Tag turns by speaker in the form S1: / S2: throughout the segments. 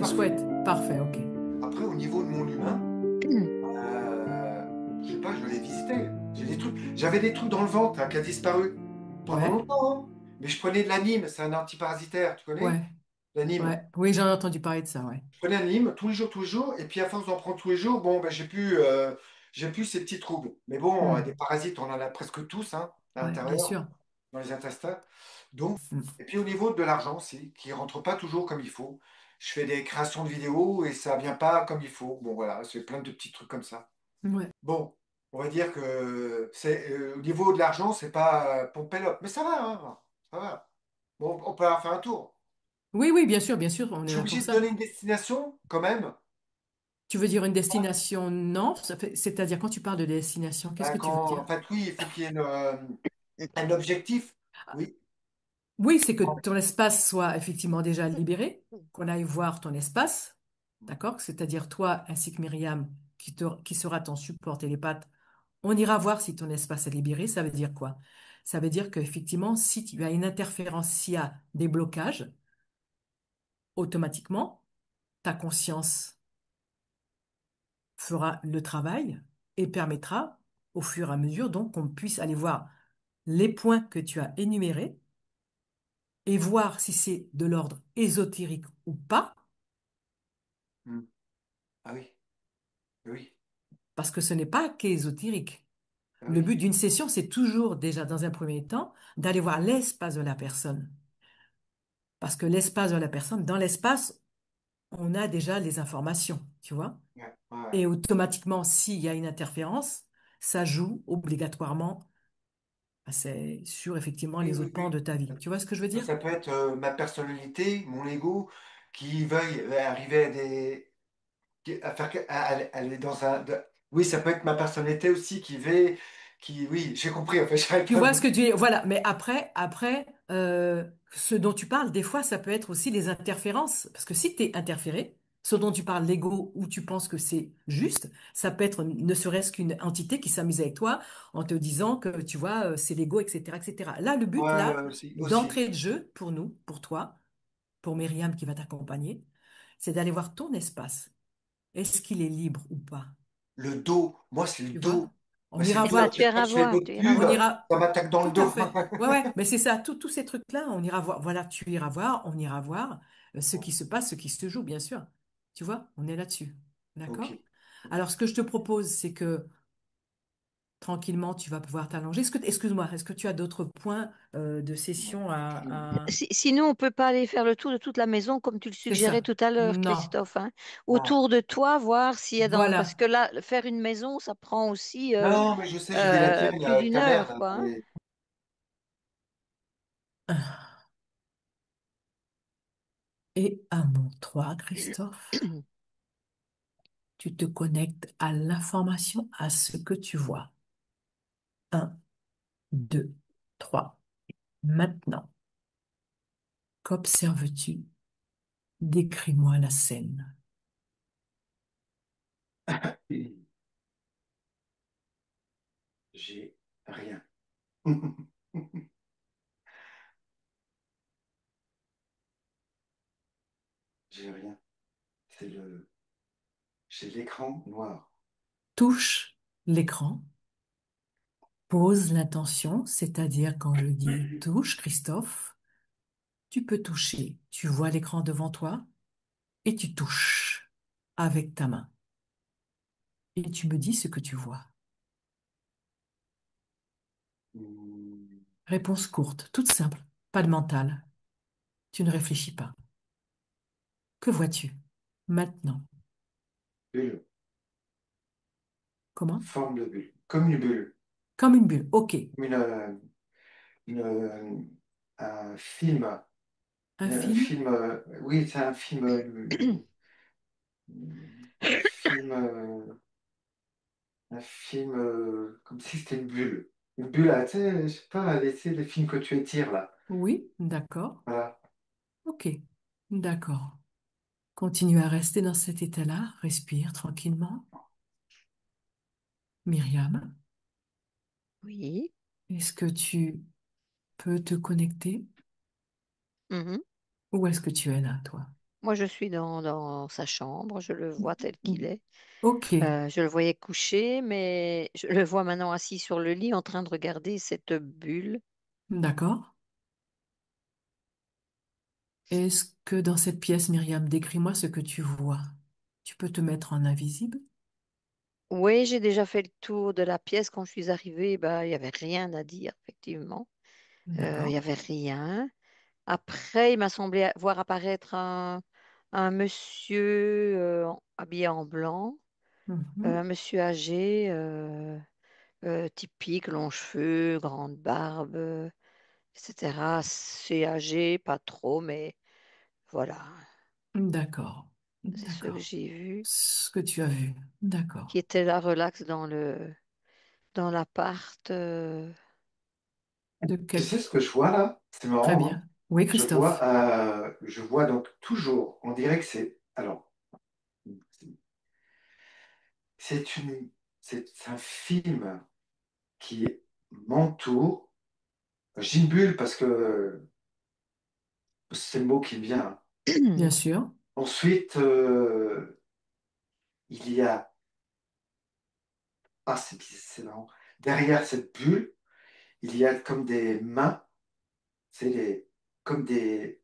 S1: Chouette, parfait, ok.
S2: Après, au niveau de mon humain, je sais pas, je l'ai visité. J'avais des trucs dans le ventre hein, qui a disparu pendant
S1: Ouais,
S2: longtemps, hein. Mais je prenais de l'anime, c'est un antiparasitaire, tu connais?
S1: ouais,
S2: L'anime.
S1: ouais. Oui, j'en ai entendu parler de ça, ouais.
S2: Je prenais l'anime tous les jours, et puis à force d'en prendre tous les jours, bon, ben, j'ai plus ces petits troubles. Mais bon, des
S1: Hmm.
S2: parasites, on en a presque tous hein, à
S1: Ouais, bien
S2: l'intérieur,
S1: sûr.
S2: dans les intestins. Donc,
S1: Hmm.
S2: et puis au niveau de l'argent aussi, qui rentre pas toujours comme il faut. Je fais des créations de vidéos et ça vient pas comme il faut. Bon, voilà, c'est plein de petits trucs comme ça.
S1: Ouais.
S2: Bon, on va dire que au niveau de l'argent, c'est pas pompé l'op, mais ça va, hein, ça va. Bon, on peut en faire un tour.
S1: Oui, oui, bien sûr, on
S2: Je
S1: est
S2: suis
S1: là pour
S2: obligé de
S1: ça.
S2: donner une destination quand même.
S1: Tu veux dire une destination? Non, c'est-à-dire quand tu parles de destination, qu'est-ce
S2: Ben,
S1: que tu veux
S2: en
S1: dire?
S2: fait, oui, il faut qu'il y ait un objectif. Oui.
S1: Oui, c'est que ton espace soit effectivement déjà libéré, qu'on aille voir ton espace, d'accord? C'est-à-dire toi ainsi que Myriam, qui sera ton support télépathe, on ira voir si ton espace est libéré. Ça veut dire quoi? Ça veut dire qu'effectivement, si tu as une interférence, s'il y a des blocages, automatiquement, ta conscience fera le travail et permettra, au fur et à mesure, donc, qu'on puisse aller voir les points que tu as énumérés et voir si c'est de l'ordre ésotérique ou pas,
S2: Hmm. Ah oui, oui,
S1: parce que ce n'est pas qu'ésotérique.
S2: ah
S1: Le but
S2: oui.
S1: d'une session, c'est toujours déjà dans un premier temps d'aller voir l'espace de la personne. Parce que l'espace de la personne, dans l'espace, on a déjà les informations, tu vois.
S2: Ouais, ouais.
S1: Et automatiquement, s'il y a une interférence, ça joue obligatoirement, c'est sur effectivement
S2: Oui,
S1: les
S2: oui,
S1: autres pans
S2: oui.
S1: de ta vie. Tu vois ce que je veux dire?
S2: Ça peut être ma personnalité, mon ego, qui veuille arriver à faire à aller dans oui, ça peut être ma personnalité aussi oui, j'ai compris. En fait, j'arrête
S1: Tu
S2: pas
S1: vois
S2: de.
S1: ce que tu dis? Voilà. Mais après, ce dont tu parles, des fois, ça peut être aussi des interférences. Parce que si tu es interféré, ce dont tu parles, l'ego, où tu penses que c'est juste, ça peut être ne serait-ce qu'une entité qui s'amuse avec toi en te disant que, tu vois, c'est l'ego, etc., etc. Là, le but,
S2: Ouais,
S1: là,
S2: aussi, aussi.
S1: d'entrée de jeu, pour nous, pour toi, pour Myriam qui va t'accompagner, c'est d'aller voir ton espace. Est-ce qu'il est libre ou pas?
S2: Le dos, moi, c'est le
S1: Tu vois?
S2: dos.
S1: On
S2: Moi, c'est
S1: ira
S2: le dos. À
S3: Ah, tu
S2: chaque
S1: voir.
S2: fois que je fais
S3: iras voir,
S2: votre
S3: tu iras
S2: pub,
S1: On
S3: voir.
S1: ira
S2: ça m'attaque dans le
S1: tout à
S2: dos.
S1: fait. Ouais, ouais, mais c'est ça, tous ces trucs-là, on ira voir. Voilà, tu iras voir, on ira voir ce qui se passe, ce qui se joue, bien sûr. Tu vois, on est là-dessus.
S2: Ok.
S1: D'accord? Alors, ce que je te propose, c'est que tranquillement, tu vas pouvoir t'allonger. Excuse-moi, est-ce que tu as d'autres points de session
S3: Sinon, on peut pas aller faire le tour de toute la maison comme tu le
S1: C'est
S3: suggérais
S1: ça.
S3: tout à l'heure,
S1: Non.
S3: Christophe, hein.
S2: Non.
S3: Autour de toi, voir s'il y a parce
S1: Voilà.
S3: que là, faire une maison, ça prend aussi
S2: Non, mais je sais, j'ai vu la tienne
S3: plus
S2: avec
S3: d'une
S2: ta mère,
S3: heure,
S2: là.
S3: quoi, hein.
S1: Et à mon 3, Christophe, tu te connectes à l'information, à ce que tu vois. Un, 2, 3. Maintenant, qu'observes-tu? Décris-moi la scène.
S2: J'ai rien. J'ai rien. C'est le, j'ai l'écran noir.
S1: Touche l'écran, pose l'intention, c'est-à-dire quand je dis touche, Christophe, tu peux toucher. Tu vois l'écran devant toi et tu touches avec ta main. Et tu me dis ce que tu vois.
S2: Hmm,
S1: Réponse courte, toute simple, pas de mental. Tu ne réfléchis pas. Que vois-tu? Maintenant.
S2: bulle.
S1: Comment?
S2: Forme de bulle. Comme une bulle.
S1: Comme une bulle. OK.
S2: Une, un film.
S1: Un
S2: Un
S1: film?
S2: film. Oui, c'est un film. Un film. Un film comme si c'était une bulle. Une bulle, tu sais, je sais pas, c'est les films que tu étires là.
S1: Oui, d'accord.
S2: Voilà.
S1: OK. D'accord. Continue à rester dans cet état-là. Respire tranquillement. Myriam,
S3: Oui.
S1: est-ce que tu peux te connecter?
S3: Mhm.
S1: Où est-ce que tu es là, toi?
S3: Moi, je suis dans sa chambre, je le vois tel qu'il est.
S1: Ok,
S3: Je le voyais couché, mais je le vois maintenant assis sur le lit en train de regarder cette bulle.
S1: d'accord. Est-ce que dans cette pièce, Myriam, décris-moi ce que tu vois. Tu peux te mettre en invisible?
S3: Oui, j'ai déjà fait le tour de la pièce. Quand je suis arrivée, bah, il n'y avait rien à dire, effectivement. Il
S1: D'accord.
S3: n'y avait rien. Après, il m'a semblé voir apparaître un monsieur habillé en blanc,
S1: Mhm.
S3: un monsieur âgé, typique, longs cheveux, grande barbe, etc. C'est âgé, pas trop, mais voilà,
S1: D'accord.
S3: c'est ce que
S1: D'accord.
S3: j'ai vu,
S1: Ce que tu as vu.
S3: qui
S1: D'accord.
S3: était là, relax dans l'appart.
S1: De
S2: Tu
S1: quel...
S2: sais ce que je vois là? C'est
S1: Très
S2: marrant, hein.
S1: bien. Oui, Christophe.
S2: Je vois donc toujours, on dirait que c'est, alors, c'est une, c'est un film qui m'entoure. J'ai bulle parce que c'est le mot qui me vient, hein.
S1: Bien sûr.
S2: Ensuite, il y a, ah, c'est marrant. Derrière cette bulle, il y a comme des mains, c'est les, comme des,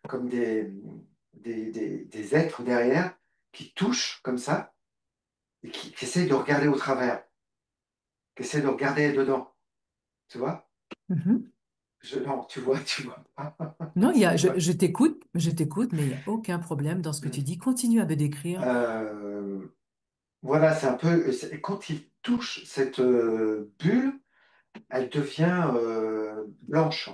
S2: comme des êtres derrière qui touchent comme ça et qui essayent de regarder au travers, qui essayent de regarder dedans. Tu vois?
S1: Mhm.
S2: Non, tu vois pas.
S1: Non,
S2: C'est dommage.
S1: je t'écoute, mais il n'y a aucun problème dans ce que tu dis. Continue à me décrire.
S2: Euh, voilà, c'est un peu. Quand il touche cette bulle, elle devient blanche.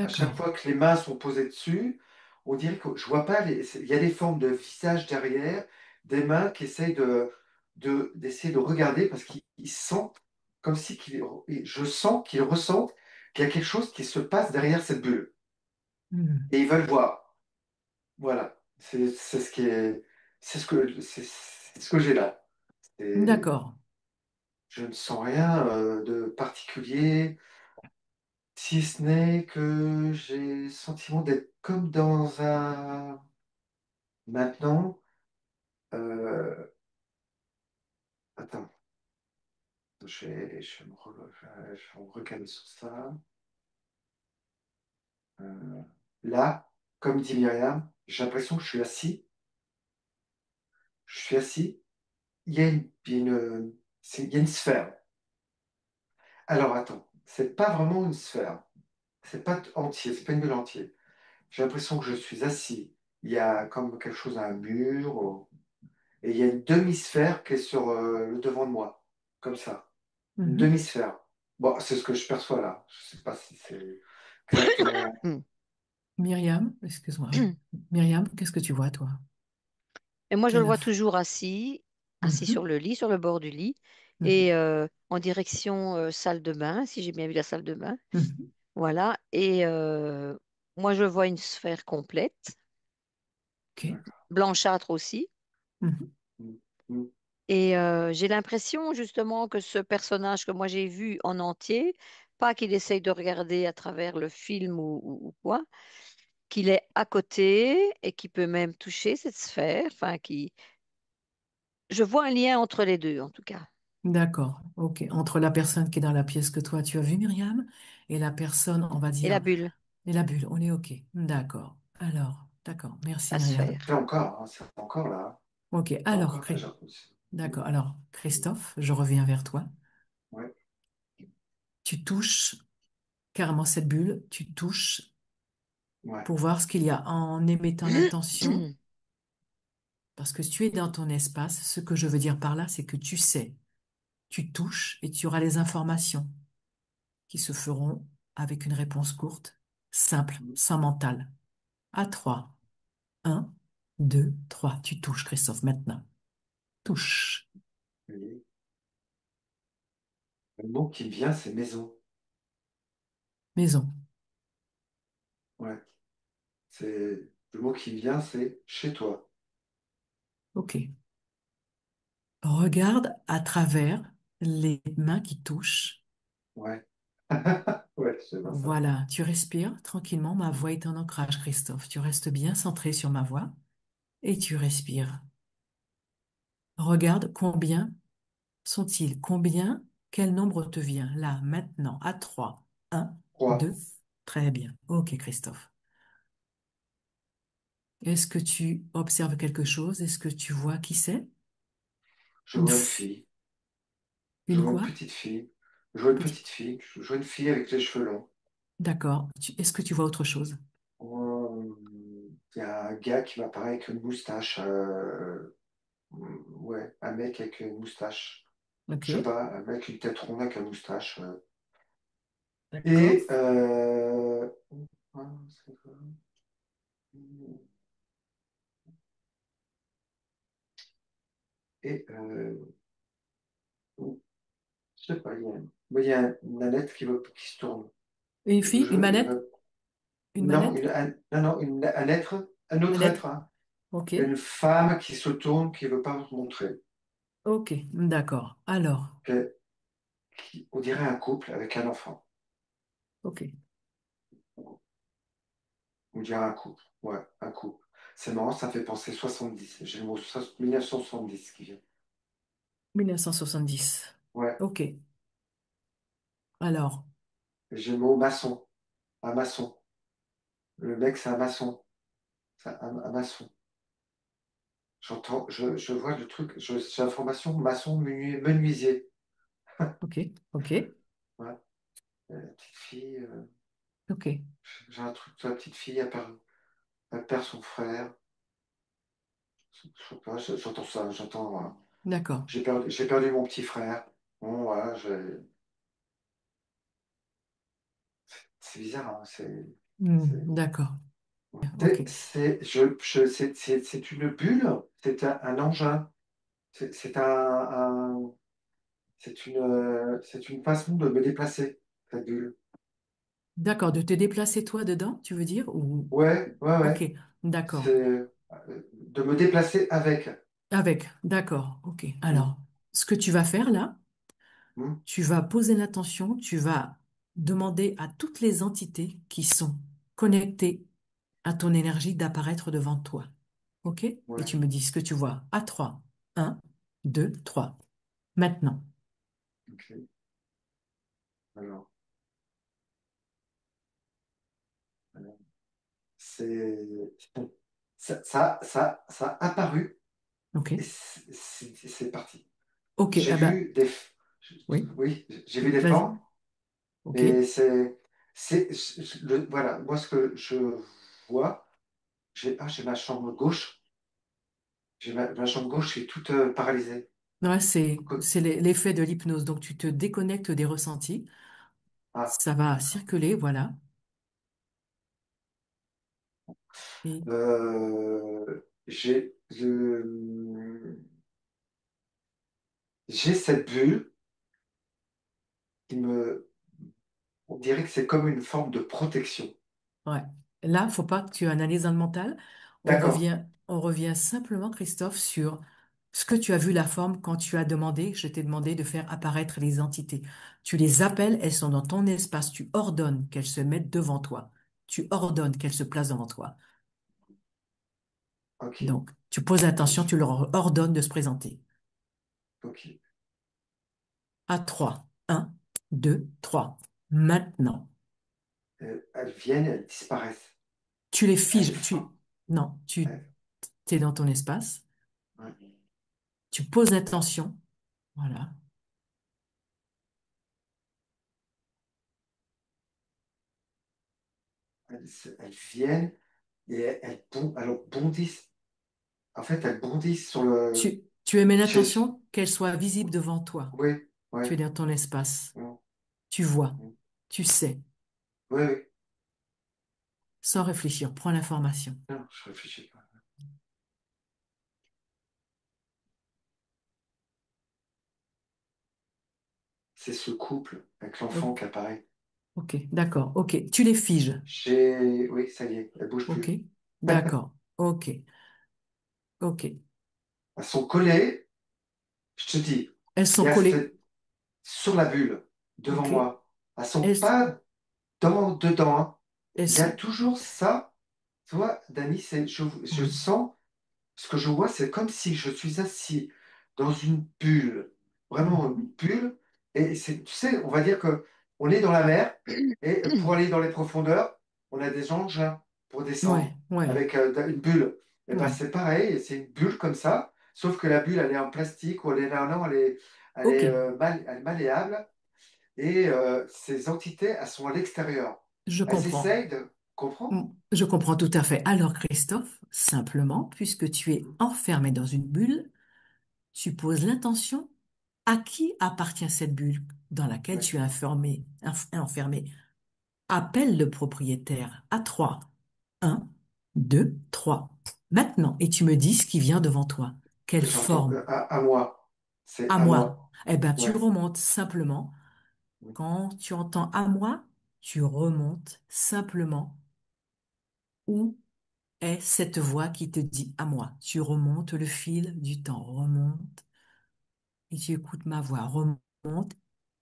S2: À chaque
S1: D'accord.
S2: fois que les mains sont posées dessus, on dirait que je vois pas il y a des formes de visage derrière, des mains qui essayent d'essayer de regarder parce qu'ils sentent comme si je sens qu'ils ressentent qu'il y a quelque chose qui se passe derrière cette bulle
S1: Hmm.
S2: et ils veulent voir. Voilà, c'est ce qui est, c'est ce que j'ai là. Et
S1: D'accord.
S2: je ne sens rien de particulier, si ce n'est que j'ai le sentiment d'être comme dans un... Maintenant, euh, attends, je vais me recaler sur ça. Euh, Là, comme dit Myriam, j'ai l'impression que je suis assis, il y a il y a une sphère. Alors attends, c'est pas vraiment une sphère, c'est pas entier, c'est pas une bulle entière. J'ai l'impression que je suis assis, il y a comme quelque chose à un mur, et il y a une demi-sphère qui est sur le devant de moi, comme ça. Une
S1: Mhm.
S2: demi-sphère. Bon, c'est ce que je perçois là. Je sais pas si c'est exactement.
S1: Myriam, excuse-moi. Myriam, qu'est-ce que tu vois, toi?
S3: Et moi, je le
S1: Quelle...
S3: vois toujours assis, assis sur
S1: Mhm.
S3: le lit, sur le bord du lit,
S1: Mhm.
S3: et en direction salle de bain, si j'ai bien vu la salle de bain.
S1: Mhm.
S3: Voilà. Et moi, je vois une sphère complète,
S1: Ok.
S3: blanchâtre aussi.
S1: Mhm.
S2: Mm, mm,
S3: Et j'ai l'impression justement que ce personnage que moi j'ai vu en entier, pas qu'il essaye de regarder à travers le film ou quoi, qu'il est à côté et qui peut même toucher cette sphère. Enfin, qui... Je vois un lien entre les deux, en tout cas.
S1: D'accord. Ok. Entre la personne qui est dans la pièce que toi tu as vue, Myriam, et la personne, on va
S3: Et la
S1: dire,
S3: bulle,
S1: et la bulle, on est ok. D'accord. Alors, d'accord. Merci,
S3: la
S1: Myriam.
S2: c'est
S3: sphère.
S2: encore, hein, c'est encore là.
S1: Ok.
S2: C'est
S1: Alors,
S2: encore là, j'ai l'impression. Mm,
S1: d'accord. Alors,
S2: mm,
S1: Christophe, je reviens vers toi.
S2: ouais,
S1: Tu touches carrément cette bulle. Tu touches
S2: ouais.
S1: pour voir ce qu'il y a en émettant l'intention. Parce que si tu es dans ton espace, ce que je veux dire par là, c'est que tu sais, tu touches et tu auras les informations qui se feront avec une réponse courte, simple,
S2: Mm,
S1: sans mental. À trois. Un, deux, trois. Tu touches, Christophe, maintenant. Touche.
S2: oui. Le mot qui me vient, c'est maison.
S1: Maison.
S2: Ouais. C'est le mot qui me vient, c'est chez toi.
S1: OK. Regarde à travers les mains qui touchent.
S2: Ouais. Ouais. c'est bien ça.
S1: Voilà, tu respires tranquillement. Ma voix est en ancrage, Christophe. Tu restes bien centré sur ma voix et tu respires. Regarde combien sont-ils? Combien? Quel nombre te vient là, maintenant, à 3? Un, 2.
S2: 3.
S1: Très bien. Ok, Christophe. Est-ce que tu observes quelque chose? Est-ce que tu vois qui c'est?
S2: Je
S1: Une,
S2: vois une
S1: f-
S2: fille. Je
S1: une
S2: vois une
S1: quoi?
S2: petite fille. Je vois une
S1: Petit.
S2: petite fille. Je vois une fille avec les cheveux longs.
S1: D'accord. Est-ce que tu vois autre chose?
S2: Il y a un gars qui m'apparaît avec une moustache. Ouais, un mec avec une moustache.
S1: Ok.
S2: Je sais pas, un mec avec une tête ronde avec une moustache.
S1: D'accord.
S2: Et ah, c'est quoi. Et je sais pas, il y a une manette qui se tourne.
S1: Une fille? Une
S2: Il
S1: manette?
S2: veut,
S1: Une
S2: non,
S1: manette?
S2: non, non, un être, un autre
S1: Manette?
S2: être, hein.
S1: Ok.
S2: Une femme qui se tourne, qui veut pas se montrer.
S1: Ok. D'accord. Alors.
S2: On dirait un couple avec un enfant.
S1: Ok.
S2: On dirait un couple. Ouais, un couple. C'est marrant, ça fait penser 70. J'ai le mot 1970 qui vient.
S1: 1970.
S2: Ouais.
S1: Ok. Alors.
S2: J'ai le mot maçon. Un maçon. Le mec, c'est un maçon. C'est un maçon. Je vois le truc. J'ai l'information maçon menuisier.
S1: Ok. Ok.
S2: Ouais. La petite fille.
S1: Ok.
S2: J'ai un truc de la petite fille. Elle perd son frère. Je sais pas, j'entends ça. J'entends. Voilà.
S1: D'accord.
S2: J'ai perdu mon petit frère. Bon, voilà. C'est bizarre, hein, c'est-
S1: D'accord. Ok.
S2: c'est une bulle, c'est un engin, c'est c'est une façon de me déplacer, cette bulle.
S1: D'accord. De te déplacer toi dedans, tu veux dire? Ou... Ok.
S2: Ouais. C'est
S1: D'accord.
S2: de me déplacer avec.
S1: Avec. D'accord. Ok.
S2: Hmm,
S1: Alors, ce que tu vas faire là,
S2: hmm,
S1: tu vas poser l'attention, tu vas demander à toutes les entités qui sont connectées à ton énergie d'apparaître devant toi. OK? Et
S2: ouais,
S1: tu me dis ce que tu vois à 3. 1, 2, 3. Maintenant.
S2: ok. Alors, alors, c'est ça a apparu et
S1: OK?
S2: c'est parti.
S1: OK.
S2: J'ai
S1: Ah ben,
S2: vu des,
S1: oui.
S2: oui, j'ai vu des
S1: Vas-y.
S2: formes.
S1: OK.
S2: Et voilà, moi ce que je vois, j'ai ma chambre gauche, ma chambre gauche qui est toute paralysée.
S1: Ouais,
S2: Que-
S1: c'est l'effet de l'hypnose. Donc, tu te déconnectes des ressentis.
S2: Ah,
S1: Ça va
S2: d'accord.
S1: circuler, voilà. Et
S2: J'ai j'ai cette bulle qui me, on dirait que c'est comme une forme de protection.
S1: ouais. Là, faut pas que tu analyses dans le mental.
S2: D'accord,
S1: On revient simplement, Christophe, sur ce que tu as vu la forme quand tu as demandé, je t'ai demandé de faire apparaître les entités. Tu les appelles, elles sont dans ton espace. Tu ordonnes qu'elles se mettent devant toi. Tu ordonnes qu'elles se placent devant toi.
S2: ok,
S1: Donc, tu poses attention, tu leur ordonnes de se présenter.
S2: ok.
S1: À 3. 1, 2, 3. Maintenant,
S2: Elles viennent, elles disparaissent.
S1: tu les
S2: Elles,
S1: figes.
S2: fa-
S1: Non, tu
S2: elles-
S1: es dans ton espace.
S2: ouais.
S1: Tu poses attention. Voilà.
S2: Elles viennent et elles bondissent. En fait, elles bondissent sur le.
S1: Tu émènes
S2: chez-
S1: l'attention qu'elle soit visible devant toi.
S2: Oui,
S1: Tu es
S2: ouais.
S1: dans ton espace.
S2: Mm,
S1: Tu vois.
S2: mm.
S1: Tu sais.
S2: Oui, oui.
S1: Sans réfléchir. Prends l'information.
S2: Non, je réfléchis pas. C'est ce couple avec l'enfant
S1: O-
S2: qui apparaît.
S1: Ok, d'accord. Ok. Tu les figes.
S2: Oui, ça y est, elle bouge
S1: Ok.
S2: plus.
S1: D'accord. Ok. Ok.
S2: Elles sont collées, je te dis,
S1: Elles
S2: il
S1: sont
S2: y a
S1: collées.
S2: sur la bulle, devant
S1: Ok.
S2: moi. Elles sont
S1: Elles,
S2: pas. dedans, hein,
S1: Et
S2: il y a
S1: ce-
S2: toujours ça. Tu vois, Dani, je
S1: oui,
S2: sens, ce que je vois, c'est comme si je suis assis dans une bulle, vraiment une
S1: mhm.
S2: bulle. Et c'est, tu sais, on va dire que on est dans la mer, et pour aller dans les profondeurs, on a des engins pour
S1: Ouais,
S2: descendre
S1: ouais,
S2: avec une bulle. Et ben
S1: ouais.
S2: c'est pareil, c'est une bulle comme ça, sauf que la bulle, elle est en plastique, ou elle est, non, elle
S1: Ok,
S2: est, elle est malléable. Et ces entités, elles sont à l'extérieur.
S1: je
S2: Elles
S1: comprends.
S2: essayent de comprendre.
S1: Je comprends tout à fait. Alors, Christophe, simplement, puisque tu es enfermé dans une bulle, tu poses l'intention à qui appartient cette bulle dans laquelle
S2: Oui,
S1: tu es enfermé. Appelle le propriétaire à trois. Un, deux, trois. Maintenant, et tu me dis ce qui vient devant toi. Quelle
S2: j'entends
S1: forme?
S2: à moi. C'est
S1: À
S2: à
S1: moi.
S2: moi.
S1: Eh bien, tu
S2: Ouais.
S1: remontes simplement. Quand tu entends à moi, tu remontes simplement où est cette voix qui te dit à moi. Tu remontes le fil du temps, remonte, et tu écoutes ma voix, remonte,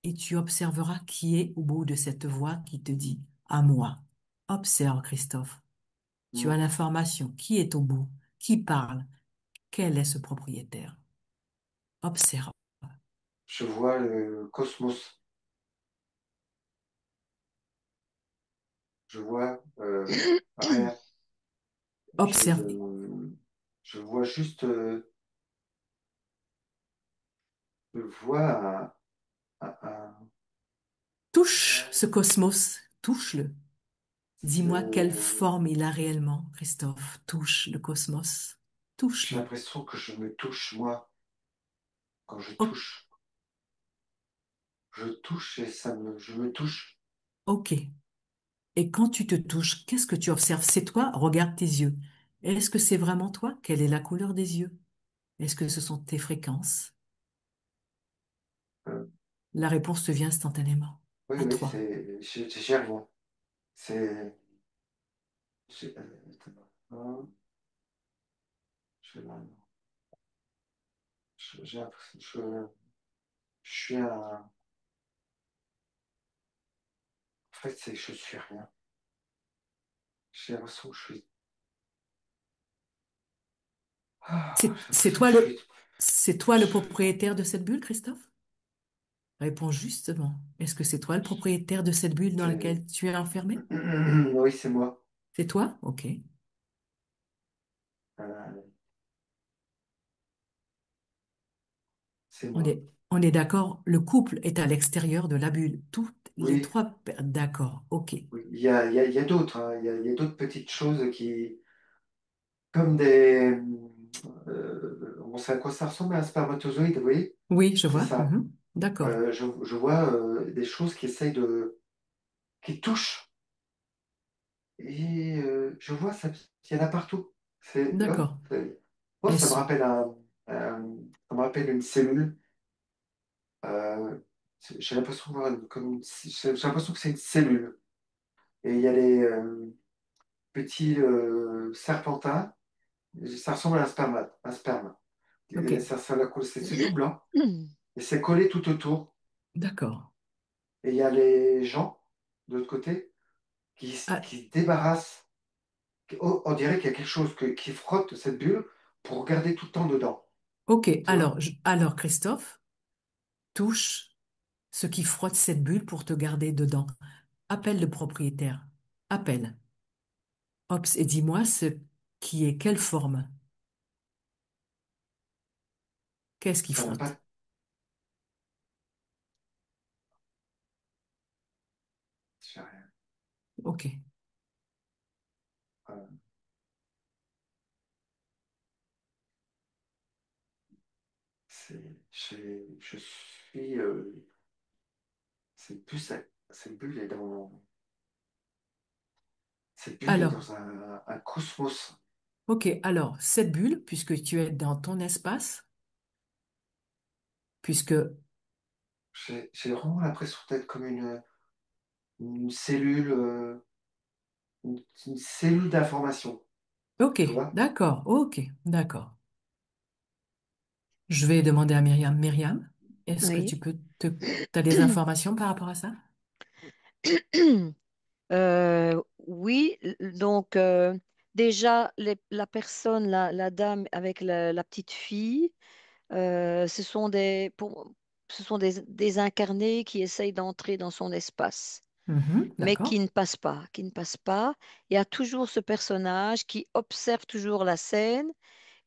S1: et tu observeras qui est au bout de cette voix qui te dit à moi. Observe, Christophe. Tu as
S2: Mm.
S1: l'information. Qui est au bout? Qui parle? Quel est ce propriétaire? Observe.
S2: Je vois le cosmos. Je vois rien.
S1: Observe.
S2: Je vois juste, je vois un-
S1: Touche ce cosmos. Touche-le. Dis-moi quelle
S2: c'est-
S1: forme il a réellement, Christophe. Touche le cosmos.
S2: j'ai
S1: Touche-le.
S2: l'impression que je me touche, moi, quand je
S1: O-
S2: touche. Je touche et je me touche.
S1: ok. Et quand tu te touches, qu'est-ce que tu observes? C'est toi? Regarde tes yeux. Est-ce que c'est vraiment toi? Quelle est la couleur des yeux? Est-ce que ce sont tes fréquences?
S2: Euh,
S1: La réponse te vient instantanément.
S2: oui,
S1: À
S2: oui,
S1: toi.
S2: j'ai rien. C'est, attends, je- j'ai l'impression, je suis un, en fait, c'est, je suis rien. J'ai l'impression que je suis, j'ai
S1: C'est
S2: l'impression que
S1: toi c'est toi le
S2: je-
S1: propriétaire de cette bulle, Christophe? Réponds justement. Est-ce que c'est toi le propriétaire de cette bulle dans
S2: c'est,
S1: laquelle tu es enfermé?
S2: oui, c'est moi.
S1: C'est toi? Ok.
S2: Euh, c'est
S1: On
S2: moi.
S1: est, on est d'accord, le couple est à l'extérieur de la bulle. Toutes les
S2: Oui,
S1: trois, d'accord, ok.
S2: oui. Il y a d'autres, hein. Il y a d'autres petites choses qui, comme des, on sait à quoi ça ressemble à un spermatozoïde, oui,
S1: Oui, je
S2: c'est
S1: vois.
S2: ça.
S1: Mhm. D'accord,
S2: Je vois des choses qui essayent qui touchent. Et je vois ça, il y en a partout.
S1: d'accord.
S2: Moi, ça me
S1: Est-ce,
S2: rappelle ça me rappelle une cellule. Euh, j'ai l'impression de voir j'ai l'impression que c'est une cellule. Et il y a les petits serpentins. Ça ressemble à un sperme. Un sperme.
S1: ok,
S2: Et c'est tout blanc. Et c'est collé tout autour.
S1: d'accord.
S2: Et il y a les gens, de l'autre côté,
S1: Ah,
S2: qui se débarrassent. On dirait qu'il y a quelque chose qui frotte cette bulle pour regarder tout le temps dedans.
S1: ok,
S2: Tu vois?
S1: alors Christophe, touche ce qui frotte cette bulle pour te garder dedans. Appelle le propriétaire. Appelle. Ops, et dis-moi ce qui est quelle forme. Qu'est-ce qui
S2: Ça n'a
S1: frotte?
S2: pas. J'ai rien.
S1: Ok.
S2: Euh, je suis. Cette bulle est dans. Cette bulle est
S1: Alors,
S2: dans un cosmos.
S1: ok, alors, cette bulle, puisque tu es dans ton espace, puisque,
S2: J'ai vraiment l'impression d'être comme une cellule, une cellule d'information.
S1: ok,
S2: Tu vois?
S1: d'accord, ok, d'accord. Je vais demander à Myriam. Myriam, est-ce que
S3: Oui.
S1: tu peux t'as des informations par rapport à ça?
S3: Oui, donc déjà la personne, la dame avec la petite fille, ce sont ce sont des incarnés qui essayent d'entrer dans son espace,
S1: Mhm,
S3: mais qui
S1: d'accord.
S3: ne passent pas, qui ne passent pas. Il y a toujours ce personnage qui observe toujours la scène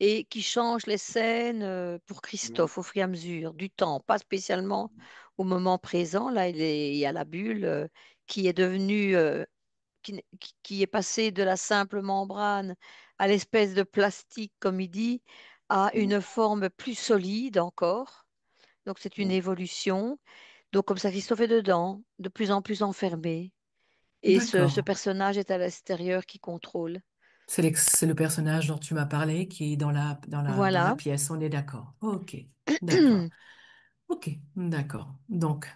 S3: et qui change les scènes pour
S2: Mm.
S3: Christophe au fur et à mesure du temps, pas spécialement au moment présent. Là, il y a la bulle qui est devenue qui est passé de la simple membrane à l'espèce de plastique, comme il dit, à
S2: Mm.
S3: une forme plus solide encore. Donc c'est une
S2: Mm.
S3: évolution. Donc comme ça, Christophe est dedans, de plus en plus enfermé. Et ce
S1: D'accord.
S3: personnage est à l'extérieur qui contrôle.
S1: C'est le personnage dont tu m'as parlé qui est dans la
S3: Voilà.
S1: pièce. On est d'accord. Ok. D'accord. Ok. D'accord. Donc,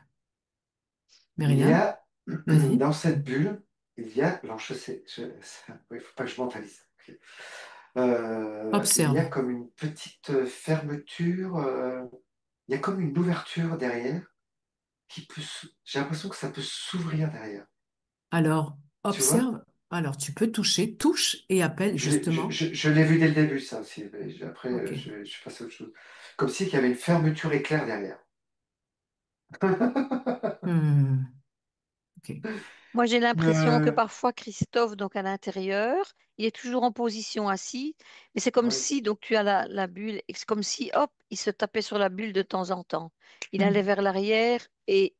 S2: Il y
S1: Myriam,
S2: a,
S1: vas-y.
S2: dans cette bulle, il y a, alors je sais, il faut pas que je mentalise. Ok. Il y
S1: Observe.
S2: a comme une petite fermeture, il y a comme une ouverture derrière j'ai l'impression que ça peut s'ouvrir derrière.
S1: Alors,
S2: Tu vois?
S1: observe. Alors, tu peux toucher, touche et appelle justement.
S2: Je l'ai vu dès le début, ça aussi. Mais après,
S1: Ok.
S2: je suis passé à autre chose. Comme si il y avait une fermeture éclair derrière.
S1: Hmm, ok.
S3: Moi, j'ai l'impression que
S2: Euh,
S3: parfois Christophe, donc à l'intérieur, il est toujours en position assis, mais c'est comme
S2: oui.
S3: si, donc tu as la bulle, et c'est comme si, hop, il se tapait sur la bulle de temps en temps. Il allait
S1: Hmm,
S3: vers l'arrière et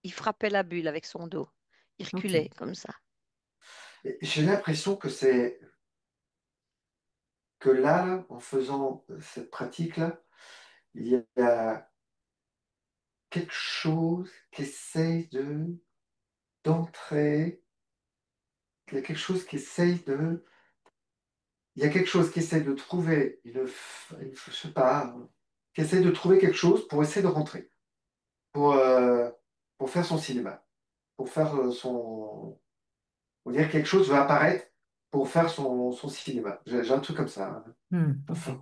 S3: il frappait la bulle avec son dos. Il
S1: ok.
S3: reculait comme ça.
S2: Et j'ai l'impression que c'est que là, en faisant cette pratique-là, il y a quelque chose qui essaye de d'entrer. Il y a quelque chose qui essaye de. Il y a quelque chose qui essaye de trouver je sais pas, qui essaye de trouver quelque chose pour essayer de rentrer, pour, euh, pour faire son cinéma, pour faire son. On dirait que quelque chose va apparaître pour faire son cinéma. J'ai un truc comme ça, hein,
S1: Hmm,
S2: pour
S1: ok.
S2: faire.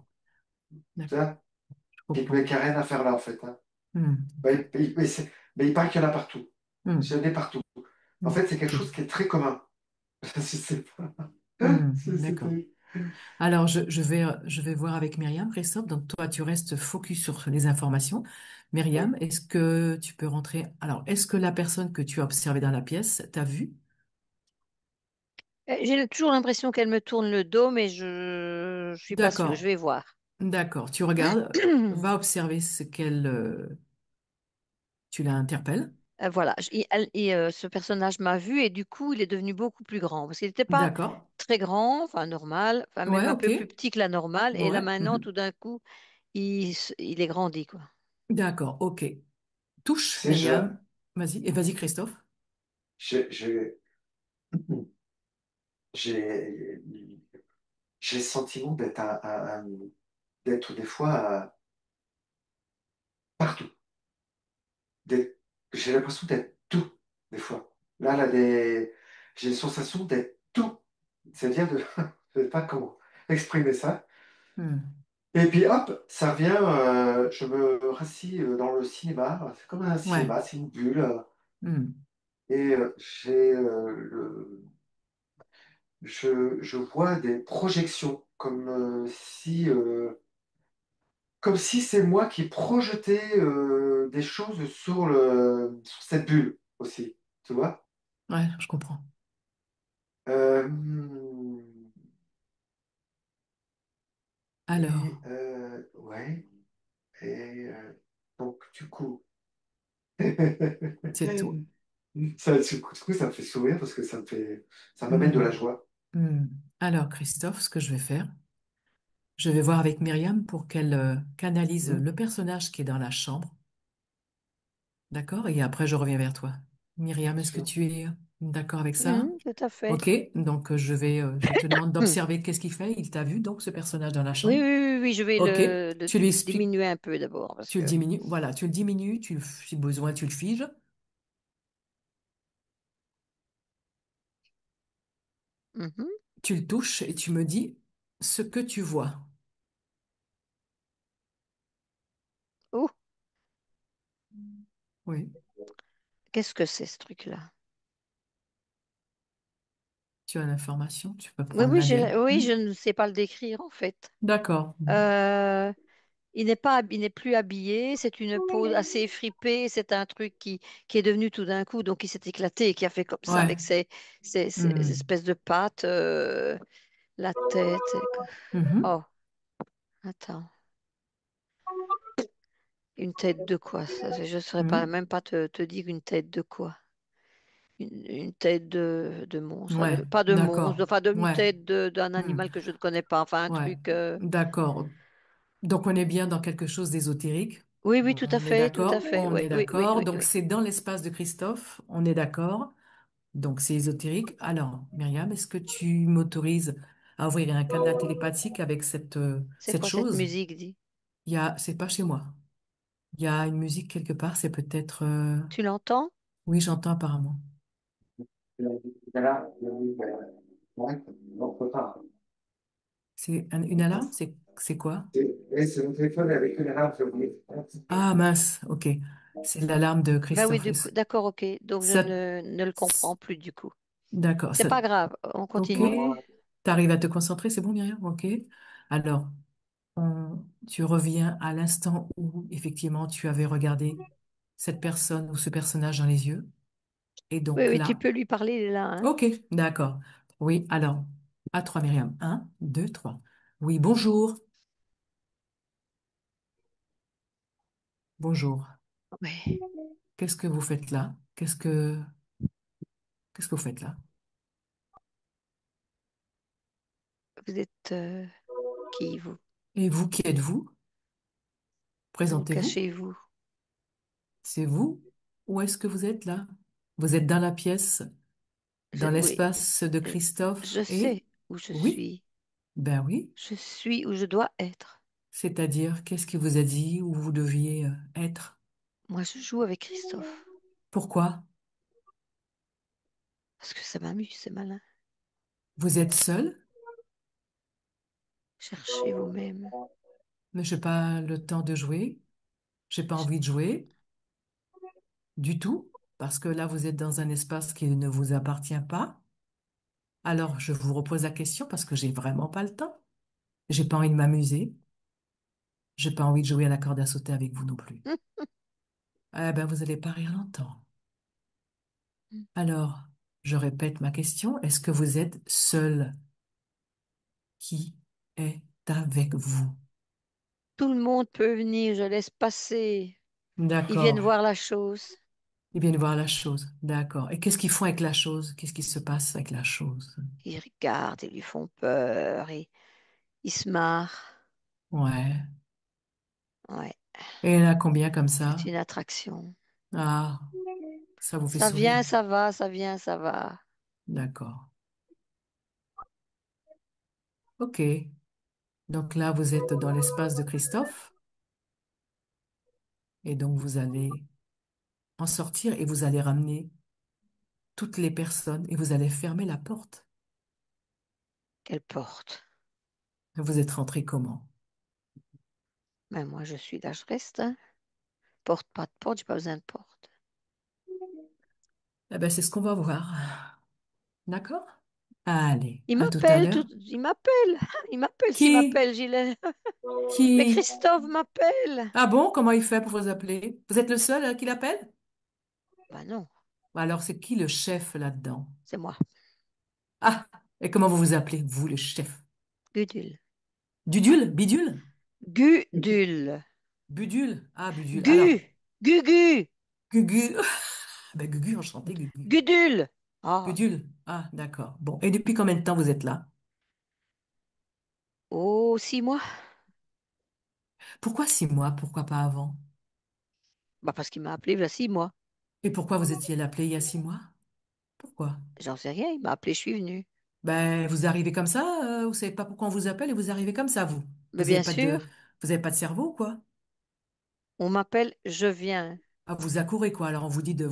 S1: D'accord.
S2: Ça,
S1: Je
S2: qui
S1: comprends.
S2: mais qui a rien à faire là, en fait, hein.
S1: Hmm, ok.
S2: Mais il paraît qu'il y en a partout.
S1: Hmm,
S2: Il y en a partout. En
S1: hmm,
S2: fait, c'est quelque
S1: ok.
S2: chose qui est très commun. Je sais pas.
S1: Hmm, d'accord.
S2: C'était.
S1: Alors, je vais voir avec Myriam, Christophe. Donc, toi, tu restes focus sur les informations.
S2: Oui.
S1: Myriam, est-ce que tu peux rentrer? Alors, est-ce que la personne que tu as observée dans la pièce t'a vu?
S3: J'ai toujours l'impression qu'elle me tourne le dos, mais je suis pas sûre. Je
S1: D'accord.
S3: vais voir.
S1: D'accord. Tu regardes, va observer ce tu l'interpelles.
S3: Voilà, ce personnage m'a vu et du coup, il est devenu beaucoup plus grand parce qu'il n'était pas
S1: D'accord.
S3: très grand, enfin normal, enfin même
S1: Ouais,
S3: un
S1: ok.
S3: peu plus petit que la normale. Et là
S1: Ouais.
S3: maintenant,
S1: Mhm.
S3: tout d'un coup, il est grandi, quoi.
S1: D'accord. Ok. Touche,
S2: Si je,
S1: Myriam. Vas-y. Et vas-y, Christophe.
S2: je- je- j'ai, j'ai le sentiment d'être d'être des fois partout. D'être- J'ai l'impression d'être tout, des fois. J'ai une sensation d'être tout. C'est-à-dire de, je sais pas comment exprimer ça.
S1: Hmm.
S2: Et puis hop, ça revient, je me rassis dans le cinéma. C'est comme un
S1: Ouais.
S2: cinéma, c'est une bulle.
S1: Hmm.
S2: Et je vois des projections comme si c'est moi qui projetais des choses sur cette bulle aussi, tu vois?
S1: Ouais, je comprends.
S2: Euh, et
S1: Alors,
S2: ouais, et donc du coup,
S1: c'est tout.
S2: du coup, ça me fait sourire parce que ça m'amène de la
S1: Hmm.
S2: joie.
S1: Hmm. Alors, Christophe, ce que je vais faire, je vais voir avec Myriam pour qu'elle canalise
S2: Hmm.
S1: le personnage qui est dans la chambre. D'accord? Et après, je reviens vers toi. Myriam,
S2: Bien
S1: est-ce que
S2: sûr.
S1: tu es d'accord avec ça?
S3: Mhm, tout à fait.
S1: Ok, donc je te demande
S3: Hmm.
S1: d'observer qu'est-ce qu'il fait. Il t'a vu, donc, ce personnage dans la
S3: Oui,
S1: chambre.
S3: oui, oui, oui, je vais
S1: Ok,
S3: le
S1: tu lui expliques,
S3: diminuer un peu d'abord parce
S1: tu le
S3: que.
S1: diminues. Voilà, tu le diminues, si besoin, tu le figes.
S3: Mhm.
S1: Tu le touches et tu me dis ce que tu vois.
S3: Oh,
S1: Oui.
S3: qu'est-ce que c'est ce truc-là?
S1: Tu as l'information, tu peux
S3: Oui,
S1: prendre
S3: oui,
S1: l'un des...
S3: oui,
S1: Hmm.
S3: je ne sais pas le décrire en fait.
S1: D'accord.
S3: Euh, il n'est plus habillé, c'est une peau assez effripée, c'est un truc qui est devenu tout d'un coup, donc il s'est éclaté et qui a fait comme ça
S1: Ouais.
S3: avec ses
S1: Hmm.
S3: espèces de pattes, la tête.
S1: Mhm.
S3: Oh, attends, une tête de quoi ça? Je ne saurais pas
S1: Mhm.
S3: même pas te dire une tête de quoi. Une tête de monstre,
S1: Ouais,
S3: pas de monstre,
S1: d'accord.
S3: enfin d'une
S1: Ouais.
S3: tête d'un
S1: Hmm.
S3: animal que je ne connais pas, enfin un
S1: Ouais.
S3: truc.
S1: D'accord. Donc on est bien dans quelque chose d'ésotérique.
S3: Oui, oui,
S1: On est
S3: tout à
S1: d'accord.
S3: fait,
S1: On
S3: oui,
S1: est
S3: oui, oui,
S1: d'accord.
S3: oui,
S1: Donc
S3: oui.
S1: c'est dans l'espace de Christophe. On est d'accord. Donc c'est ésotérique. Alors, Myriam, est-ce que tu m'autorises à ouvrir un canal télépathique avec
S3: C'est
S1: cette
S3: quoi cette
S1: chose?
S3: musique, dit?
S1: C'est pas chez moi. Il y a une musique quelque part. C'est peut-être,
S3: Tu l'entends?
S1: oui, j'entends apparemment. Une alarme? C'est quoi?
S2: C'est mon téléphone avec une alarme sur le-
S1: Ah mince. Ok. C'est l'alarme de
S3: Ben oui,
S1: Christophe.
S3: d'accord, ok. Donc je
S1: Ça,
S3: ne le comprends plus du coup.
S1: d'accord.
S3: C'est pas grave, on
S1: Ok.
S3: continue.
S1: T'arrives à te concentrer, c'est bon, Myriam? Ok. Alors, tu reviens à l'instant où, effectivement, tu avais regardé cette personne ou ce personnage dans les yeux. Et
S3: Oui,
S1: donc
S3: oui, tu
S1: là,
S3: peux lui parler, il est là, hein.
S1: ok, d'accord. Oui, alors, à trois, Myriam. Un, deux, trois. Oui, bonjour. Bonjour.
S3: Oui.
S1: Qu'est-ce que vous faites là? Qu'est-ce que vous faites là?
S3: Vous êtes qui, vous?
S1: Et vous, qui êtes-vous?
S3: Vous
S1: Présentez-vous.
S3: cachez-vous?
S1: C'est vous? Où est-ce que vous êtes là? Vous êtes dans la pièce, dans
S3: Oui,
S1: l'espace de
S3: je,
S1: Christophe
S3: je
S1: et...
S3: sais où je
S1: Oui,
S3: suis.
S1: ben oui.
S3: Je suis où je dois être.
S1: C'est-à-dire, qu'est-ce qui vous a dit où vous deviez être?
S3: Moi, je joue avec Christophe
S1: Pourquoi?
S3: parce que ça m'amuse, c'est malin.
S1: Vous êtes seul?
S3: Cherchez vous-même.
S1: Mais j'ai pas le temps de jouer. J'ai pas
S3: Je-
S1: envie de jouer du tout, parce que là, vous êtes dans un espace qui ne vous appartient pas. Alors, je vous repose la question parce que j'ai vraiment pas le temps. J'ai pas envie de m'amuser. J'ai pas envie de jouer à la corde à sauter avec vous non plus. Eh ben, vous allez pas rire longtemps. Alors, je répète ma question. Est-ce que vous êtes seul? Qui est avec vous?
S3: Tout le monde peut venir, je laisse passer. Ils viennent
S1: D'accord.
S3: voir la chose.
S1: Ils viennent voir la chose. D'accord. Et qu'est-ce qu'ils font avec la chose? Qu'est-ce qui se passe avec la chose?
S3: Ils regardent, ils lui font peur, et ils se marrent.
S1: Ouais.
S3: Ouais,
S1: Et il y en a combien comme
S3: c'est
S1: ça?
S3: une attraction.
S1: Ah, ça vous fait
S3: Ça vient,
S1: sourire.
S3: ça va, ça vient, ça va.
S1: D'accord. Ok. Donc là, vous êtes dans l'espace de Christophe. Et donc, vous allez en sortir et vous allez ramener toutes les personnes et vous allez fermer la porte.
S3: Quelle porte?
S1: Vous êtes rentré comment?
S3: Mais moi, je suis là, je reste, hein. Porte, pas de porte, j'ai pas besoin de porte.
S1: Eh ben, c'est ce qu'on va voir. D'accord? Allez,
S3: Il
S1: à tout à
S3: m'appelle,
S1: l'heure.
S3: il m'appelle, il m'appelle s'il
S1: Qui?
S3: m'appelle, Gilles. Mais
S1: Qui?
S3: Christophe m'appelle.
S1: Ah bon? Comment il fait pour vous appeler? Vous êtes le seul qui l'appelle?
S3: Bah non,
S1: Alors, c'est qui le chef là-dedans?
S3: c'est moi,
S1: Ah, et comment vous vous appelez, vous, le chef?
S3: Gudule.
S1: Dudule? Bidule?
S3: Gudule.
S1: Budule? Ah, Budule. Alors,
S3: Gu, Gugu,
S1: Gugu. Ben, Gugu, enchanté, Gugu.
S3: Gudule. Ah,
S1: Budule. Ah, d'accord. Bon, et depuis combien de temps vous êtes là?
S3: oh, 6 mois.
S1: Pourquoi 6 mois? Pourquoi pas avant?
S3: Bah parce qu'il m'a appelé il y a 6 mois.
S1: Et pourquoi vous étiez appelé il y a 6 mois? Pourquoi?
S3: J'en sais rien, il m'a appelé, je suis venue.
S1: Ben, vous arrivez comme ça, vous savez pas pourquoi on vous appelle et vous arrivez comme ça, vous.
S3: Mais
S1: Vous avez
S3: bien
S1: pas
S3: sûr,
S1: vous avez pas de cerveau, ou quoi?
S3: on m'appelle, je viens.
S1: Ah, vous accourez, quoi. Alors, on vous dit de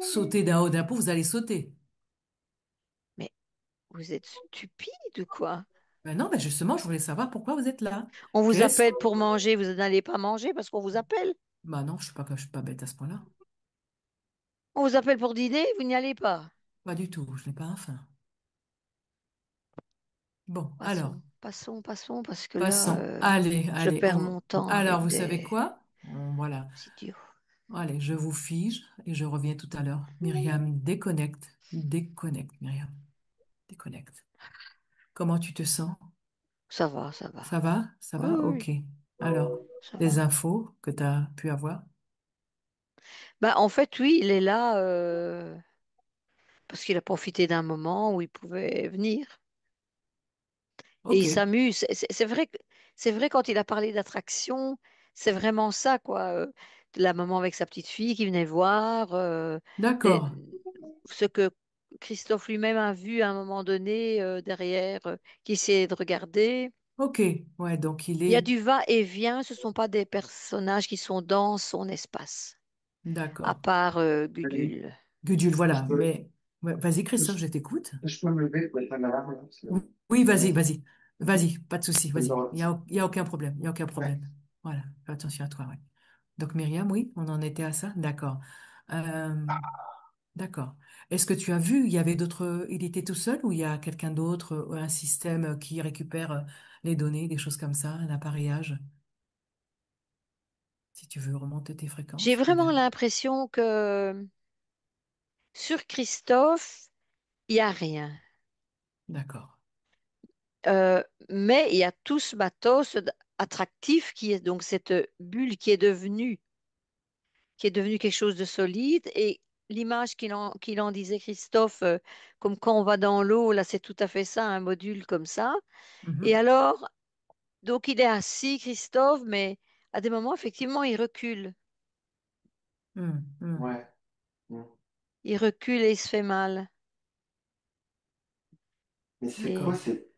S1: sauter d'un haut d'un pont, vous allez sauter.
S3: Mais vous êtes stupide ou quoi?
S1: Ben non, ben justement, je voulais savoir pourquoi vous êtes là.
S3: On vous
S1: Qu'est-ce?
S3: appelle pour manger, vous n'allez pas manger parce qu'on vous appelle.
S1: Bah non, je suis pas bête à ce point-là.
S3: On vous appelle pour dîner, vous n'y allez pas.
S1: Pas du tout, je n'ai pas faim. Bon, alors,
S3: Passons, passons, passons, parce que là,
S1: passons. Allez,
S3: je
S1: allez.
S3: perds mon temps
S1: Alors,
S3: avec
S1: vous savez
S3: des
S1: quoi? Voilà.
S3: idiots.
S1: Allez, je vous fige et je reviens tout à l'heure. Myriam, déconnecte. Déconnecte, Myriam. Déconnecte. Comment tu te sens?
S3: Ça va, ça va.
S1: Ça va? Ça
S3: Oui,
S1: va?
S3: oui,
S1: Ok. Alors,
S3: ça
S1: les
S3: va.
S1: infos que tu as pu avoir?
S3: Bah, en fait, oui, il est là parce qu'il a profité d'un moment où il pouvait venir. Et
S1: Ok.
S3: il s'amuse. C'est vrai c'est vrai quand il a parlé d'attraction, c'est vraiment ça, quoi. La maman avec sa petite fille qui venait voir, des-
S1: D'accord.
S3: ce que Christophe lui-même a vu à un moment donné derrière, qui essayait de regarder.
S1: Ok. Ouais, donc il
S3: Il y a
S1: est.
S3: du va-et-vient, ce ne sont pas des personnages qui sont dans son espace, à
S1: D'accord.
S3: part
S2: Oui.
S3: Gudule.
S1: Gudule,
S2: Je
S1: voilà.
S2: peux,
S1: Mais ouais, vas-y, Christophe,
S2: je,
S1: je t'écoute.
S2: je peux me lever pour être un alarme, là, parce que
S1: Oui,
S2: c'est
S1: vas-y,
S2: bon.
S1: vas-y. Vas-y, pas de souci,
S2: Ça me
S1: vas-y.
S2: dérange.
S1: Il y a aucun problème. Il y a aucun
S2: Ouais.
S1: problème. Voilà. Fais attention à toi, ouais. Donc, Myriam, oui, on en était à ça. D'accord. Euh, d'accord. Est-ce que tu as vu, il y avait d'autres. Il était tout seul ou il y a quelqu'un d'autre, un système qui récupère les données, des choses comme ça, un appareillage? Si tu veux remonter tes
S3: J'ai
S1: fréquences,
S3: vraiment
S1: regarde.
S3: l'impression que sur Christophe, il n'y a rien.
S1: D'accord.
S3: Mais il y a tout ce matos attractif qui est donc cette bulle qui est devenue quelque chose de solide. Et l'image qu'il en disait Christophe, comme quand on va dans l'eau, là c'est tout à fait ça, un module comme ça. Et
S1: Mhm.
S3: alors, donc il est assis, Christophe, mais à des moments, effectivement, il recule.
S1: Mhm. Mhm.
S2: Ouais. Mm.
S3: Il recule et il se fait mal.
S2: Mais c'est quoi?
S1: D'accord.
S2: C'est.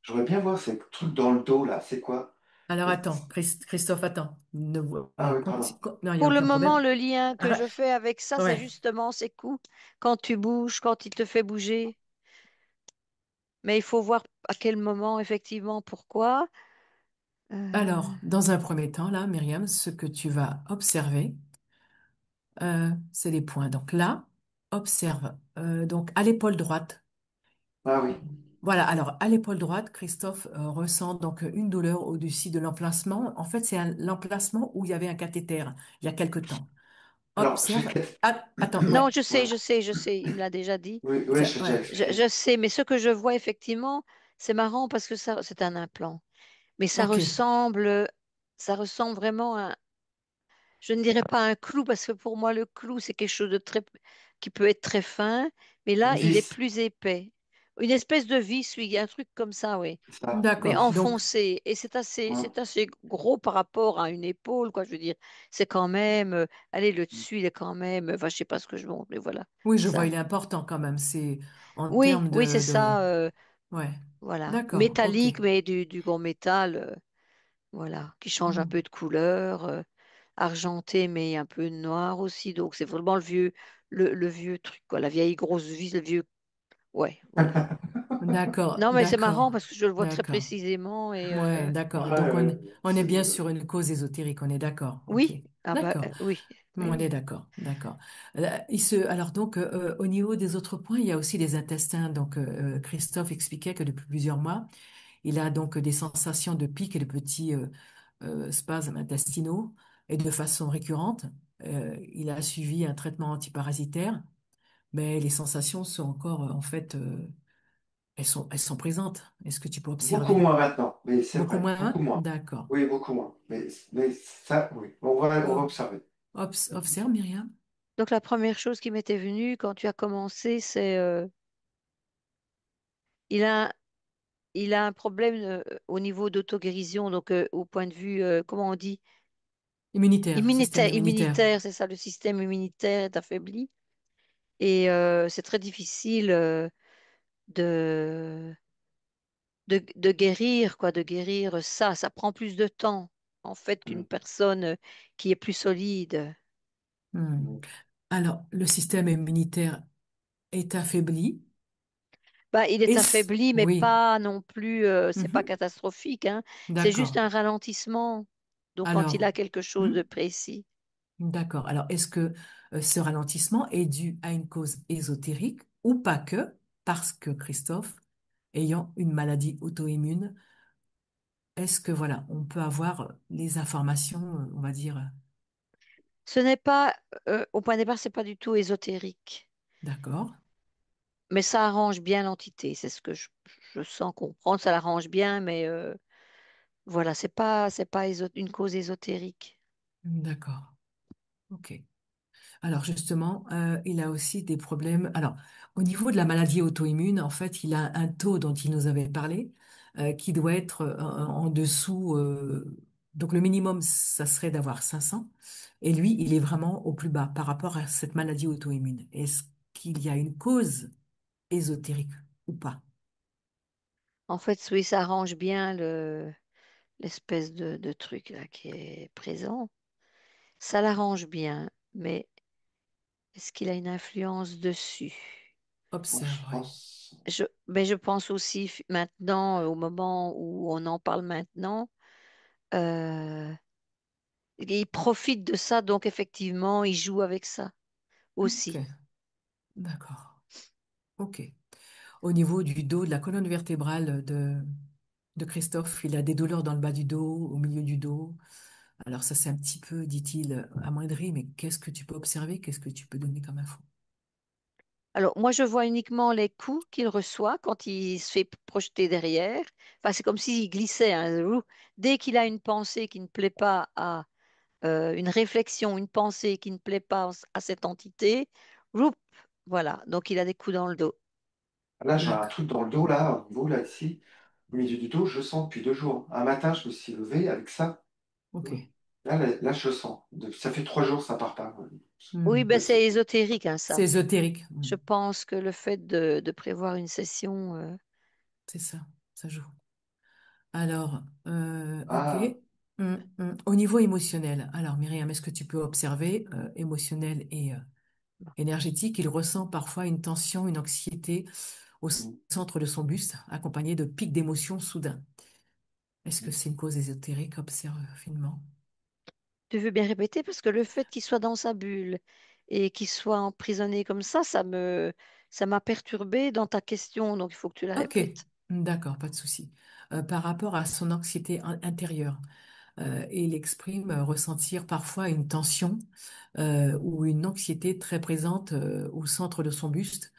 S2: J'aurais bien voir ces trucs dans le dos, là. C'est quoi?
S1: Alors attends, Christophe, attends.
S2: Ah oui, pardon.
S1: Non, il n'y a
S3: Pour le
S1: aucun
S3: moment,
S1: problème.
S3: le lien que
S1: Ah,
S3: je fais avec ça, c'est
S1: ouais.
S3: justement ces coups quand tu bouges, quand il te fait bouger. Mais il faut voir à quel moment, effectivement, pourquoi. Euh,
S1: Alors, dans un premier temps, là, Myriam, ce que tu vas observer, c'est les points. Donc là, observe. Donc à l'épaule droite.
S2: Ah oui.
S1: Voilà. Alors à l'épaule droite, Christophe ressent donc une douleur au-dessus de l'emplacement. En fait, c'est l'emplacement où il y avait un cathéter il y a quelque temps.
S2: Alors,
S1: Observe. Ah, attends.
S3: non,
S1: Ouais.
S2: Ouais.
S3: je sais, il me l'a déjà dit.
S2: Oui, oui, je déjà
S1: Ouais.
S2: expliqué.
S3: Je sais, mais ce que je vois, effectivement, c'est marrant parce que ça, c'est un implant. Mais
S1: Ok.
S3: ça ressemble vraiment à, je ne dirais pas un clou parce que pour moi, le clou, c'est quelque chose de très, qui peut être très fin, mais
S2: Une
S3: là, il est
S2: vis,
S3: plus épais. Une espèce de vis, oui, un truc comme ça, oui.
S2: c'est ça.
S3: Mais
S2: Une
S1: D'accord.
S2: vis.
S1: Donc,
S3: enfoncé. Et
S2: Ouais.
S3: c'est assez gros par rapport à une épaule, quoi. Je veux dire, c'est quand même, allez, le dessus, il est quand même, enfin, je sais pas ce que je montre, mais voilà,
S1: oui, je vois,
S3: ça.
S1: il est important quand même. C'est en
S3: Oui,
S1: termes
S3: oui, c'est
S1: de...
S3: ça,
S1: Ouais.
S3: voilà.
S1: D'accord. Ok.
S3: Métallique, mais du gros métal, voilà, qui change un
S1: Hmm.
S3: peu de couleur, argenté, mais un peu noir aussi. Donc, c'est vraiment le vieux truc, quoi, la vieille grosse vis, le vieux, ouais, voilà.
S1: D'accord.
S3: Non, mais c'est
S1: D'accord.
S3: marrant parce que je le vois très
S1: D'accord.
S3: précisément et
S1: Ouais, d'accord.
S2: Ouais,
S1: Donc, on est
S2: c'est
S1: bien sur une cause ésotérique. On est d'accord. Ok.
S3: oui, ah bah
S1: D'accord.
S3: oui, oui,
S1: On est
S3: oui.
S1: d'accord. D'accord. Alors, donc, au niveau des autres points, il y a aussi les intestins. Donc, Christophe expliquait que depuis plusieurs mois, il a donc des sensations de pics et de petits spasmes intestinaux et de façon récurrente. Il a suivi un traitement antiparasitaire, mais les sensations sont encore, en fait, elles sont présentes. Est-ce que tu peux
S2: beaucoup
S1: observer?
S2: moins maintenant, mais c'est
S1: Beaucoup
S2: vrai,
S1: moins?
S2: beaucoup moins.
S1: D'accord.
S2: Oui, beaucoup moins. Mais ça, oui, on va
S1: Oh,
S2: observer.
S1: observe, Myriam.
S3: Donc, la première chose qui m'était venue quand tu as commencé, c'est il a, il a un problème au niveau d'autoguérison, donc au point de vue, comment on dit,
S1: Immunitaire, système immunitaire.
S3: immunitaire, c'est ça, le système immunitaire est affaibli. Et c'est très difficile de, de guérir, quoi, de guérir ça. Ça prend plus de temps, en fait, qu'une
S2: Mm.
S3: personne qui est plus solide.
S1: Hmm.
S2: Mm.
S1: Alors, le système immunitaire est affaibli.
S3: Bah, il est
S1: Et
S3: affaibli, mais
S1: oui.
S3: pas non plus, c'est pas
S1: Mhm.
S3: catastrophique, hein. C'est juste
S1: D'accord.
S3: un ralentissement. Donc, quand il
S1: Alors,
S3: a quelque chose
S1: hmm,
S3: de précis.
S1: d'accord. Alors, est-ce que ce ralentissement est dû à une cause ésotérique ou pas que, parce que Christophe ayant une maladie auto-immune. Est-ce que voilà, on peut avoir les informations, on va dire,
S3: Ce n'est pas, au point de départ, c'est pas du tout ésotérique,
S1: d'accord,
S3: mais ça arrange bien l'entité. C'est ce que je sens comprendre. Ça l'arrange bien, mais voilà, c'est pas une cause ésotérique.
S1: d'accord, ok. Alors justement, il a aussi des problèmes. Alors, au niveau de la maladie auto-immune, en fait, il a un taux dont il nous avait parlé qui doit être en dessous. Donc le minimum, ça serait d'avoir 500. Et lui, il est vraiment au plus bas par rapport à cette maladie auto-immune. Est-ce qu'il y a une cause ésotérique ou pas?
S3: En fait, oui, ça arrange bien l'espèce de truc là qui est présent. Ça l'arrange bien, mais est-ce qu'il a une influence dessus?
S2: Moi, je
S1: Observe, oui.
S2: pense.
S3: Mais je pense aussi maintenant, au moment où on en parle maintenant, euh, il profite de ça, donc effectivement, il joue avec ça
S1: Ok,
S3: aussi.
S1: d'accord. Ok. Au niveau du dos, de la colonne vertébrale de Christophe, il a des douleurs dans le bas du dos, au milieu du dos. Alors ça, c'est un petit peu, dit-il, amoindri, mais qu'est-ce que tu peux observer? Qu'est-ce que tu peux donner comme info?
S3: Alors, moi, je vois uniquement les coups qu'il reçoit quand il se fait projeter derrière. Enfin, c'est comme s'il glissait, hein. Dès qu'il a une pensée qui ne plaît pas à une réflexion, une pensée qui ne plaît pas à cette entité, roup, voilà. Donc, il a des coups dans le dos.
S2: Là, j'ai un
S1: D'accord.
S2: truc dans le dos, là, au niveau, là, ici, au milieu du dos, je le sens depuis 2 jours. Un matin, je me suis levé avec ça.
S1: Ok.
S2: Là, je le sens. Ça fait 3 jours, ça part pas.
S3: Oui,
S1: Hmm.
S3: ben, c'est ésotérique, hein,
S1: C'est
S3: ça.
S1: ésotérique.
S3: Je
S1: Hmm.
S3: pense que le fait de prévoir une session,
S1: C'est ça, ça joue. Alors, ok.
S2: Ah,
S1: Au niveau émotionnel, alors Myriam, est-ce que tu peux observer, émotionnel et énergétique, il ressent parfois une tension, une anxiété au
S2: mm,
S1: centre de son buste, accompagnée de pics d'émotions soudains. Est-ce que c'est une cause ésotérique? Observe finement.
S3: tu veux bien répéter parce que le fait qu'il soit dans sa bulle et qu'il soit emprisonné comme ça m'a perturbé dans ta question, donc il faut que tu la
S1: Ok,
S3: répètes.
S1: d'accord, pas de souci. Par rapport à son anxiété intérieure, il exprime ressentir parfois une tension ou une anxiété très présente au centre de son buste,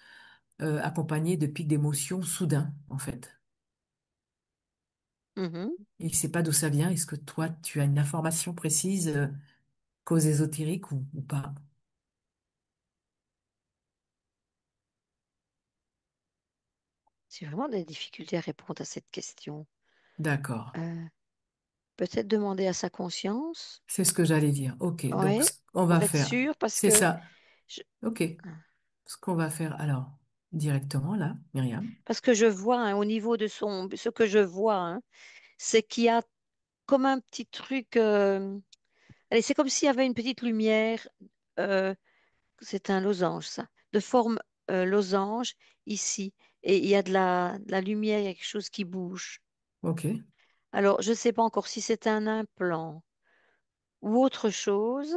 S1: accompagnée de pics d'émotions soudains, en fait.
S3: Mhm.
S1: Il ne sait pas d'où ça vient. Est-ce que toi, tu as une information précise, cause ésotérique ou pas?
S3: J'ai vraiment des difficultés à répondre à cette question.
S1: D'accord.
S3: Euh, Peut-être demander à sa conscience,
S1: C'est ce que j'allais dire. Ok, donc
S3: ouais,
S1: ce qu'on va
S3: pour être
S1: faire,
S3: sûr, parce
S1: c'est
S3: que
S1: ça.
S3: je,
S1: Ok, ce qu'on va faire alors, directement là, Myriam.
S3: parce que je vois hein, au niveau de ce que je vois, hein, c'est qu'il y a comme un petit truc. Allez, c'est comme s'il y avait une petite lumière. euh, c'est un losange, ça, de forme losange ici. Et il y a de la lumière, il y a quelque chose qui bouge.
S1: Ok,
S3: Alors, je ne sais pas encore si c'est un implant ou autre chose.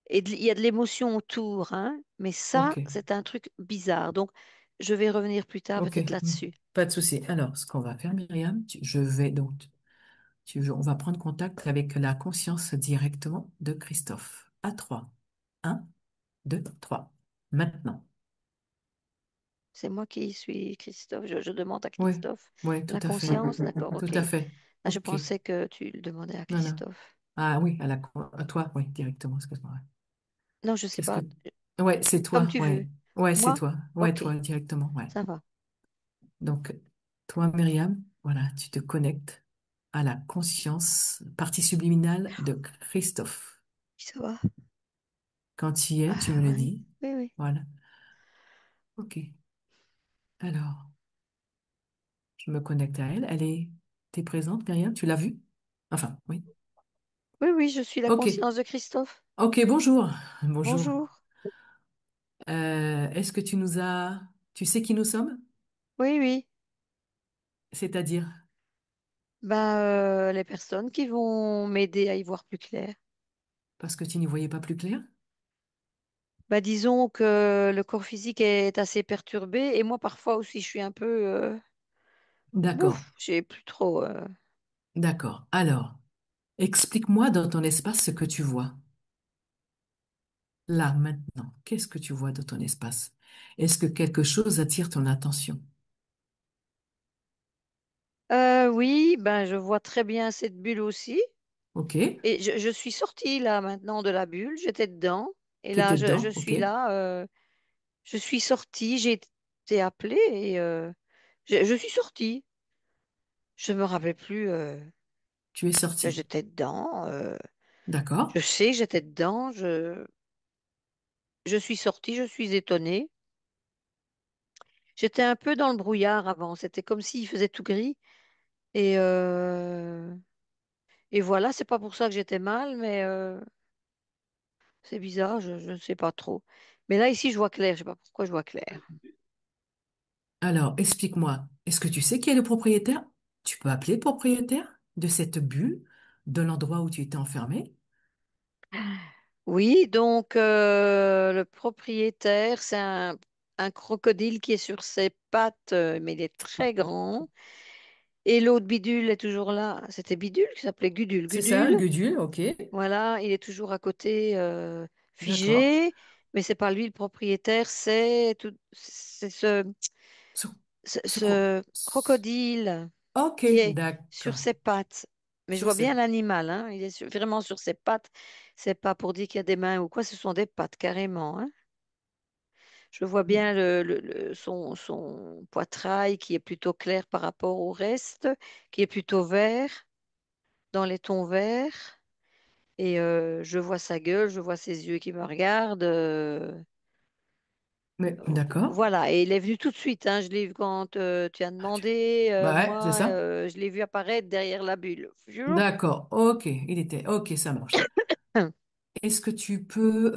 S3: Et il y a de l'émotion autour, hein, mais ça,
S1: ok,
S3: c'est un truc bizarre. Donc, je vais revenir plus tard
S1: ok.
S3: peut-être là-dessus.
S1: Pas de souci. Alors, ce qu'on va faire, Myriam, je vais donc, on va prendre contact avec la conscience directement de Christophe. À 3. 1, 2, 3. Maintenant.
S3: C'est moi qui suis Christophe. Je demande à
S1: Oui,
S3: Christophe.
S1: oui, tout
S3: La
S1: à fait.
S3: conscience, d'accord,
S1: Tout
S3: ok.
S1: à fait.
S3: Ah, je
S1: Ok.
S3: pensais que tu le demandais à
S1: Non, non.
S3: Christophe.
S1: Ah oui, à toi, oui, directement, excuse-moi. Ouais.
S3: Non, je sais
S1: Qu'est-ce que...
S3: pas.
S1: Ouais, c'est
S3: Comme
S1: toi,
S3: tu veux.
S1: ouais. Ouais, c'est
S3: Moi?
S1: toi. Ouais,
S3: Ok,
S1: toi, directement, ouais.
S3: ça va.
S1: Donc, toi, Myriam, voilà, tu te connectes à la conscience, partie subliminale de Christophe.
S3: Ça va.
S1: Quand tu y es, tu me
S3: Ah,
S1: le
S3: oui,
S1: dis.
S3: oui, oui.
S1: Voilà. OK. Alors, je me connecte à elle. T'es présente, Myriam? Tu l'as vue? Enfin, oui.
S3: Oui, oui, je suis la
S1: OK.
S3: conscience de Christophe.
S1: OK, bonjour. Bonjour.
S3: Bonjour.
S1: Est-ce que tu sais qui nous sommes?
S3: Oui, oui.
S1: C'est-à-dire,
S3: Ben, les personnes qui vont m'aider à y voir plus clair.
S1: parce que tu n'y voyais pas plus clair?
S3: Bah, disons que le corps physique est assez perturbé et moi parfois aussi je suis un peu
S1: D'accord,
S3: j'ai plus trop
S1: d'accord. Alors, explique-moi dans ton espace ce que tu vois. Là, maintenant, qu'est-ce que tu vois dans ton espace? Est-ce que quelque chose attire ton attention?
S3: oui, ben je vois très bien cette bulle aussi
S1: Ok,
S3: et je suis sortie là maintenant de la bulle, j'étais dedans et
S1: tu
S3: là
S1: étais
S3: je
S1: dedans, ok.
S3: suis là, je suis sortie, j'ai été appelée et je suis sortie. Je me rappelais plus
S1: Tu es
S3: que
S1: sorti.
S3: j'étais dedans.
S1: D'accord.
S3: Je sais que j'étais dedans. Je suis sortie, je suis étonnée. J'étais un peu dans le brouillard avant. C'était comme s'il faisait tout gris. Et, euh, et voilà, c'est pas pour ça que j'étais mal, mais c'est bizarre, je ne sais pas trop. Mais là, ici, je vois clair. Je sais pas pourquoi je vois clair.
S1: Alors, explique-moi, est-ce que tu sais qui est le propriétaire? Tu peux appeler le propriétaire de cette bulle, de l'endroit où tu étais enfermé?
S3: Oui, donc le propriétaire, c'est un crocodile qui est sur ses pattes, mais il est très grand. Et l'autre bidule est toujours là. C'était bidule qui s'appelait Gudule.
S1: C'est ça,
S3: Gudule,
S1: Gudule, ok.
S3: voilà, il est toujours à côté,
S1: D'accord.
S3: figé, mais c'est pas lui le propriétaire, c'est
S1: Ce, ce cro-
S3: ce crocodile
S1: Ok,
S3: qui est sur
S1: d'accord.
S3: ses pattes. Mais je
S1: Sur
S3: vois bien
S1: cette...
S3: l'animal, hein, il est vraiment sur ses pattes. C'est pas pour dire qu'il y a des mains ou quoi, ce sont des pattes carrément, hein. Je vois bien son poitrail qui est plutôt clair par rapport au reste, qui est plutôt vert, dans les tons verts. Et je vois sa gueule, je vois ses yeux qui me regardent.
S1: Mais d'accord.
S3: Voilà, et il est venu tout de suite, hein. Je l'ai vu quand tu as
S1: Ah,
S3: demandé.
S1: bah ouais, c'est
S3: Moi,
S1: ça.
S3: je l'ai vu apparaître derrière la bulle. Fiou.
S1: D'accord, ok, il était... Ok, ça marche. Est-ce que tu peux...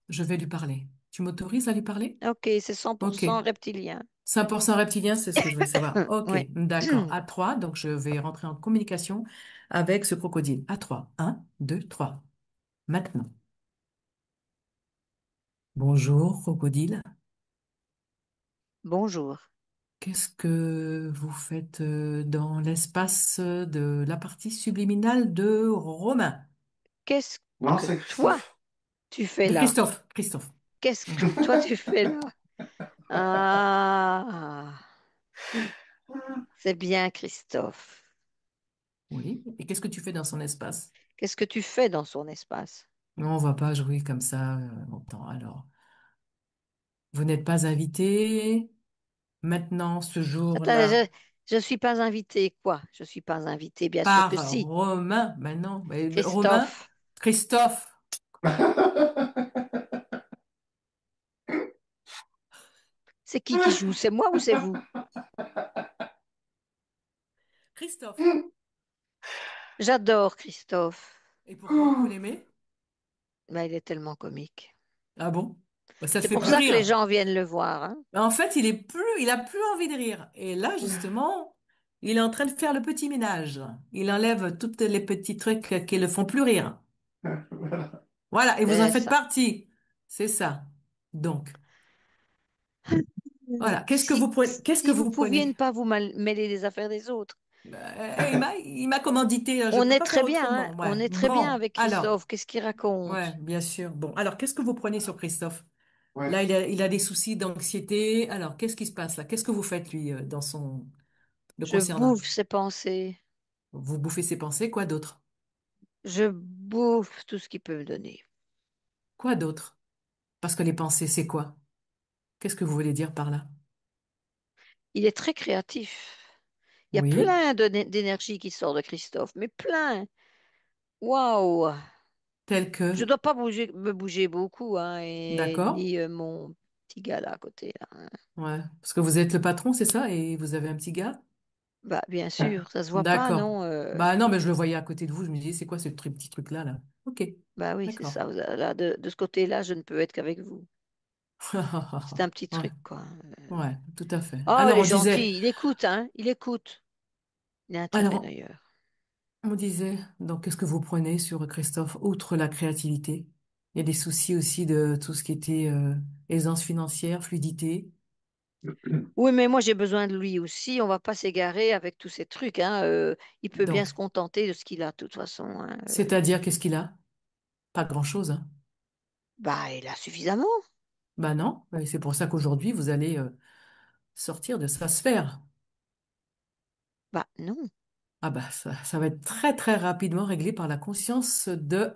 S1: Je vais lui parler. Tu m'autorises à lui parler?
S3: Ok, c'est cent pour
S1: Ok.
S3: cent reptilien.
S1: 100% reptilien, c'est ce que je voulais savoir. Ok,
S3: Ouais.
S1: d'accord. À 3, donc je vais rentrer en communication avec ce crocodile. À 3. 1, 2, 3. Maintenant. Bonjour, crocodile.
S3: Bonjour.
S1: Qu'est-ce que vous faites dans l'espace de la partie subliminale de Romain?
S3: Qu'est-ce
S2: Non,
S3: que
S2: c'est
S3: toi,
S2: Christophe.
S3: tu fais
S1: De
S3: là?
S1: Christophe. Christophe.
S3: Qu'est-ce
S1: Hmm.
S3: que toi, tu fais là? Ah, c'est bien, Christophe.
S1: Oui. Et qu'est-ce que tu fais dans son espace?
S3: Qu'est-ce que tu fais dans son espace?
S1: Non, on va pas jouer comme ça longtemps. Alors, vous n'êtes pas invité. Maintenant, ce
S3: Attends,
S1: jour-là.
S3: je suis pas invitée, quoi? Je suis pas invitée, bien sûr que
S1: Par
S3: si.
S1: Romain. Ben non, mais Romain,
S3: Christophe,
S1: Christophe,
S3: c'est qui joue? C'est moi ou c'est vous?
S1: Christophe.
S3: J'adore Christophe.
S1: Et pourquoi vous l'aimez?
S3: Ben, il est tellement comique.
S1: Ah bon? Ben, ça te
S3: C'est
S1: fait
S3: pour
S1: plus
S3: ça que les
S1: rire.
S3: gens viennent le voir, hein.
S1: Ben, en fait, il a plus envie de rire. Et là, justement, il est en train de faire le petit ménage. Il enlève tous les petits trucs qui le font plus rire.
S2: Voilà.
S1: Voilà, et vous en
S3: C'est
S1: faites
S3: ça.
S1: partie. C'est ça. Donc, voilà. Qu'est-ce que
S3: Si vous
S1: vous
S3: pouviez ne
S1: prenez?
S3: pas vous mêler des affaires des autres.
S1: Il m'a commandité, je
S3: On
S1: peux
S3: est
S1: pas faire
S3: très bien, hein.
S1: autrement. Ouais.
S3: On est très bien
S1: Bon,
S3: avec
S1: alors.
S3: Christophe. Qu'est-ce qu'il
S1: Ouais,
S3: raconte?
S1: bien sûr. Bon, alors qu'est-ce que vous prenez sur Christophe?
S2: Ouais.
S1: Là, il a des soucis d'anxiété. Alors, qu'est-ce qui se passe là? Qu'est-ce que vous faites, lui, le
S3: Je
S1: concernant?
S3: bouffe ses pensées.
S1: Vous bouffez ses pensées, quoi d'autre?
S3: Je bouffe tout ce qu'il peut me donner.
S1: Quoi d'autre? Parce que les pensées, c'est quoi? Qu'est-ce que vous voulez dire par là?
S3: Il est très créatif. Il y a
S1: Oui,
S3: plein d'énergie qui sort de Christophe, mais plein. Waouh!
S1: tel
S3: Je
S1: que...
S3: dois pas me bouger beaucoup, hein, et
S1: D'accord?
S3: ni mon petit gars là à côté, là, hein.
S1: Ouais. Parce que vous êtes le patron, c'est ça? Et vous avez un petit gars?
S3: Bah, bien sûr, ça se voit pas,
S1: D'accord.
S3: non?
S1: Bah non, mais je le voyais à côté de vous. Je me disais, c'est quoi ce petit truc-là, là? Ok,
S3: Bah oui, c'est
S1: d'accord.
S3: ça. Là, de ce côté-là, je ne peux être qu'avec vous. C'est un petit
S1: Ouais,
S3: truc, quoi.
S1: ouais, tout à fait.
S3: Oh, il
S1: Alors,
S3: est
S1: on disait...
S3: gentil. Il écoute, hein? Il écoute. Il est intérêt
S1: Alors,
S3: d'ailleurs.
S1: on disait, donc, qu'est-ce que vous prenez sur Christophe, outre la créativité? Il y a des soucis aussi de tout ce qui était aisance financière, fluidité.
S3: Oui, mais moi j'ai besoin de lui aussi. On va pas s'égarer avec tous ces trucs, hein. Il peut bien
S1: Donc,
S3: se contenter de ce qu'il a, de toute façon, hein.
S1: c'est-à-dire, qu'est-ce qu'il a? Pas grand-chose, hein.
S3: Bah, il a suffisamment.
S1: Bah non, et c'est pour ça qu'aujourd'hui, vous allez sortir de sa sphère.
S3: Bah, non.
S1: Ah bah ça va être très très rapidement réglé par la conscience de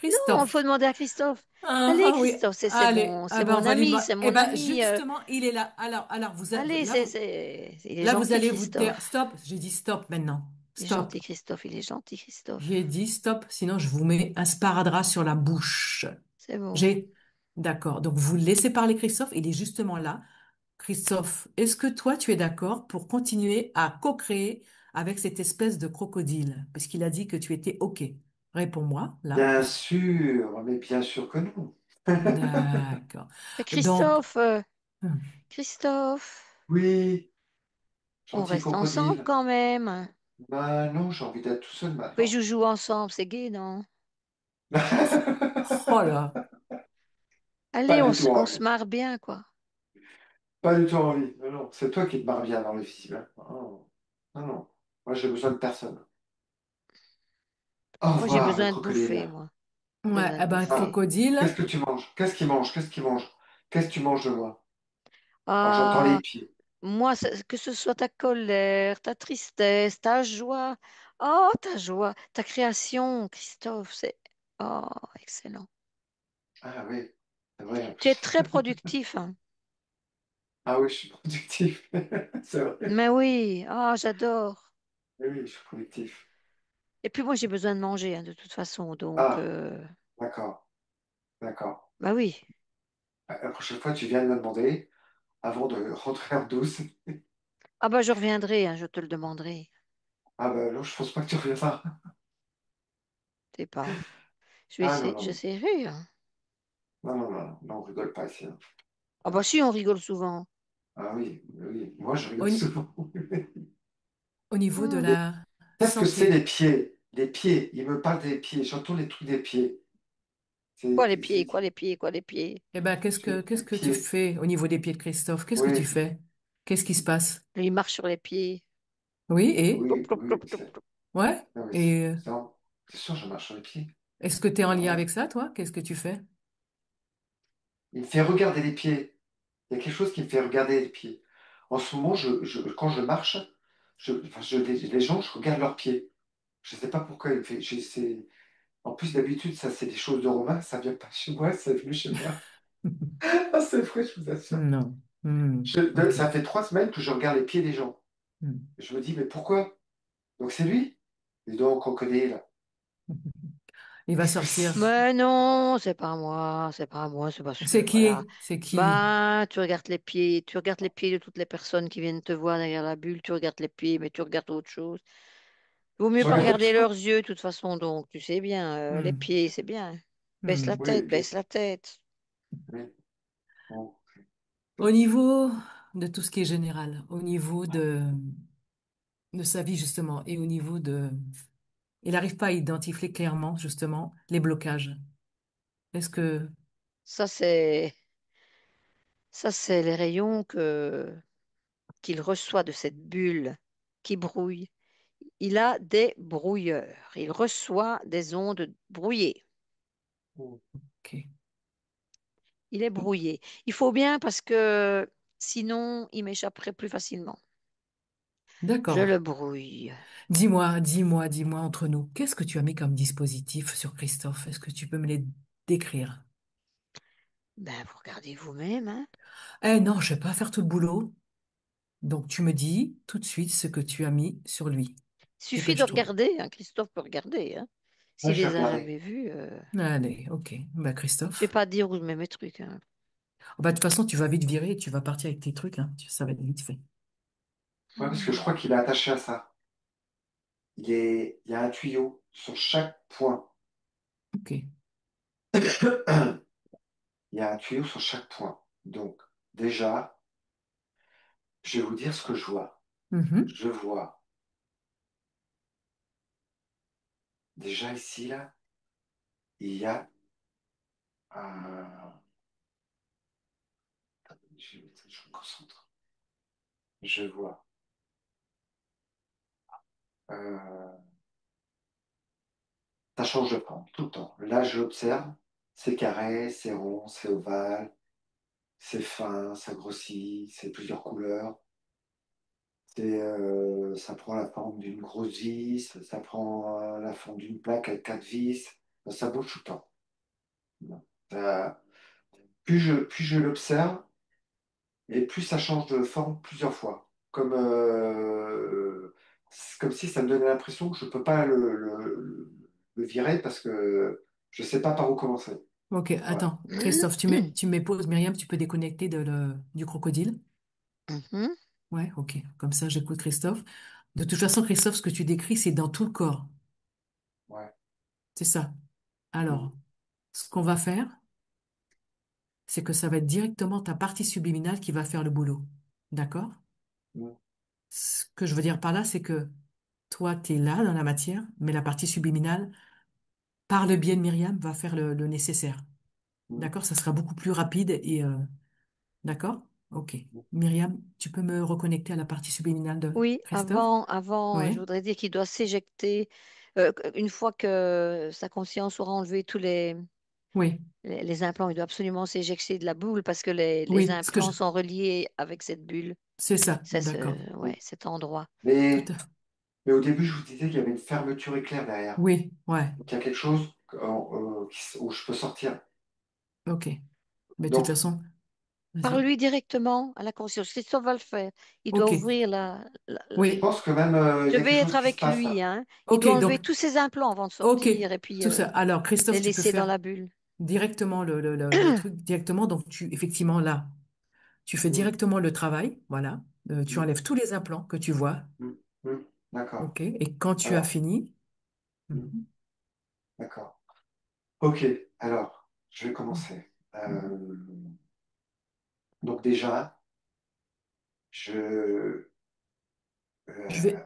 S3: Non, faut
S1: Christophe.
S3: demander à Christophe.
S1: Ah,
S3: Allez,
S1: ah oui,
S3: Christophe,
S1: allez, ah
S3: c'est
S1: ben on
S3: mon
S1: va lui
S3: ami,
S1: demander.
S3: c'est
S1: Eh
S3: mon
S1: ben
S3: ami.
S1: justement, il est là. Alors
S3: Allez, il est
S1: là vous
S3: gentil,
S1: allez vous taire.
S3: Christophe.
S1: Stop, j'ai dit stop maintenant.
S3: Il est
S1: Stop.
S3: gentil, Christophe. Il est gentil,
S1: J'ai
S3: Christophe.
S1: dit stop, sinon je vous mets un sparadrap sur la bouche.
S3: C'est bon.
S1: J'ai. D'accord. Donc vous laissez parler Christophe, il est justement là. Christophe, est-ce que toi tu es d'accord pour continuer à co-créer avec cette espèce de crocodile? Parce qu'il a dit que tu étais OK. Réponds-moi là.
S2: Bien sûr, mais bien sûr que non.
S1: D'accord.
S3: Mais
S1: Donc,
S3: Christophe,
S1: hum,
S3: Christophe,
S2: Oui,
S3: on
S2: gentil
S3: reste ensemble
S2: crocodile.
S3: quand même.
S2: Bah non, j'ai envie d'être tout seul
S3: On fait
S2: maintenant.
S3: joujou ensemble, c'est gay, non?
S1: oh là,
S2: Pas
S3: Allez,
S2: du tout
S3: on se
S2: envie.
S3: marre bien, quoi.
S2: Pas du tout envie. Non, non, c'est toi qui te marres bien dans le film. Oh, non, non. Moi, j'ai besoin de personne. Au
S3: Moi, j'ai
S2: revoir, le
S3: besoin de bouffer,
S2: crocodile.
S3: moi. J'ai
S1: ouais,
S3: besoin
S1: eh
S3: de
S1: ben,
S2: Ah,
S3: bouffer.
S2: qu'est-ce
S1: crocodile.
S2: que tu manges? Qu'est-ce qu'il mange? Qu'est-ce qu'il mange? Qu'est-ce que tu manges de moi? Oh, j'entends les
S3: Ah,
S2: pieds.
S3: moi, que ce soit ta colère, ta tristesse, ta joie. Oh, ta joie, ta création, Christophe, c'est... Oh, excellent.
S2: Ah oui, c'est vrai en
S3: Tu es
S2: plus.
S3: très productif, hein.
S2: Ah oui, je suis productif. C'est vrai.
S3: Mais oui, ah, j'adore.
S2: Oui, oui, je suis productif.
S3: Et puis moi, j'ai besoin de manger, hein, de toute façon. Donc,
S2: Ah, d'accord, d'accord.
S3: bah oui.
S2: La prochaine fois, tu viens de me demander avant de rentrer en douce.
S3: Ah bah je reviendrai, hein, je te le demanderai.
S2: Ah ben non, je pense pas que tu reviendras.
S3: C'est pas. Je vais
S2: Ah non,
S3: essayer,
S2: non,
S3: j'essaierai, hein.
S2: non, non, non, non, on rigole pas ici, hein.
S3: Ah bah si, on rigole souvent.
S2: Ah oui, oui, moi je
S1: Au,
S2: rigole
S1: ni-
S2: souvent.
S1: au niveau de
S3: Hmm.
S1: la
S2: Qu'est-ce que c'est
S1: santé,
S2: les pieds? Les pieds, il me parle des pieds, j'entends les trucs des pieds.
S3: Quoi les pieds,
S2: C'est-
S3: quoi les pieds, quoi les pieds.
S1: eh ben, qu'est-ce
S2: les
S1: que tu
S2: pieds,
S1: fais au niveau des pieds de Christophe? Qu'est-ce que tu
S2: oui,
S1: fais? Qu'est-ce qui se passe?
S3: Il marche sur les pieds.
S1: Oui, et?
S3: Ploup,
S2: oui,
S3: ploup, ploup,
S2: oui,
S3: ploup, ploup.
S1: Ouais?
S2: non, mais
S1: Et
S2: c'est sûr, je marche sur les pieds.
S1: est-ce que tu es en lien
S2: Ah,
S1: avec ça, toi? Qu'est-ce que tu fais?
S2: il me fait regarder les pieds. Il y a quelque chose qui me fait regarder les pieds. En ce moment, quand je marche, enfin, les gens, je regarde leurs pieds. Je ne sais pas pourquoi il me fait. En plus, d'habitude, ça, c'est des choses de Romain, ça vient pas chez moi, c'est venu chez moi. Ah, c'est vrai, je vous assure.
S1: Non. Hmm, ok.
S2: Ça fait 3 semaines que je regarde les pieds des gens.
S1: Hmm.
S2: Je me dis, mais pourquoi? Donc c'est lui? Et donc, on connaît là.
S1: Il va sortir.
S3: Mais non, c'est pas moi, c'est pas moi, c'est parce que
S1: C'est
S3: voilà.
S1: qui? C'est qui?
S3: Bah, tu regardes les pieds de toutes les personnes qui viennent te voir derrière la bulle, tu regardes les pieds, mais tu regardes autre chose. Vaut mieux
S2: Je
S3: pas
S2: regarde autre
S3: regarder
S2: chose.
S3: leurs yeux, de toute façon, donc tu sais bien, les
S1: Hmm,
S3: pieds, c'est bien.
S1: hmm.
S2: Oui, les
S3: Baisse
S2: pieds.
S3: la tête.
S2: Oui. Bon.
S1: Au niveau de tout ce qui est général, au niveau de sa vie justement, et au niveau de... Il n'arrive pas à identifier clairement justement les blocages. Est-ce que...
S3: Ça, c'est, ça, c'est les rayons qu'il reçoit de cette bulle qui brouille. Il a des brouilleurs. Il reçoit des ondes brouillées.
S1: Ok.
S3: Il est brouillé. Il faut bien parce que sinon, il m'échapperait plus facilement. Je
S1: D'accord.
S3: le brouille.
S1: Dis-moi entre nous, qu'est-ce que tu as mis comme dispositif sur Christophe? Est-ce que tu peux me les décrire?
S3: Ben, vous regardez vous-même, hein.
S1: Eh non, je vais pas faire tout le boulot. Donc tu me dis tout de suite ce que tu as mis sur lui
S3: Il
S1: et que
S3: suffit de
S1: je trouve.
S3: regarder, hein. Christophe peut regarder, hein.
S2: Ouais,
S3: S'il
S2: je vais
S3: les a
S2: regarder.
S3: jamais vus,
S1: Allez, ok. Bah
S3: je vais
S1: Christophe.
S3: pas dire où je mets mes trucs, hein.
S1: Bah, de toute façon, tu vas vite virer et tu vas partir avec tes trucs, hein. Ça va être vite fait.
S2: Ouais, parce que je crois qu'il est attaché à ça. Il y a un tuyau sur chaque point.
S1: Ok.
S2: Il y a un tuyau sur chaque point. Donc, déjà, je vais vous dire ce que je vois.
S1: Mhm.
S2: Je vois déjà ici, là, il y a Euh, je me concentre. Je vois. Euh, Ça change de forme tout le temps. Là, je l'observe. C'est carré, c'est rond, c'est ovale, c'est fin, ça grossit, c'est plusieurs couleurs. Ça prend la forme d'une grosse vis, ça prend la forme d'une plaque avec quatre vis. Ça bouge tout le temps. Ça- plus je l'observe, et plus ça change de forme plusieurs fois. C'est comme si ça me donnait l'impression que je ne peux pas le virer parce que je ne sais pas par où commencer.
S1: Ok,
S2: Voilà.
S1: attends, Christophe, tu mets pause. Myriam, tu peux déconnecter du crocodile?
S3: Mhm.
S1: Ouais, ok. Comme ça, j'écoute Christophe. De toute façon, Christophe, ce que tu décris, c'est dans tout le corps.
S2: Ouais.
S1: C'est ça.
S2: Mm,
S1: Alors, ce qu'on va faire, c'est que ça va être directement ta partie subliminale qui va faire le boulot. D'accord?
S2: mm,
S1: Ce que je veux dire par là, c'est que toi, tu es là dans la matière, mais la partie subliminale, par le biais de Myriam, va faire le nécessaire.
S2: mm,
S1: D'accord? Ça sera beaucoup plus rapide et d'accord? Ok.
S2: mm.
S1: Myriam, tu peux me reconnecter à la partie subliminale de
S3: Oui,
S1: Christophe?
S3: je
S1: Oui,
S3: voudrais dire qu'il doit s'éjecter une fois que sa conscience aura enlevé tous
S1: oui,
S3: les implants. Il doit absolument s'éjecter de la boule parce que les
S1: oui,
S3: implants sont reliés avec cette bulle.
S1: c'est ça,
S3: C'est
S1: d'accord.
S3: ouais, cet endroit.
S1: Tout
S2: Mais,
S1: à
S2: mais au début, je vous disais qu'il y avait une fermeture éclair derrière.
S1: Oui, ouais,
S2: Donc, il y a quelque chose où je peux sortir.
S1: ok. Mais de toute
S2: Donc,
S1: façon, vas-y.
S3: Parle-lui directement à la conscience. Christophe va le faire. Il doit
S1: Ok,
S3: ouvrir
S2: je
S1: oui,
S2: pense que même il
S3: Je
S2: y a
S3: vais
S2: quelque chose
S3: être
S2: qui se
S3: avec
S2: passe
S3: lui,
S2: là.
S3: hein. Il
S1: ok,
S3: doit enlever
S1: donc,
S3: tous ses implants avant de
S1: ok,
S3: sortir et puis
S1: tout ça. Alors, Christophe,
S3: les
S1: tu peux
S3: laisser dans
S1: faire
S3: la bulle.
S1: directement le truc directement. Donc, effectivement, là, tu fais
S2: Mm,
S1: directement le travail, voilà. Tu
S2: mm,
S1: enlèves tous les implants que tu vois,
S2: mm, mm. D'accord.
S1: ok. Et quand tu as
S2: Alors,
S1: fini,
S2: mm,
S1: mhm,
S2: d'accord. Ok, alors, je vais
S1: mhm,
S2: commencer.
S1: mhm.
S2: Donc déjà, je,
S1: Je vais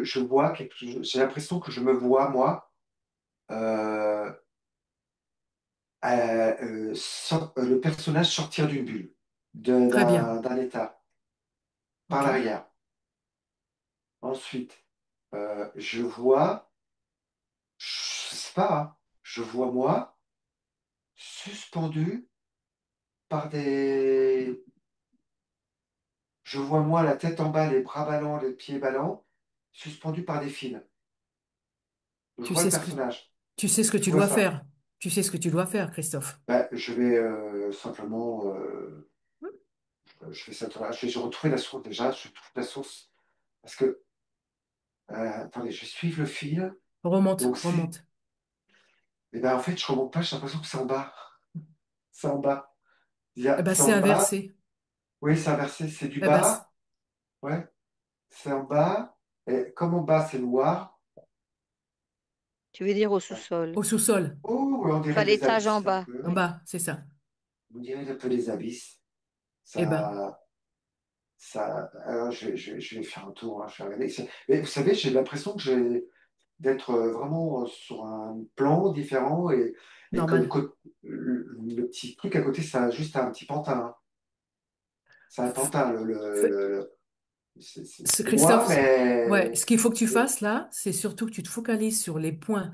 S2: je vois j'ai l'impression que je me vois, moi, euh, le personnage sortir d'une bulle,
S1: très bien,
S2: d'un état, par
S1: ok.
S2: l'arrière. Ensuite, je vois, je sais pas, hein, je vois moi suspendu par des... Je vois moi la tête en bas, les bras ballants, les pieds ballants, suspendu par des fils. Je
S1: Tu
S2: vois le
S1: sais ce que
S2: personnage.
S1: tu sais ce que
S2: Je
S1: tu
S2: vois
S1: dois
S2: ça.
S1: faire. Tu sais ce que tu dois faire, Christophe.
S2: Ben, je vais simplement... je vais, je vais retrouver la source déjà. Je trouve la source. Parce que, attendez, je vais suivre le fil.
S1: Remonte,
S2: Donc, c'est.
S1: remonte.
S2: Et ben, en fait, je remonte pas, j'ai l'impression que c'est en bas. C'est en bas.
S1: Eh ben,
S2: C'est
S1: c'est
S2: en bas.
S1: inversé.
S2: Oui, c'est inversé. C'est du
S1: Eh ben,
S2: bas. Ouais, c'est en bas. Et comme en bas, c'est noir.
S3: Tu veux dire au
S2: Ouais.
S3: sous-sol.
S1: au sous-sol,
S2: Oh, ouais, on
S3: Enfin,
S2: dirait des
S3: l'étage en
S2: abysses un
S3: bas,
S2: peu.
S1: en
S3: oui.
S1: bas, c'est ça.
S2: On dirait un peu des abysses.
S1: Eh ben,
S2: Ça. Alors, je vais faire un tour, hein, je vais regarder. Mais vous savez, j'ai l'impression que d'être vraiment sur un plan différent et que
S1: normal.
S2: le petit truc à côté, c'est juste un petit pantin, hein. C'est un pantin. C'est moi,
S1: Christophe, ouais, ce qu'il faut que tu fasses là, c'est surtout que tu te focalises sur les points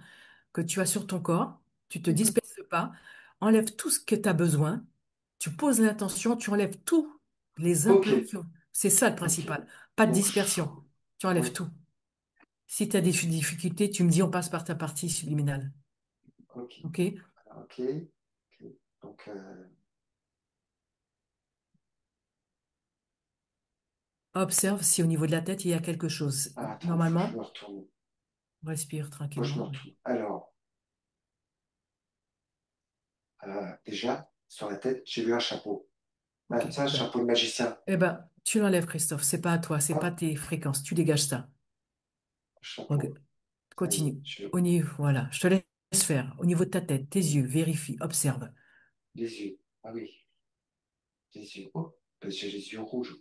S1: que tu as sur ton corps, tu te
S3: Mhm.
S1: disperses pas, enlève tout ce que tu as besoin, tu poses l'intention, tu enlèves tous les
S2: Ok,
S1: implants. C'est ça le
S2: ok.
S1: principal, pas de
S2: Donc,
S1: dispersion. Tu
S2: oui,
S1: enlèves tout. Si tu as des difficultés, tu me dis on passe par ta partie subliminale.
S2: ok.
S1: OK?
S2: Ok, ok. Donc,
S1: Observe si au niveau de la tête, il y a quelque chose.
S2: attends, faut que je me
S1: Normalement,
S2: retourne.
S1: respire
S2: Faut que je me
S1: tranquillement.
S2: retourne. Alors, déjà, sur la tête, j'ai vu un chapeau.
S1: OK.
S2: Ah, ça, un
S1: Ben,
S2: chapeau de magicien.
S1: eh ben, tu l'enlèves, Christophe. C'est pas à toi, c'est pas
S2: Hop,
S1: tes fréquences. Tu dégages ça. Ok.
S2: chapeau. Ça y est,
S1: Continue.
S2: je
S1: Au niveau, voilà, je te laisse faire. Au niveau de ta tête, tes yeux, vérifie, observe.
S2: les yeux. Ah oui, les yeux. Oh, ben, j'ai les yeux rouges.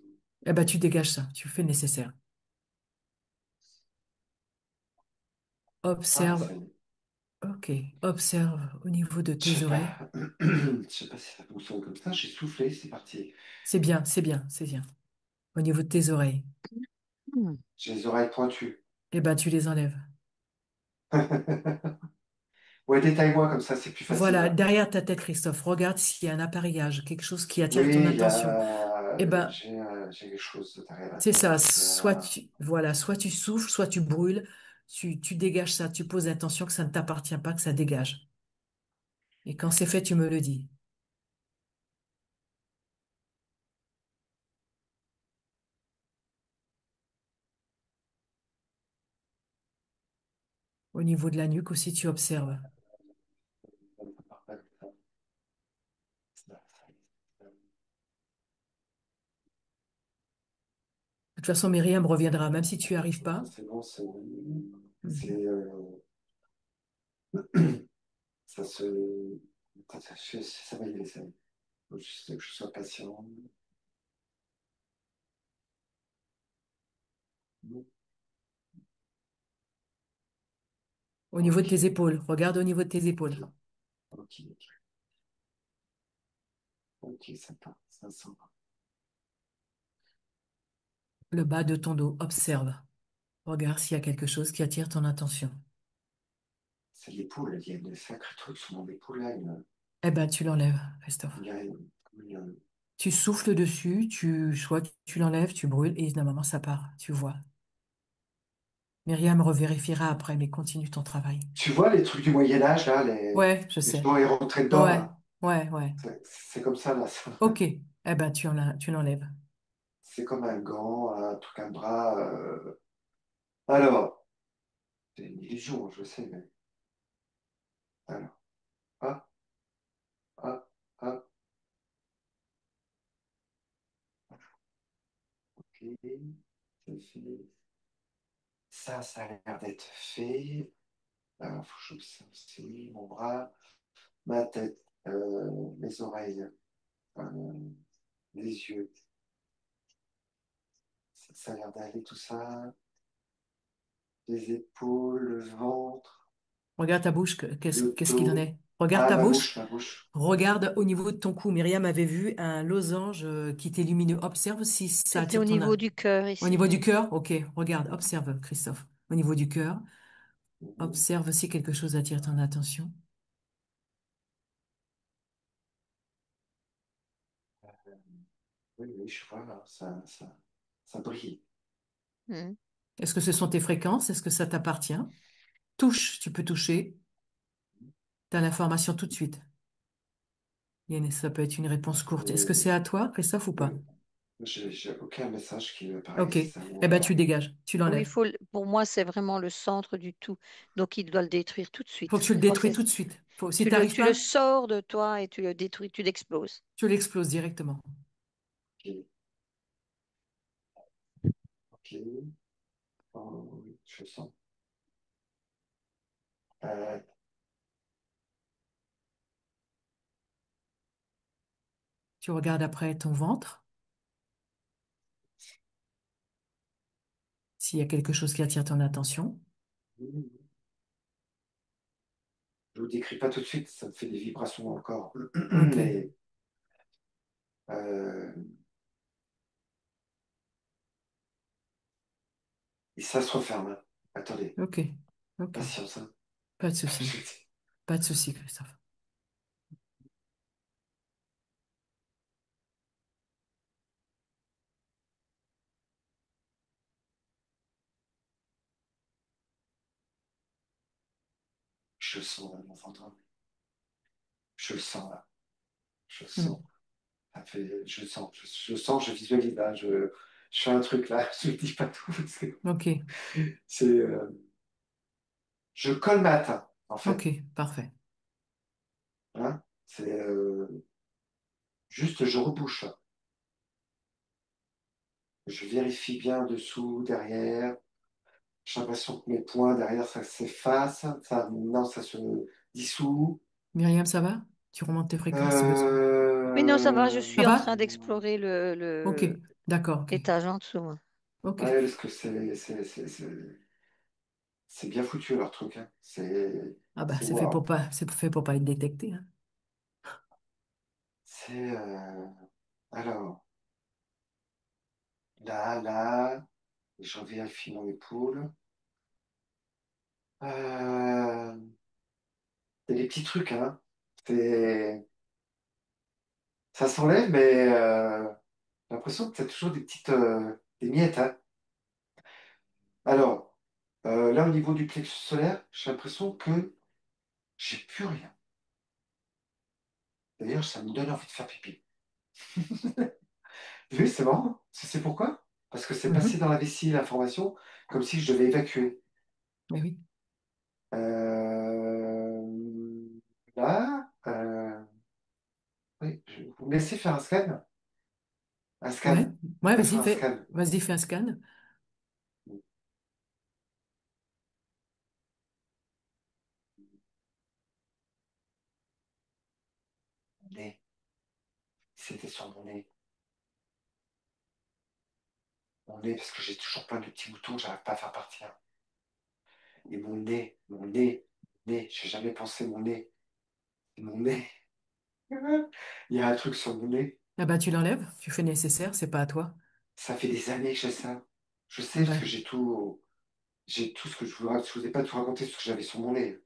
S1: Eh ben, tu dégages ça. Tu fais le nécessaire.
S2: Ah,
S1: Observe,
S2: ça y est.
S1: Ok, observe au niveau de
S2: Je
S1: tes
S2: sais
S1: oreilles.
S2: pas. Je sais pas si ça fonctionne comme ça. J'ai soufflé, c'est parti.
S1: C'est bien, c'est bien, c'est bien. Au niveau de tes oreilles.
S3: Hmm.
S2: J'ai les oreilles pointues.
S1: Eh ben, tu les enlèves.
S2: Ouais, détaille-moi comme ça, c'est plus facile,
S1: Voilà,
S2: hein.
S1: derrière ta tête, Christophe, regarde s'il y a un appareillage, quelque chose qui attire ton
S2: Oui,
S1: attention. Eh ben,
S2: j'ai quelque chose derrière la
S1: c'est ça,
S2: tête.
S1: voilà, soit tu souffles, soit tu brûles, tu dégages ça, tu poses attention que ça ne t'appartient pas, que ça dégage. Et quand c'est fait, tu me le dis. Au niveau de la nuque aussi, tu observes. De toute façon, Myriam reviendra, même si tu n'y arrives pas.
S2: C'est bon, c'est bon. C'est,
S1: Mhm.
S2: ça se, ça va y aller, ça. Faut juste que je sois patient.
S1: Au niveau de
S2: Ok,
S1: tes épaules, regarde au niveau de tes épaules.
S2: ok, ok, ok, ça part, ça sent.
S1: Le bas de ton dos, observe. Regarde s'il y a quelque chose qui attire ton attention.
S2: C'est l'épaule, il y a des sacrés trucs sur mon épaule là.
S1: Eh ben, tu l'enlèves, Christophe.
S2: Il y a une-
S1: Tu souffles dessus, soit tu l'enlèves, tu brûles, et normalement, ça part, tu vois. Myriam revérifiera après, mais continue ton travail.
S2: Tu vois les trucs du Moyen-Âge là,
S1: Ouais, je
S2: les
S1: sais.
S2: gens ils rentraient dedans
S1: Ouais,
S2: là.
S1: ouais, ouais.
S2: C'est comme ça là.
S1: Ok. Eh ben, tu l'enlèves.
S2: C'est comme un gant, un truc, un bras. Alors, c'est une illusion, je sais, mais. Alors, hop, hop, hop, ok, c'est fait. Ça a l'air d'être fait. Alors, faut que j'observe aussi mon bras, ma tête, mes oreilles, euh, les yeux. Ça a l'air d'aller tout ça. Les épaules, le ventre,
S1: Regarde ta bouche,
S2: le
S1: qu'est-ce qu'il en
S2: dos.
S1: est? Regarde
S2: Ah,
S1: ta
S2: ma
S1: bouche.
S2: bouche, ma bouche.
S1: Regarde au niveau de ton cou. Myriam avait vu un losange qui était lumineux. Observe si ça
S3: C'était au
S1: attire ton
S3: niveau
S1: œil.
S3: du cœur
S1: Au
S3: ici.
S1: niveau du cœur, ok. Regarde, observe, Christophe. Au niveau du cœur,
S2: Mhm.
S1: observe si quelque chose attire ton attention.
S2: Oui, oui, je vois, là, ça brille.
S3: Hmm.
S1: Est-ce que ce sont tes fréquences? Est-ce que ça t'appartient? Touche, tu peux toucher. Tu as l'information tout de suite. Ça peut être une réponse courte. Est-ce que c'est
S2: Et,
S1: à toi, Christophe, ou pas?
S2: oui, j'ai aucun message qui apparaît,
S1: Ok.
S2: si c'est à moi
S1: Eh
S2: ou
S1: ben, tu
S2: pas.
S1: dégages, tu
S3: Oui,
S1: l'enlèves.
S3: pour moi, c'est vraiment le centre du tout. Donc, il doit le détruire tout de
S1: Faut que
S3: suite.
S1: tu le
S3: Moi,
S1: détruis tout de suite. Si
S3: tu
S1: tu n'arrives
S3: tu le
S1: pas,
S3: sors de toi et tu le détruis, tu l'exploses.
S1: tu l'exploses directement.
S2: Ok, ok. Oh, oui, je sens. Euh,
S1: Tu regardes après ton ventre, s'il y a quelque chose qui attire ton attention.
S2: je vous décris pas tout de suite, ça me fait des vibrations dans le corps.
S1: Ok,
S2: Mais euh, et ça se referme, hein. Attendez,
S1: ok, ok.
S2: patience, hein.
S1: Pas de souci. Pas de souci, Christophe.
S2: Je le sens, là, mon ventre. Je le sens là. Je le
S1: Hmm.
S2: sens. Je le sens. Je sens, je visualise là. Je fais un truc là. Je ne dis pas tout.
S1: Ok,
S2: C'est, je colmate, hein, en
S1: ok,
S2: fait.
S1: parfait.
S2: Hein. C'est juste, je rebouche. Je vérifie bien dessous, derrière. J'ai l'impression que mes points derrière, ça s'efface. Ça, non, ça se dissout.
S1: Myriam, ça va? Tu remontes tes fréquences si besoin.
S3: Oui, non, ça va, je
S1: Ça
S3: suis en
S1: va?
S3: train d'explorer
S1: Ok, d'accord, ok.
S3: l'étage en dessous, hein.
S1: Ok.
S2: Ouais, parce que c'est bien foutu leur truc, hein.
S1: Ah bah,
S2: C'est moi.
S1: c'est fait pour pas être détecté, hein.
S2: C'est alors là, j'en vérifie mon épaule. Euh, c'est des petits trucs, hein. C'est ça s'enlève, mais j'ai l'impression que t'as toujours des petites des miettes, hein. Alors là, au niveau du plexus solaire, j'ai l'impression que j'ai plus rien. D'ailleurs, ça me donne envie de faire pipi. Oui, c'est marrant. Tu sais pourquoi? Parce que c'est passé
S1: Mhm.
S2: dans la vessie l'information comme si je devais évacuer.
S1: Mais oui.
S2: Euh, là, oui, vous me laissez faire un scan? Un
S1: Ouais,
S2: scan.
S1: ouais,
S2: On va faire un scan.
S1: vas-y, fais un scan.
S2: Mon nez. C'était sur mon nez. Mon nez, parce que j'ai toujours plein de petits boutons que j'arrive pas à faire partir. Et mon nez, j'ai jamais pensé mon nez. Mon nez. Il y a un truc sur mon nez.
S1: Ah bah, tu l'enlèves, tu fais nécessaire, c'est pas à toi.
S2: Ça fait des années que j'ai ça. Je sais
S1: Ah
S2: parce que
S1: bah,
S2: j'ai tout ce que je vous ai pas tout raconté, ce que j'avais sur mon nez.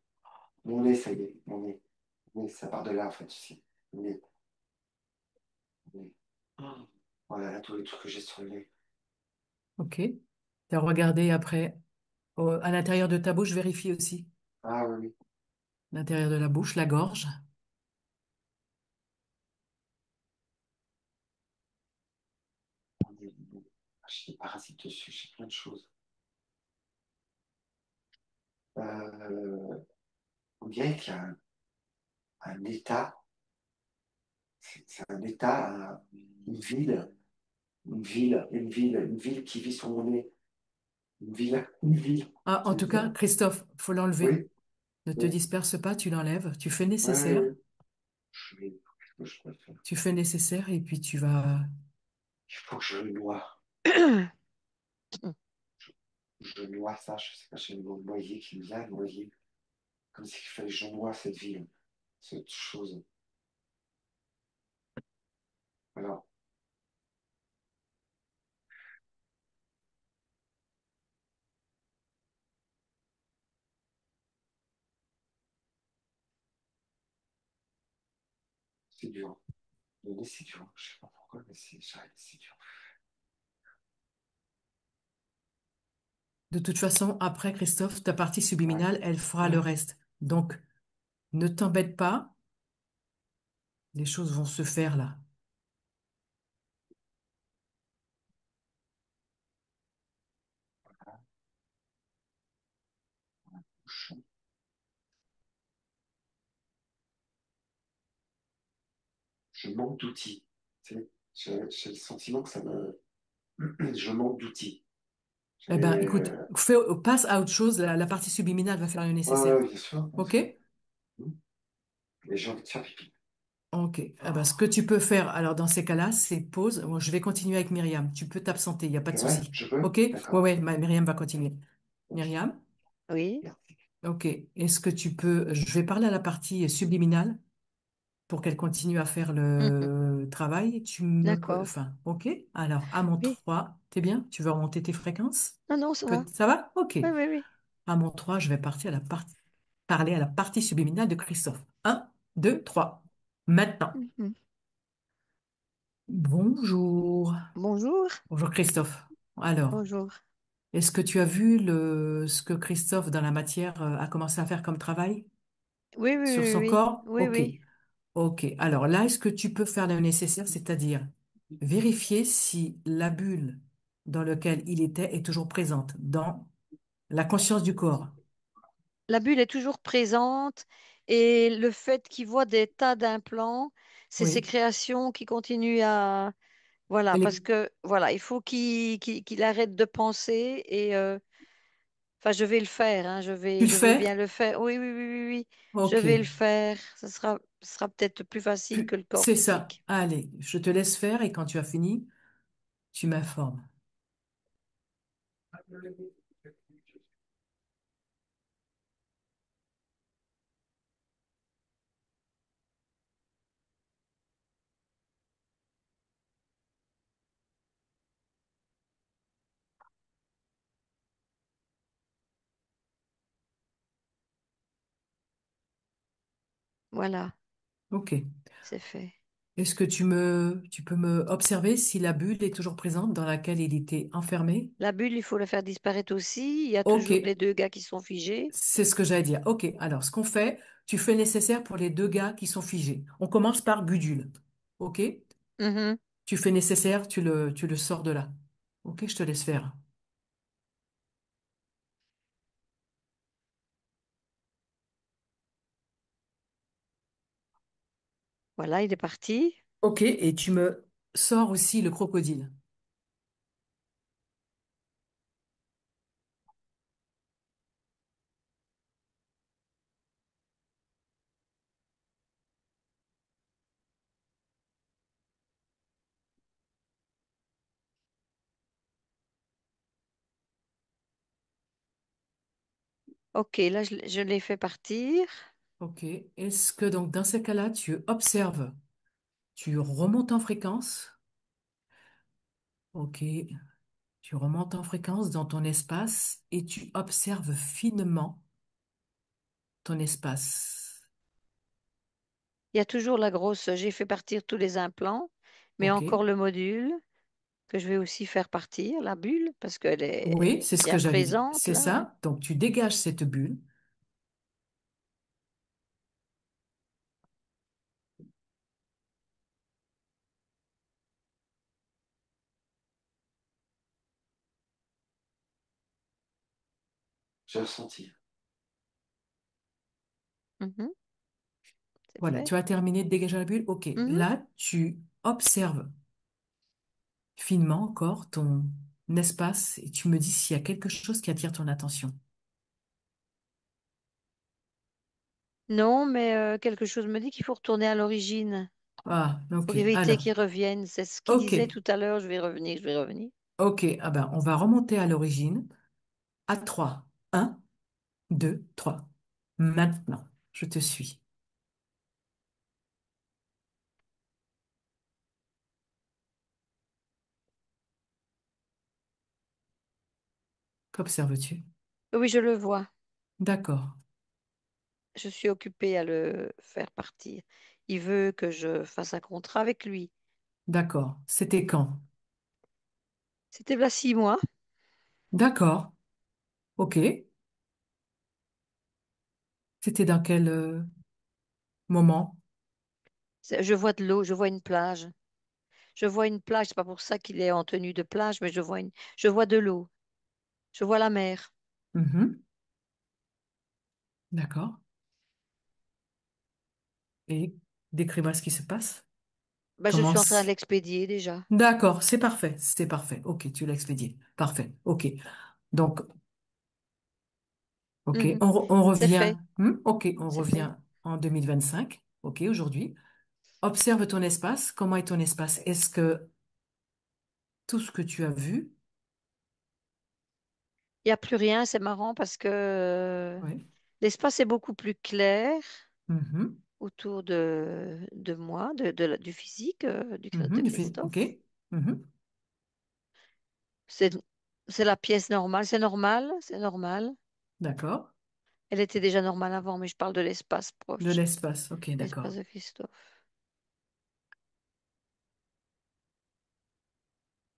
S2: Mon nez, ça y est, mon nez. Mon nez, ça part de là, en fait, aussi. Mon nez, mon nez. Oh. Voilà, tous les trucs que j'ai sur le nez.
S1: ok. T'as regardé après, à l'intérieur de ta bouche, vérifie aussi.
S2: Ah oui, oui.
S1: L'intérieur de la bouche, la gorge.
S2: Mon nez, mon nez. Ah, j'ai des parasites dessus, j'ai plein de choses. Euh, on dirait qu'il y a un état, c'est un état, une ville, une ville qui vit sur mon nez. Une ville.
S1: Ah, en
S2: C'est
S1: tout cas,
S2: bizarre.
S1: Christophe, faut l'enlever.
S2: Oui,
S1: Ne te
S2: oui,
S1: disperse pas, tu l'enlèves. Tu fais
S2: oui, oui,
S1: nécessaire.
S2: oui. Qu'est-ce que je peux faire?
S1: Tu fais nécessaire et puis tu vas.
S2: Il faut que je le noie. Je noie ça, je sais pas, j'ai le mot noyer qui me vient, noyer. Comme s'il fallait que je noie cette ville, cette chose. Alors, c'est dur. Le nez, c'est dur. Je sais pas pourquoi, mais c'est dur.
S1: De toute façon, après, Christophe, ta partie
S2: Ouais.
S1: subliminale, elle fera le
S2: Ah,
S1: reste. Donc, ne t'embête pas. Les choses vont se faire là.
S2: je, je manque d'outils. Tu sais, j'ai le sentiment que ça me. Je manque d'outils.
S1: Eh ben, écoute,
S2: Euh,
S1: passe à autre chose. La partie subliminale va faire le
S2: Ouais,
S1: nécessaire.
S2: ouais, bien sûr, bien
S1: OK?
S2: sûr. Mais j'ai envie de faire pipi.
S1: OK. Eh ben, ce que
S2: Oh,
S1: tu peux faire, alors dans ces cas-là, c'est pause. Bon, je vais continuer avec Myriam. Tu peux t'absenter, il n'y a pas de
S2: c'est vrai,
S1: souci.
S2: je peux?
S1: OK? Ouais,
S2: D'accord.
S1: ouais, Myriam va continuer.
S2: Ok.
S1: Myriam?
S3: Oui,
S2: Merci.
S1: OK. Est-ce que tu peux. Je vais parler à la partie subliminale pour qu'elle continue à faire
S3: mhm,
S1: le travail.
S3: d'accord.
S1: Enfin, OK. Alors, à mon
S3: Oui,
S1: 3, t'es bien? Tu veux remonter tes fréquences?
S3: non, non, ça va.
S1: Ça va? OK.
S3: Oui, oui, oui.
S1: À mon 3, je vais parler à la partie subliminale de Christophe. Un, 2, 3. Maintenant.
S3: Mhm.
S1: Bonjour.
S3: Bonjour,
S1: Bonjour Christophe. Alors,
S3: bonjour.
S1: est-ce que tu as vu ce que Christophe, dans la matière, a commencé à faire comme travail
S3: Oui, oui,
S1: sur
S3: oui,
S1: son
S3: oui,
S1: corps?
S3: oui,
S1: OK.
S3: oui.
S1: OK. Alors là, est-ce que tu peux faire le nécessaire, c'est-à-dire vérifier si la bulle dans laquelle il était est toujours présente dans la conscience du corps?
S3: La bulle est toujours présente et le fait qu'il voit des tas d'implants, c'est ses
S1: Oui.
S3: créations qui continuent à... Voilà,
S1: Elle
S3: parce
S1: est...
S3: que voilà, il faut qu'il arrête de penser et enfin, je vais le faire, hein,
S1: Tu le
S3: je veux bien
S1: fais?
S3: le faire. Oui, oui, oui, oui, oui, je vais le
S1: OK.
S3: faire. Ce sera peut-être plus facile que le corps
S1: C'est ça.
S3: physique.
S1: Allez, je te laisse faire et quand tu as fini, tu m'informes.
S3: Voilà,
S1: Ok.
S3: c'est fait.
S1: Est-ce que tu peux me observer si la bulle est toujours présente dans laquelle il était enfermé?
S3: La bulle, il faut la faire disparaître aussi. Il y a
S1: Ok,
S3: toujours les deux gars qui sont figés.
S1: c'est ce que j'allais dire. Ok, alors ce qu'on fait, tu fais le nécessaire pour les deux gars qui sont figés. On commence par Gudule. Ok?
S3: Mhm.
S1: Tu fais nécessaire, tu le sors de là. Ok, je te laisse faire.
S3: Voilà, il est parti.
S1: Ok, et tu me sors aussi le crocodile.
S3: Ok, là, je l'ai fait partir.
S1: Ok, est-ce que donc dans ces cas-là, tu observes, tu remontes en fréquence? Ok, tu remontes en fréquence dans ton espace et tu observes finement ton espace.
S3: Il y a toujours la grosse. J'ai fait partir tous les implants, mais
S1: Ok,
S3: encore le module que je vais aussi faire partir, la bulle, parce qu'elle
S1: oui,
S3: est
S1: c'est ce que
S3: bien
S1: j'allais dire.
S3: présente
S1: C'est
S3: là.
S1: ça. Donc tu dégages cette bulle.
S2: J'ai ressenti.
S3: Mhm, c'est
S1: Voilà,
S3: fait.
S1: tu as terminé de dégager la bulle. Ok,
S3: Mhm.
S1: là, tu observes finement encore ton espace et tu me dis s'il y a quelque chose qui attire ton attention.
S3: Non, mais quelque chose me dit qu'il faut retourner à l'origine
S1: Ah, ok.
S3: pour éviter
S1: Alors,
S3: qu'ils reviennent. C'est ce qu'il
S1: ok,
S3: disait tout à l'heure. Je vais revenir, je vais revenir.
S1: ok. Ah ben, on va remonter à l'origine. À 3. Un, 2, 3. Maintenant, je te suis. Qu'observes-tu?
S3: Oui, je le vois.
S1: D'accord,
S3: Je suis occupée à le faire partir. Il veut que je fasse un contrat avec lui.
S1: d'accord. C'était quand?
S3: C'était là 6 mois.
S1: D'accord, ok. C'était dans quel moment?
S3: Je vois de l'eau, je vois une plage. Je vois une plage, c'est pas pour ça qu'il est en tenue de plage, mais je vois de l'eau. Je vois la mer.
S1: Mhm, d'accord. Et décris-moi ce qui se passe.
S3: Ben, je suis en train de
S1: Commence.
S3: l'expédier déjà.
S1: D'accord, c'est parfait, c'est parfait. Ok, tu l'as expédié. Parfait, ok. Donc, ok,
S3: Mhm.
S1: on
S3: C'est
S1: revient.
S3: fait,
S1: Ok, on
S3: c'est fait.
S1: revient en 2025. Ok, aujourd'hui. Observe ton espace. Comment est ton espace? Est-ce que tout ce que tu as vu,
S3: Il n'y a plus rien, c'est marrant parce que
S1: oui,
S3: l'espace est beaucoup plus clair
S1: mhm,
S3: autour de moi, du physique de
S1: ok,
S3: Christophe.
S1: mhm,
S3: C'est, c'est la pièce normale, c'est normal, c'est normal.
S1: d'accord,
S3: Elle était déjà normale avant, mais je parle de l'espace
S1: de
S3: proche,
S1: l'espace, ok,
S3: l'espace
S1: d'accord,
S3: de Christophe.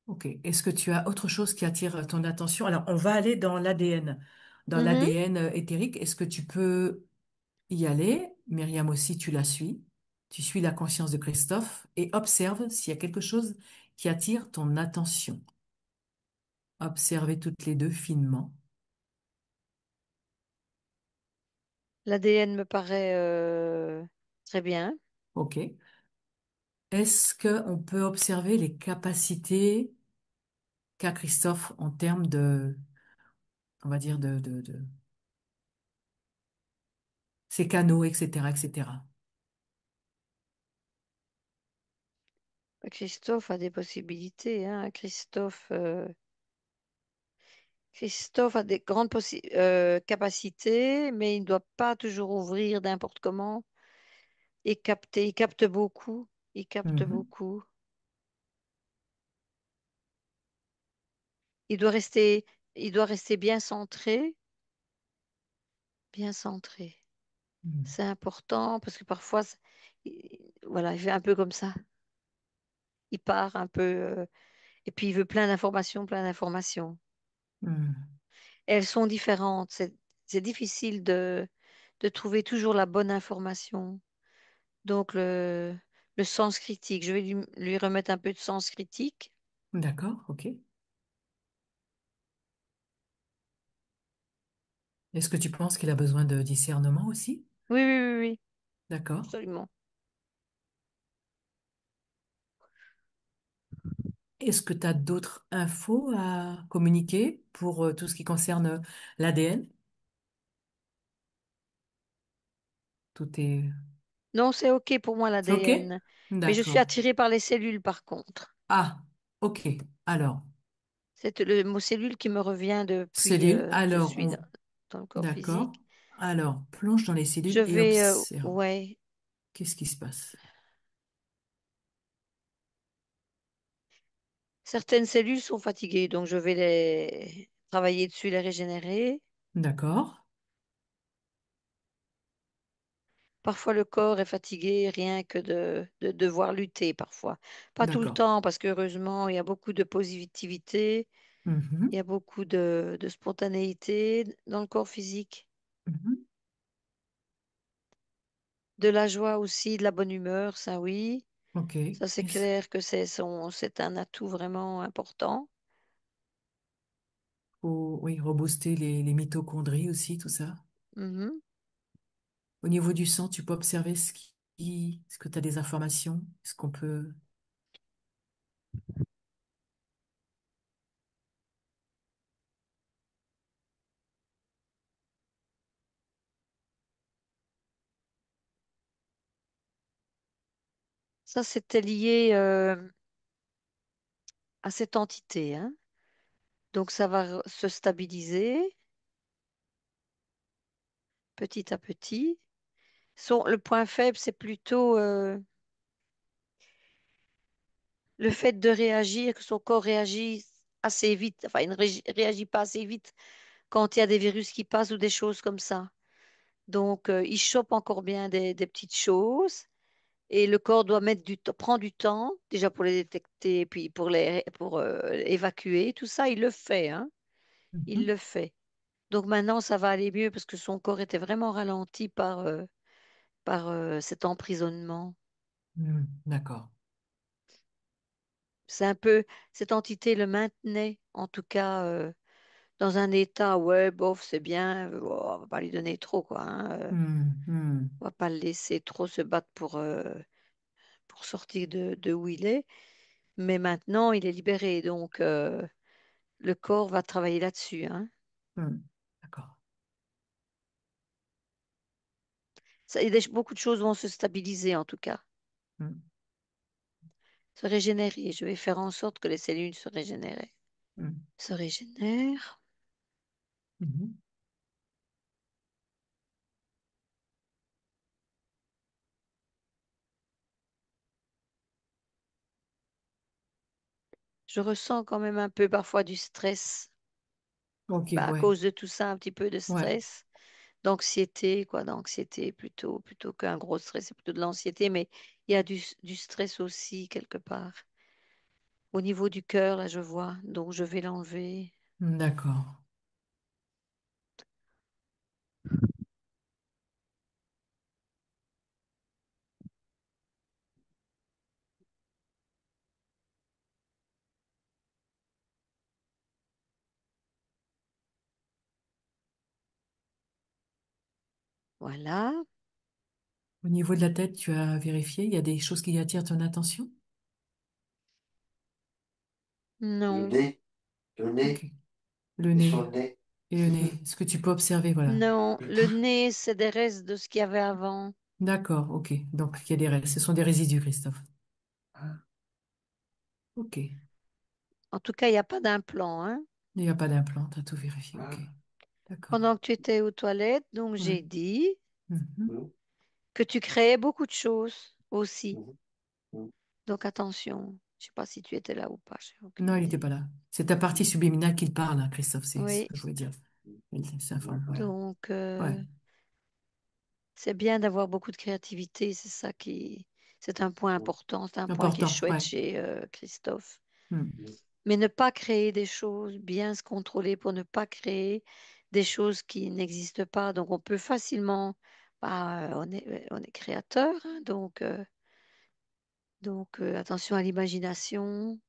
S1: ok. Est-ce que tu as autre chose qui attire ton attention? Alors, on va aller dans
S3: Mhm.
S1: l'ADN éthérique. Est-ce que tu peux y aller? Myriam aussi, tu la suis. Tu suis la conscience de Christophe et observe s'il y a quelque chose qui attire ton attention. Observez toutes les deux finement.
S3: L'ADN me paraît très bien.
S1: Ok. Est-ce qu'on peut observer les capacités qu'a Christophe en termes de, on va dire, de ses canaux, etc., etc.
S3: Christophe a des possibilités, hein. Christophe a des grandes capacités, mais il ne doit pas toujours ouvrir n'importe comment et capter. Il capte beaucoup. Il capte
S1: Mhm,
S3: beaucoup. Il doit rester, il doit rester bien centré, bien centré.
S1: Hmm.
S3: C'est important parce que parfois, voilà, il fait un peu comme ça. Il part un peu et puis il veut plein d'informations, plein d'informations.
S1: Hmm.
S3: Et elles sont différentes. C'est difficile de trouver toujours la bonne information. Donc, le sens critique, je vais lui remettre un peu de sens critique.
S1: D'accord, ok. Est-ce que tu penses qu'il a besoin de discernement aussi?
S3: Oui, oui, oui, oui,
S1: D'accord.
S3: absolument.
S1: Est-ce que tu as d'autres infos à communiquer pour tout ce qui concerne l'ADN? Tout est...
S3: Non, c'est OK pour moi
S1: C'est OK?
S3: l'ADN. Mais je suis
S1: D'accord.
S3: attirée par les cellules par contre.
S1: Ah, OK. Alors,
S3: C'est le mot cellule qui me revient depuis
S1: cellules.
S3: que je
S1: Alors,
S3: suis dans le corps
S1: d'accord.
S3: physique.
S1: Alors, plonge dans les
S3: Je
S1: cellules et
S3: vais,
S1: observe.
S3: ouais,
S1: Qu'est-ce qui se passe?
S3: certaines cellules sont fatiguées, donc je vais les travailler dessus, les régénérer.
S1: D'accord.
S3: Parfois, le corps est fatigué rien que de devoir lutter, parfois. Pas tout le
S1: D'accord.
S3: temps, parce qu'heureusement, il y a beaucoup de positivité, il y
S1: Mhm,
S3: a beaucoup de spontanéité dans le corps physique,
S1: mhm.
S3: de la joie aussi, de la bonne humeur, ça oui.
S1: OK.
S3: Ça, c'est clair que c'est un atout vraiment important.
S1: Faut, oui, rebooster les mitochondries aussi, tout ça.
S3: Mhm.
S1: Au niveau du sang, tu peux observer est-ce que tu as des informations? Est-ce qu'on peut...
S3: Ça, c'était lié à cette entité, hein. Donc, ça va se stabiliser petit à petit. Le point faible, c'est plutôt le fait de réagir, que son corps réagit assez vite. Enfin, il ne réagit pas assez vite quand il y a des virus qui passent ou des choses comme ça. Donc, il chope encore bien des petites choses et le corps doit mettre prend du temps déjà pour les détecter, puis pour évacuer. Tout ça, il le fait, hein. Il
S1: Mhm,
S3: le fait. Donc maintenant, ça va aller mieux parce que son corps était vraiment ralenti par cet emprisonnement.
S1: d'accord.
S3: C'est un peu, cette entité le maintenait, en tout cas, dans un état, ouais, bof, c'est bien, oh, on va pas lui donner trop, quoi, hein,
S1: Hmm, hmm,
S3: on va pas le laisser trop se battre pour sortir de où il est. Mais maintenant, il est libéré, donc le corps va travailler là-dessus, hein.
S1: hmm. D'accord.
S3: Beaucoup de choses vont se stabiliser, en tout cas,
S1: Hmm,
S3: se régénérer. Je vais faire en sorte que les cellules se régénèrent.
S1: hmm,
S3: Se régénèrent.
S1: mhm.
S3: Je ressens quand même un peu parfois du stress.
S1: OK,
S3: Bah, à
S1: ouais.
S3: cause de tout ça, un petit peu de
S1: Ouais.
S3: stress, d'anxiété, quoi, d'anxiété plutôt qu'un gros stress, c'est plutôt de l'anxiété, mais il y a du stress aussi quelque part. Au niveau du cœur, là, je vois, donc je vais l'enlever.
S1: D'accord.
S3: Voilà.
S1: Au niveau de la tête, tu as vérifié, il y a des choses qui attirent ton attention?
S2: Le
S3: Non,
S2: nez, le
S1: OK.
S2: nez,
S1: Le
S2: et sur
S1: nez.
S2: le nez.
S1: Et le nez. Est-ce que tu peux observer, voilà.
S3: non, le nez, c'est des restes de ce qu'il y avait avant.
S1: D'accord, ok. Donc, il y a des restes. Ce sont des résidus, Christophe. Ok. Il
S3: En tout cas, il n'y a pas d'implant, hein.
S1: n'y a pas d'implant, tu as tout vérifié. Ok. D'accord.
S3: Pendant que tu étais aux toilettes, donc
S1: Ouais.
S3: j'ai dit
S1: Mhm.
S3: que tu créais beaucoup de choses aussi.
S2: Mhm. Mhm.
S3: Donc attention, je sais pas si tu étais là ou pas, j'ai aucune
S1: Non, il n'était
S3: idée.
S1: pas là. C'est ta partie subliminale qui parle, hein, Christophe, c'est ce
S3: Oui,
S1: que je voulais dire. Il s'informe, ouais.
S3: donc
S1: Ouais.
S3: C'est bien d'avoir beaucoup de créativité, c'est un point important, c'est un point qui est
S1: Important,
S3: chouette
S1: ouais.
S3: chez Christophe.
S1: Hmm.
S3: Mais ne pas créer des choses, bien se contrôler pour ne pas créer des choses qui n'existent pas. Donc on peut facilement, on est créateur, hein, attention à l'imagination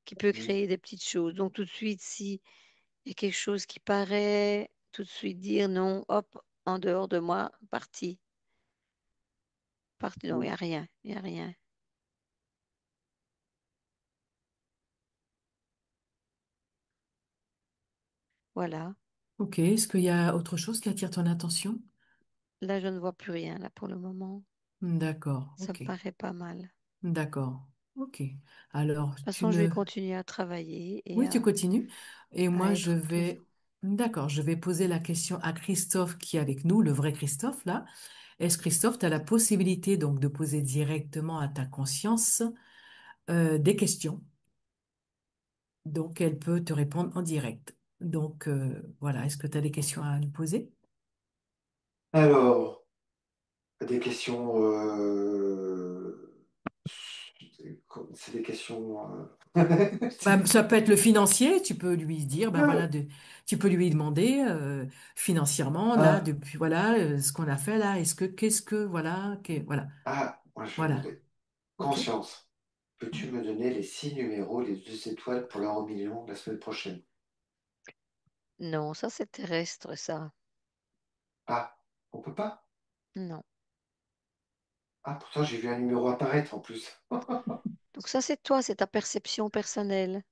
S3: qui peut créer des petites choses. Donc tout de suite, si il y a quelque chose qui paraît, tout de suite dire non, hop, en dehors de moi, parti. Parti, non, il n'y a rien, il n'y a rien. Voilà.
S1: Ok, est-ce qu'il y a autre chose qui attire ton attention?
S3: Là, je ne vois plus rien, là, pour le moment.
S1: D'accord,
S3: Ça me
S1: ok,
S3: paraît pas mal. De
S1: d'accord, ok. Alors,
S3: toute
S1: tu
S3: façon, je vais
S1: me...
S3: continuer à travailler et
S1: Oui, tu continues. Et
S3: à
S1: moi, je
S3: être présent.
S1: vais... D'accord, je vais poser la question à Christophe qui est avec nous, le vrai Christophe, là. Est-ce, Christophe, tu as la possibilité donc de poser directement à ta conscience des questions? Donc, elle peut te répondre en direct. Donc, voilà, est-ce que tu as des questions à lui poser?
S2: Alors, des questions. C'est des questions.
S1: Bah, ça peut être le financier, tu peux lui dire, ben voilà, tu peux lui demander financièrement, là,
S2: Ah,
S1: depuis, voilà, ce qu'on a fait là, qu'est-ce que, voilà, voilà,
S2: moi je vais
S1: voilà,
S2: demander.
S1: ok?
S2: Conscience, peux-tu me donner les 6 numéros, les 2 étoiles pour l'euro million la semaine prochaine?
S3: Non, ça, c'est terrestre, ça.
S2: Ah, on peut pas?
S3: Non.
S2: Ah, pourtant j'ai vu un numéro apparaître en plus.
S3: Donc ça, c'est toi, c'est ta perception personnelle.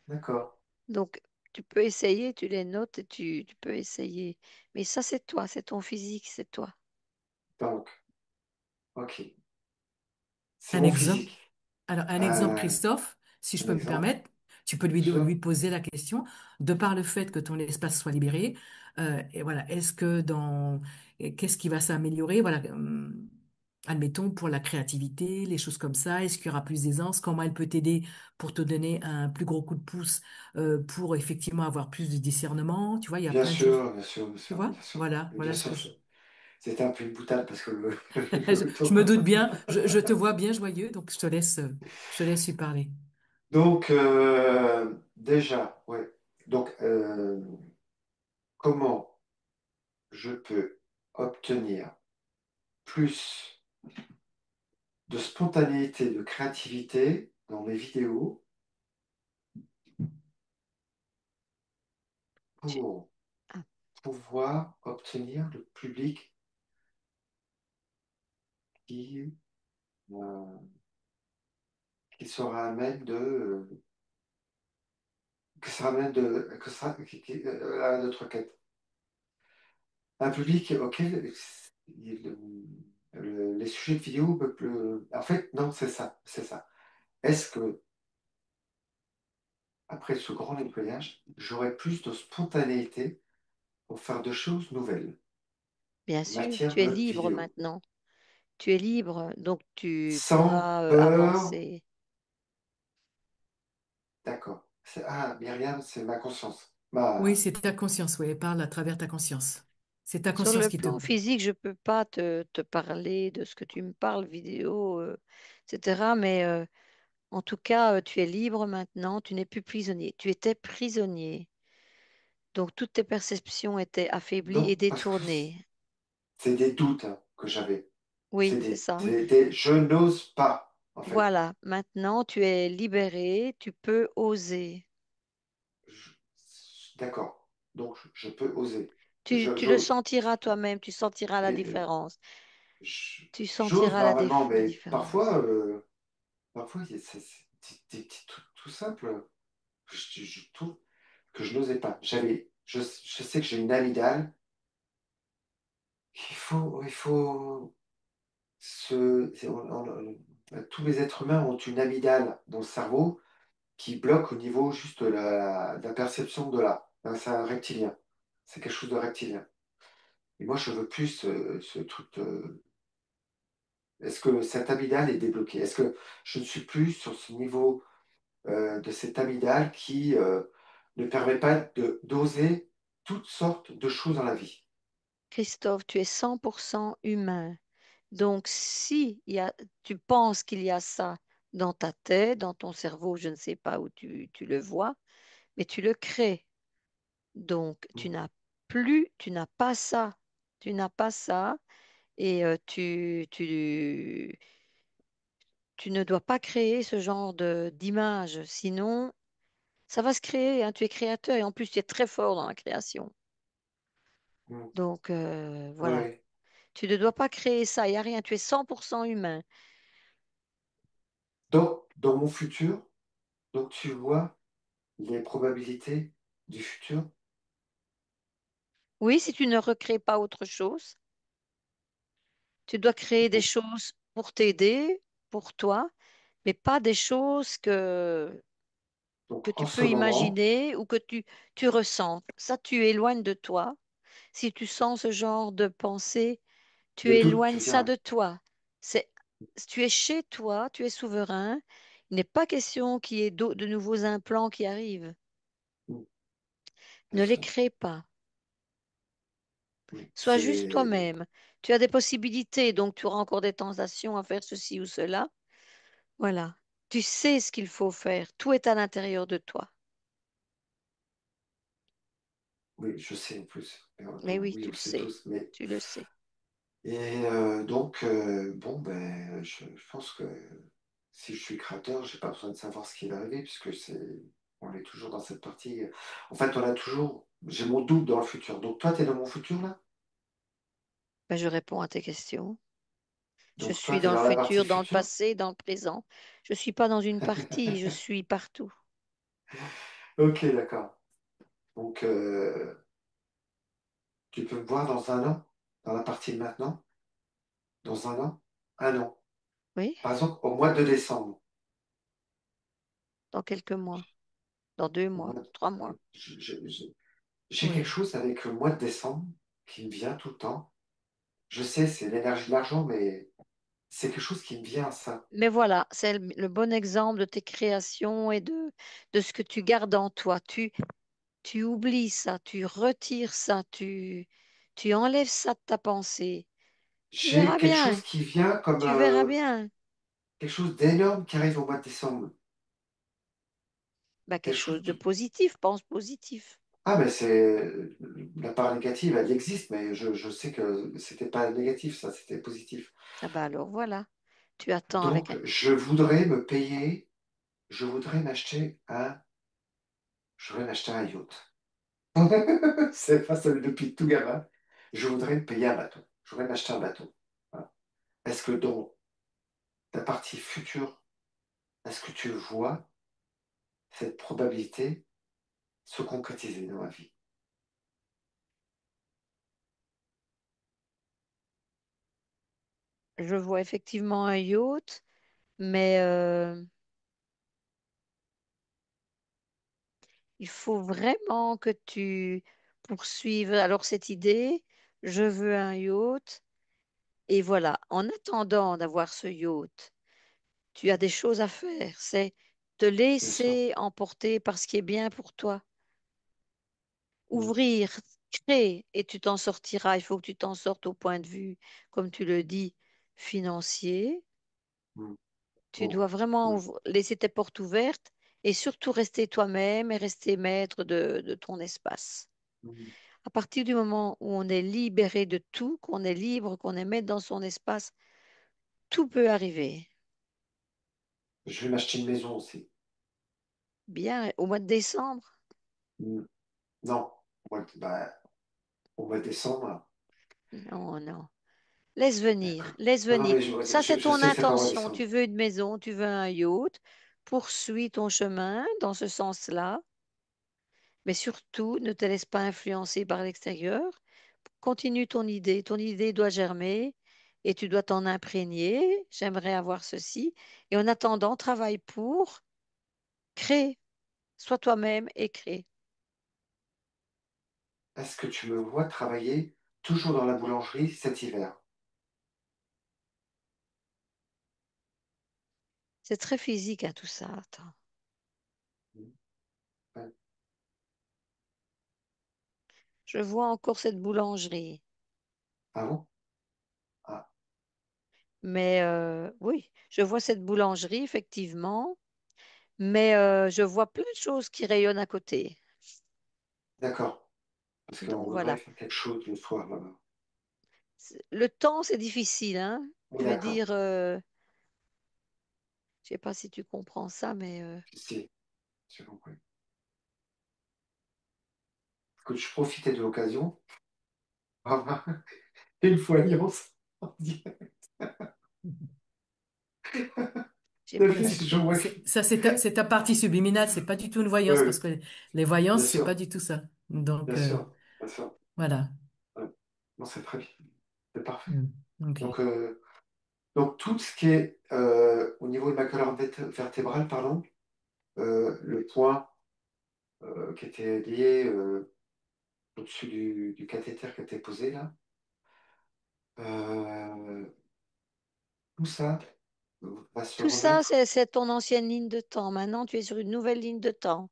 S2: D'accord.
S3: Donc, tu peux essayer, tu les notes et tu peux essayer. Mais ça, c'est toi, c'est ton physique, c'est toi.
S2: Donc, ok. C'est
S1: Un
S2: mon
S1: exemple.
S2: physique.
S1: Alors, un exemple,
S2: Euh,
S1: Christophe, si je
S2: un
S1: peux me
S2: exemple,
S1: permettre, tu peux
S2: bien
S1: lui
S2: sûr.
S1: poser la question, de par le fait que ton espace soit libéré, et voilà, qu'est-ce qui va s'améliorer, voilà, admettons pour la créativité, les choses comme ça, est-ce qu'il y aura plus d'aisance, comment elle peut t'aider pour te donner un plus gros coup de pouce, pour effectivement avoir plus de discernement, tu vois, il y a
S2: Bien
S1: plein de choses,
S2: sûr, bien sûr, bien
S1: tu
S2: sûr,
S1: vois,
S2: bien sûr.
S1: voilà,
S2: Et bien
S1: voilà ce
S2: sûr,
S1: que je,
S2: c'était un peu une boutade parce que
S1: je me doute bien, je te vois bien joyeux, donc je te laisse y parler.
S2: Donc, déjà, ouais. Donc, comment je peux obtenir plus de spontanéité, de créativité dans mes vidéos
S3: Tu-
S2: pour
S3: ah,
S2: pouvoir obtenir le public qui, euh, qui sera à même que sera, à notre quête. Un public auquel les sujets de vidéo, en fait, non, c'est ça, c'est ça. Est-ce que après ce grand nettoyage, j'aurai plus de spontanéité pour faire de choses nouvelles
S3: bien
S2: en
S3: sûr,
S2: matière
S3: tu es
S2: de
S3: libre
S2: vidéo,
S3: maintenant. Tu es libre, donc tu
S2: sans
S3: pourras
S2: peur.
S3: avancer.
S2: D'accord. Ah, Myriam, c'est ma conscience.
S1: Oui, c'est ta conscience, oui, elle parle à travers ta conscience. C'est ta
S3: Sur
S1: conscience
S3: le
S1: qui te...
S3: plan physique, je peux pas te parler de ce que tu me parles, vidéo, etc. Mais en tout cas, tu es libre maintenant, tu n'es plus prisonnier. Tu étais prisonnier. Donc toutes tes perceptions étaient affaiblies et
S2: Non, parce que
S3: détournées.
S2: c'est des doutes hein, que j'avais.
S3: Oui, c'est ça.
S2: Je n'ose pas, en fait.
S3: Voilà, maintenant tu es libéré, tu peux oser.
S2: Je- D'accord. Donc, je peux oser.
S3: Tu le
S2: J'ose.
S3: sentiras toi-même, tu sentiras la
S2: Mais
S3: différence. Tu
S2: j'ose
S3: sentiras
S2: normalement,
S3: la
S2: mais
S3: différence.
S2: parfois c'est des petits trucs tout simples je trouve que je n'osais pas. Je sais que j'ai une amygdale. Il faut tous les êtres humains ont une amygdale dans le cerveau qui bloque au niveau juste de la perception de là. Hein, c'est un reptilien. C'est quelque chose de reptilien. Et moi, je veux plus ce truc de... Est-ce que cette amygdale est débloquée? Est-ce que je ne suis plus sur ce niveau de cette amygdale qui ne permet pas d'oser toutes sortes de choses dans la vie?
S3: Christophe, tu es 100% humain. Donc, si tu penses qu'il y a ça dans ta tête, dans ton cerveau, je ne sais pas où tu le vois, mais tu le crées. Donc, tu n'as pas ça. Tu n'as pas ça et tu ne dois pas créer ce genre d'image. Sinon, ça va se créer, hein. Tu es créateur et en plus, tu es très fort dans la création.
S2: Mm.
S3: Donc, voilà.
S2: Ouais.
S3: Tu ne dois pas créer ça. Il n'y a rien. Tu es 100% humain.
S2: Donc, dans mon futur, donc tu vois les probabilités du futur.
S3: Oui, si tu ne recrées pas autre chose, tu dois créer des
S2: Donc,
S3: choses pour t'aider, pour toi, mais pas des choses que
S2: donc, en
S3: tu
S2: ce
S3: peux
S2: moment,
S3: imaginer ou que tu ressens. Ça, tu éloignes de toi. Si tu sens ce genre de pensée, tu
S2: le doute, tu
S3: éloignes
S2: veux
S3: ça
S2: dire.
S3: de toi. C'est, tu es chez toi, tu es souverain. Il n'est pas question qu'il y ait de nouveaux implants qui arrivent.
S2: Mm.
S3: Ne les
S2: Ça,
S3: crée pas. Sois juste
S2: c'est,
S3: toi-même. Tu as des possibilités, donc tu auras encore des tentations à faire ceci ou cela. Voilà. Tu sais ce qu'il faut faire. Tout est à l'intérieur de toi.
S2: oui, je sais en plus.
S3: Mais oui,
S2: Oui,
S3: tu
S2: on
S3: le
S2: le sait
S3: sais.
S2: tous. Mais
S3: Tu le sais.
S2: et donc, bon, ben, je pense que si je suis créateur, j'ai pas besoin de savoir ce qui va arriver, puisque on est toujours dans cette partie. En fait, on a toujours, j'ai mon doute dans le futur. Donc, toi, tu es dans mon futur, là?
S3: Ben, je réponds à tes questions. Je
S2: Donc, toi,
S3: suis
S2: tu es
S3: dans le
S2: dans la partie
S3: futur, dans le
S2: future?
S3: passé, dans le présent. Je ne suis pas dans une partie, je suis partout.
S2: Ok, d'accord. Donc, tu peux me voir dans un an, dans la partie de maintenant, dans un an, un an.
S3: Oui,
S2: Par exemple, au mois de décembre.
S3: dans quelques mois, dans deux
S2: Au
S3: mois,
S2: mois
S3: 3 mois.
S2: j'ai quelque
S3: Oui.
S2: chose avec le mois de décembre qui me vient tout le temps. Je sais, c'est l'énergie de l'argent, mais c'est quelque chose qui me vient, ça.
S3: Mais voilà, c'est le bon exemple de tes créations et de ce que tu gardes en toi. Tu oublies ça, tu retires ça, tu enlèves ça de ta pensée. Tu
S2: J'ai
S3: verras
S2: quelque
S3: bien,
S2: chose qui vient comme
S3: tu verras bien.
S2: quelque chose d'énorme qui arrive au mois de décembre.
S3: Ben, quelque
S2: Quelque chose
S3: chose de
S2: qui...
S3: positif, pense positif.
S2: Ah, mais c'est... La part négative, elle existe, mais je sais que c'était pas négatif, ça, c'était positif.
S3: Ah ben alors voilà, tu attends avec
S2: Donc, je voudrais me payer, je voudrais m'acheter un... Je voudrais m'acheter un yacht. C'est pas ça depuis tout gamin. Je voudrais me payer un bateau. Je voudrais m'acheter un bateau. Voilà. Est-ce que dans ta partie future, est-ce que tu vois cette probabilité se concrétiser dans ma vie?
S3: je vois effectivement un yacht, mais il faut vraiment que tu poursuives alors cette idée. Je veux un yacht. Et voilà, en attendant d'avoir ce yacht, tu as des choses à faire. C'est te
S2: Bien sûr.
S3: laisser emporter par ce qui est bien pour toi.
S2: Mm,
S3: Ouvrir, créer, et tu t'en sortiras. Il faut que tu t'en sortes au point de vue, comme tu le dis, financier.
S2: mm.
S3: Tu
S2: Bon.
S3: dois vraiment
S2: Mm,
S3: laisser tes portes ouvertes et surtout rester toi-même et rester maître de ton espace.
S2: mm.
S3: À partir du moment où on est libéré de tout, qu'on est libre, qu'on est maître dans son espace, tout peut arriver.
S2: Je vais m'acheter une maison aussi.
S3: Bien, au mois de décembre.
S2: Mm. Non, au mois de décembre.
S3: Non, non. Laisse venir,
S2: D'accord.
S3: laisse
S2: Non, non,
S3: venir.
S2: mais
S3: Ça, c'est
S2: je
S3: ton
S2: sais que c'est pas au mois de
S3: intention.
S2: décembre.
S3: Tu veux une maison, tu veux un yacht. Poursuis ton chemin dans ce sens-là, mais surtout, ne te laisse pas influencer par l'extérieur. Continue ton idée. Ton idée doit germer et tu dois t'en imprégner. J'aimerais avoir ceci. Et en attendant, travaille pour créer. Sois toi-même et crée.
S2: Est-ce que tu me vois travailler toujours dans la boulangerie cet hiver?
S3: C'est très physique, hein, tout ça. Attends.
S2: Mm. Ouais.
S3: Je vois encore cette boulangerie.
S2: Ah bon? Ah,
S3: Mais oui, je vois cette boulangerie, effectivement, mais je vois plein de choses qui rayonnent à côté.
S2: d'accord. Parce qu'on
S3: Donc
S2: voudrait
S3: voilà.
S2: faire quelque chose le soir là-bas.
S3: Le temps, c'est difficile, hein?
S2: Oui,
S3: Je veux
S2: d'accord.
S3: dire, je sais pas si tu comprends ça, mais
S2: Si, j'ai compris. Que je profitais de l'occasion. Une fois Alliance.
S3: j'ai pas
S1: Ça,
S3: compris.
S2: Je vois.
S1: c'est ta partie subliminale, c'est pas du tout une
S2: Oui,
S1: voyance,
S2: oui,
S1: parce que les voyances,
S2: bien
S1: c'est pas
S2: sûr,
S1: du tout ça. Donc,
S2: bien sûr, bien sûr.
S1: voilà.
S2: Ouais. Non, c'est très bien. C'est parfait.
S1: Mm. Ok.
S2: Donc, donc tout ce qui est au niveau de ma colonne vertébrale, pardon, le point qui était lié au-dessus du cathéter qui était posé là, euh, tout ça va se
S3: Tout ça,
S2: remettre.
S3: c'est ton ancienne ligne de temps. Maintenant, tu es sur une nouvelle ligne de temps.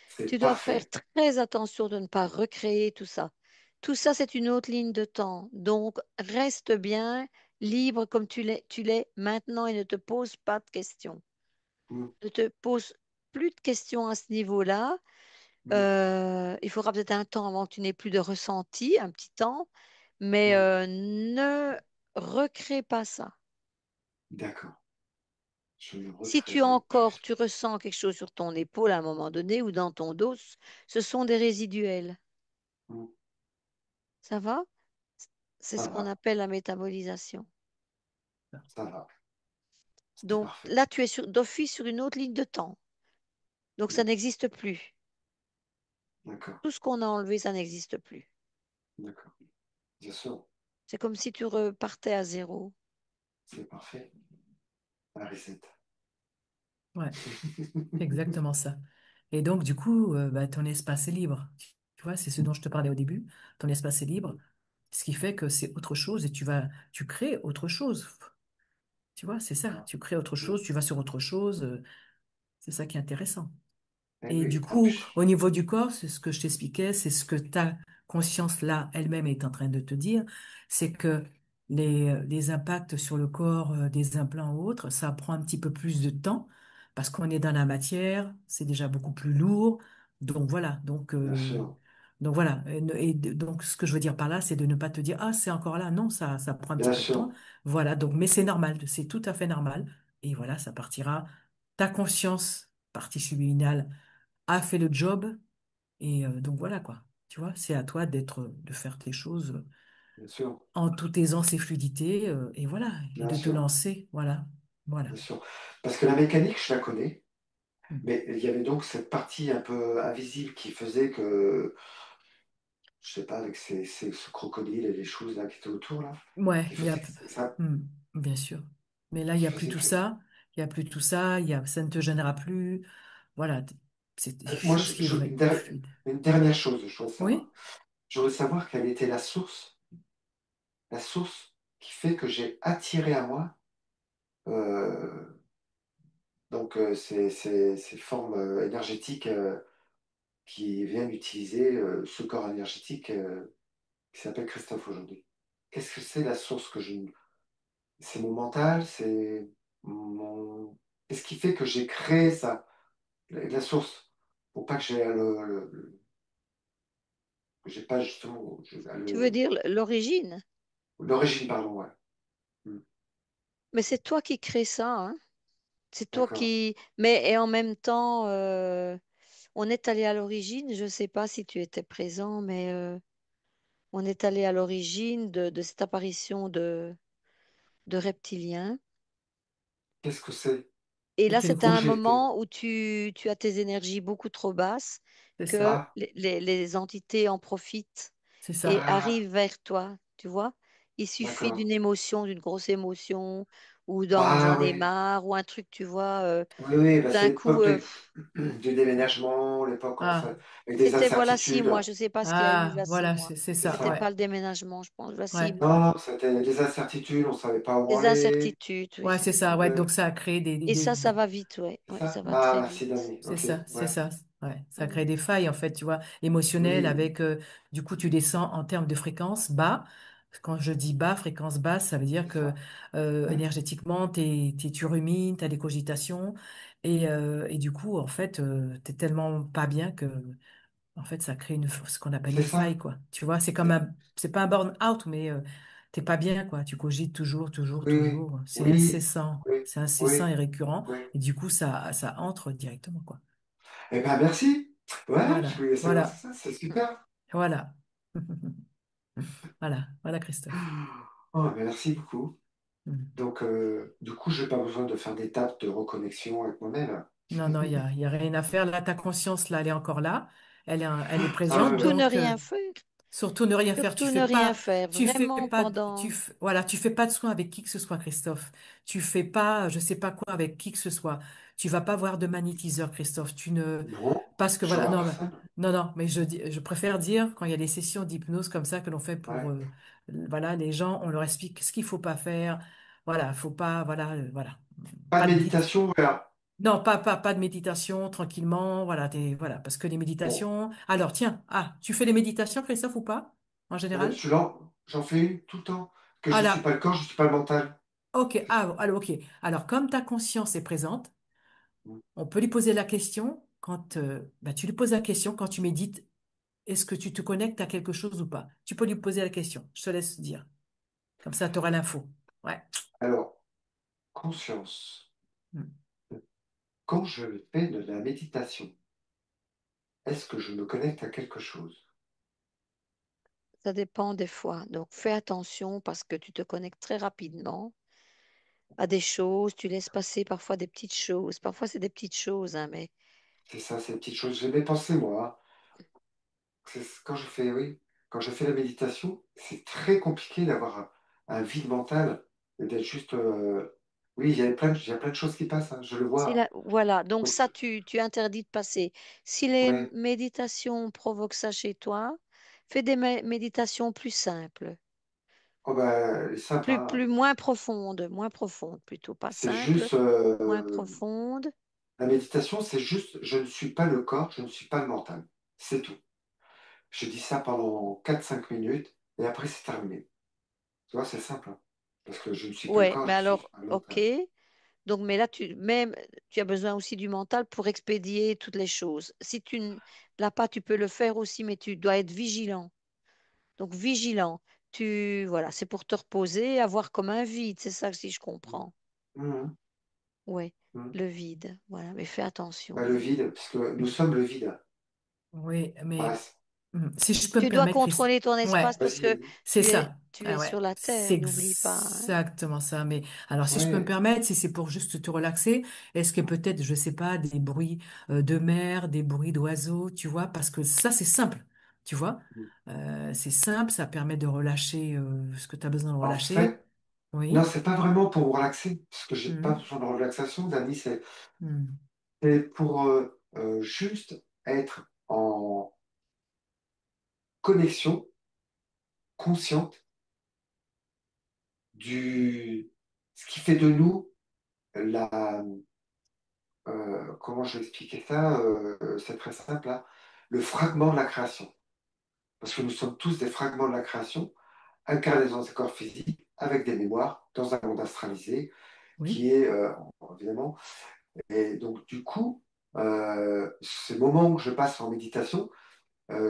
S2: C'est
S3: Tu dois faire
S2: parfait.
S3: très attention de ne pas recréer tout ça. Tout ça, c'est une autre ligne de temps. Donc, reste bien libre comme tu l'es maintenant et ne te pose pas de questions.
S2: Mm,
S3: Ne te pose plus de questions à ce niveau-là.
S2: mm,
S3: Il faudra peut-être un temps avant que tu n'aies plus de ressenti, un petit temps, mais
S2: mm.
S3: ne recrée pas ça.
S2: D'accord. Je ne
S3: Si
S2: recréerai plus.
S3: tu ressens quelque chose sur ton épaule à un moment donné ou dans ton dos, ce sont des résiduels.
S2: Mm,
S3: Ça va? C'est
S2: ça
S3: ce qu'on
S2: va,
S3: appelle la métabolisation.
S2: ça va. C'est
S3: Donc
S2: parfait.
S3: là, tu es d'office sur une autre ligne de temps. Donc ça
S2: Mm,
S3: n'existe plus.
S2: d'accord,
S3: Tout ce qu'on a enlevé, ça n'existe plus.
S2: d'accord. Bien sûr,
S3: C'est comme si tu repartais à zéro.
S2: c'est parfait. Un reset.
S1: Ouais, c'est exactement ça. Et donc, du coup, bah, ton espace est libre. Tu vois, c'est ce dont je te parlais au début. Ton espace est libre, ce qui fait que c'est autre chose et tu crées autre chose. Tu vois, c'est ça.
S2: Ah,
S1: Tu crées autre
S2: mm.
S1: chose, tu vas sur autre chose. C'est ça qui est intéressant.
S2: Eh
S1: Et du
S2: oui, et
S1: coup,
S2: puis,
S1: au niveau du corps, c'est ce que je t'expliquais, c'est ce que ta conscience là elle-même est en train de te dire, c'est que les impacts sur le corps des implants ou autres, ça prend un petit peu plus de temps parce qu'on est dans la matière, c'est déjà beaucoup plus lourd. Donc voilà,
S2: bien sûr,
S1: donc voilà. Donc ce que je veux dire par là, c'est de ne pas te dire, ah, c'est encore là. Non, ça prend un petit
S2: bien
S1: peu de temps.
S2: sûr,
S1: Voilà, donc, mais c'est normal, c'est tout à fait normal. Et voilà, ça partira. Ta conscience, partie subliminale, a fait le job et donc voilà quoi. Tu vois, c'est à toi de faire tes choses
S2: bien sûr,
S1: en toute aisance et fluidité et voilà, et
S2: bien
S1: de te
S2: sûr,
S1: lancer. Voilà, voilà.
S2: bien sûr. Parce que la mécanique, je la connais,
S1: Mm.
S2: mais il y avait donc cette partie un peu invisible qui faisait que, je sais pas, avec ce crocodile et les choses là qui étaient autour là,
S1: Ouais,
S2: qui faisait que ça,
S1: Mm, bien sûr. Mais là, il
S2: qui
S1: y a plus
S2: faisait
S1: tout
S2: que.
S1: ça. Il y a plus tout ça. Ça ne te gênera plus. Voilà, c'est quelque
S2: Moi,
S1: chose qui est vraiment fluide.
S2: une dernière chose, je voudrais savoir.
S1: Oui?
S2: Je voudrais savoir quelle était la source qui fait que j'ai attiré à moi euh, donc ces formes énergétiques qui viennent utiliser ce corps énergétique qui s'appelle Christophe aujourd'hui. Qu'est-ce que c'est la source que je... C'est mon mental, c'est mon... Qu'est-ce qui fait que j'ai créé ça, la source, pour pas que j'ai que j'ai pas justement
S3: Tu veux dire l'origine,
S2: l'origine, pardon, ouais. Hmm.
S3: mais c'est toi qui crée ça, hein. C'est toi
S2: D'accord.
S3: qui... Mais et en même temps, on est allé à l'origine, je ne sais pas si tu étais présent, mais on est allé à l'origine de cette apparition de reptiliens.
S2: Qu'est-ce que c'est?
S3: Et là,
S1: C'était le
S3: c'est à
S2: Où
S3: un
S1: groupe.
S2: j'ai été?
S3: moment où tu as tes énergies beaucoup trop basses,
S1: C'est ça.
S3: que
S2: Ah,
S3: les entités en profitent
S1: C'est
S3: et
S1: ça.
S2: ah,
S3: arrivent vers toi, tu vois. Il suffit
S2: d'accord.
S3: d'une émotion, d'une grosse émotion, ou dans
S2: Ah
S3: j'en ai
S2: oui,
S3: marre, ou un truc, tu vois.
S2: oui, oui, bah, c'est
S3: D'un coup,
S2: l'époque du déménagement, l'époque
S1: Ah,
S2: avec des
S3: c'était voilà six
S2: incertitudes.
S3: mois, je ne sais pas ce qu'il y a eu
S1: ah,
S3: là six
S1: voilà,
S3: mois.
S1: c'est
S2: C'est
S1: ça.
S3: C'était
S1: Ouais,
S3: pas
S2: ça.
S3: le déménagement, je pense, là six
S1: ouais.
S3: mois.
S2: Non, c'était des incertitudes, on ne savait pas où
S3: Des
S2: aller.
S3: incertitudes, oui,
S1: Ouais,
S3: c'est
S1: c'est
S3: ça.
S1: ça. Ouais, donc ça a créé
S3: Et ça va vite, ouais,
S2: C'est
S3: ouais,
S2: ça?
S3: ça va
S2: Ah,
S3: très
S2: merci
S3: vite.
S2: Dani. Ok,
S1: c'est
S2: ouais.
S1: ça. Ouais, ça
S3: Mm.
S1: crée des failles en fait, tu vois, émotionnelles
S2: Oui,
S1: avec du coup tu descends en termes de fréquence bas Quand je dis bas, fréquence basse, ça veut dire
S2: c'est
S1: que
S2: ça. Ouais,
S1: énergétiquement, tu rumines, tu as des cogitations, et du coup, en fait, t'es tellement pas bien que, en fait, ça crée ce qu'on appelle
S2: c'est
S1: une faille,
S2: ça.
S1: quoi. Tu vois, c'est pas un burn-out, mais t'es pas bien, quoi. Tu cogites toujours, toujours,
S2: Oui, oui,
S1: toujours. C'est
S2: oui,
S1: incessant.
S2: oui,
S1: C'est incessant et
S2: oui,
S1: récurrent,
S2: oui.
S1: et du coup, ça entre directement, quoi.
S2: Eh ben, merci. Voilà, je
S1: Voilà,
S2: voulais savoir
S1: voilà,
S2: ça, c'est super.
S1: voilà. Voilà, voilà, Christophe.
S2: Oh, ben, merci beaucoup.
S1: Mm.
S2: Donc, du coup, je n'ai pas besoin de faire d'étapes de reconnexion avec moi-même.
S1: Non, non, il y a rien à faire. Là, ta conscience, là, elle est encore là. Elle est présente.
S3: Surtout ne
S1: Donc,
S3: rien faire.
S1: surtout ne rien faire.
S3: Surtout ne rien faire.
S1: Tu fais
S3: Vraiment
S1: pas,
S3: pendant.
S1: voilà, tu fais pas de soin avec qui que ce soit, Christophe. Tu fais pas, je sais pas quoi avec qui que ce soit. Tu vas pas voir de magnétiseur, Christophe.
S2: Non,
S1: Parce que
S2: je
S1: voilà,
S2: vois
S1: non,
S2: personne.
S1: non, non, mais je préfère dire quand il y a des sessions d'hypnose comme ça que l'on fait pour,
S2: Ouais.
S1: voilà, les gens, on leur explique ce qu'il faut pas faire. Voilà, faut pas, voilà, voilà.
S2: Pas
S1: Pas
S2: de
S1: de
S2: méditation, voilà.
S1: non, pas de méditation, tranquillement, voilà, voilà, parce que les
S2: Bon,
S1: méditations. Alors, tiens, tu fais les méditations, Christophe, ou pas, en général?
S2: j'en fais une tout le temps. Que
S1: Ah
S2: je suis
S1: là,
S2: pas le corps, je suis pas le mental.
S1: ok, alors, ok. Alors, comme ta conscience est présente, on peut lui poser la question quand, bah, tu lui poses la question quand tu médites, est-ce que tu te connectes à quelque chose ou pas? Tu peux lui poser la question, je te laisse dire. Comme ça, tu auras l'info. Ouais.
S2: Alors, conscience.
S1: Mm.
S2: Quand je fais de la méditation, est-ce que je me connecte à quelque chose?
S3: Ça dépend des fois. Donc fais attention parce que tu te connectes très rapidement à des choses. Tu laisses passer parfois des petites choses. Parfois, c'est des petites choses, hein, mais
S2: C'est ça, ces petites choses. J'ai mes pensées, moi. Quand je fais, oui, quand je fais la méditation, c'est très compliqué d'avoir un vide mental et d'être juste. Oui, il y a plein de choses qui passent, hein, je le vois.
S3: voilà. Donc
S2: Donc,
S3: ça, tu interdis de passer. Si les
S2: ouais,
S3: méditations provoquent ça chez toi, fais des méditations plus simples.
S2: oh ben, sympa.
S3: Moins profondes plutôt, pas
S2: C'est
S3: simples,
S2: juste.
S3: moins profondes.
S2: La méditation, c'est juste, je ne suis pas le corps, je ne suis pas le mental. C'est tout. Je dis ça pendant 4 5 minutes et après, c'est terminé. Tu vois, c'est simple, hein. Parce que je ne suis que le
S3: Ouais,
S2: corps,
S3: mais
S2: je ne suis
S3: alors,
S2: pas le
S3: ok.
S2: mental.
S3: Donc, mais là, tu as besoin aussi du mental pour expédier toutes les choses. Si tu ne l'as pas, tu peux le faire aussi, mais tu dois être vigilant. Donc, vigilant. Voilà, c'est pour te reposer, avoir comme un vide. C'est ça, si je comprends.
S2: Mhm,
S3: Ouais,
S2: mhm.
S3: le vide. Voilà, mais fais
S2: Bah,
S3: attention.
S2: le vide, puisque nous sommes le vide.
S1: Oui, mais
S2: Voilà.
S1: si je peux me
S3: Tu dois
S1: permettre, Chris.
S3: contrôler ton espace
S1: Ouais,
S3: parce
S2: Vas-y,
S3: que
S2: vas-y.
S1: c'est ça.
S3: tu es
S1: Ah ouais,
S3: sur la
S1: c'est
S3: terre, n'oublie pas, hein.
S1: exactement ça. Mais alors, si je peux me
S2: Ouais.
S1: permettre, si c'est pour juste te relaxer, est-ce que peut-être, je sais pas, des bruits de mer, des bruits d'oiseaux, tu vois, parce que ça, c'est simple, tu vois. C'est simple, ça permet de relâcher ce que tu as besoin de
S2: En
S1: relâcher.
S2: fait, non,
S1: Oui.
S2: c'est pas vraiment pour me relaxer, parce que j'ai pas
S1: Mhm.
S2: besoin de relaxation, Dani,
S1: Mhm.
S2: c'est pour juste être en connexion consciente ce qui fait de nous la, comment je vais expliquer ça, c'est très simple, hein, le fragment de la création. Parce que nous sommes tous des fragments de la création, incarnés dans un corps physique, avec des mémoires, dans un monde astralisé,
S1: Oui.
S2: qui est, évidemment, et donc du coup, ces moments où je passe en méditation,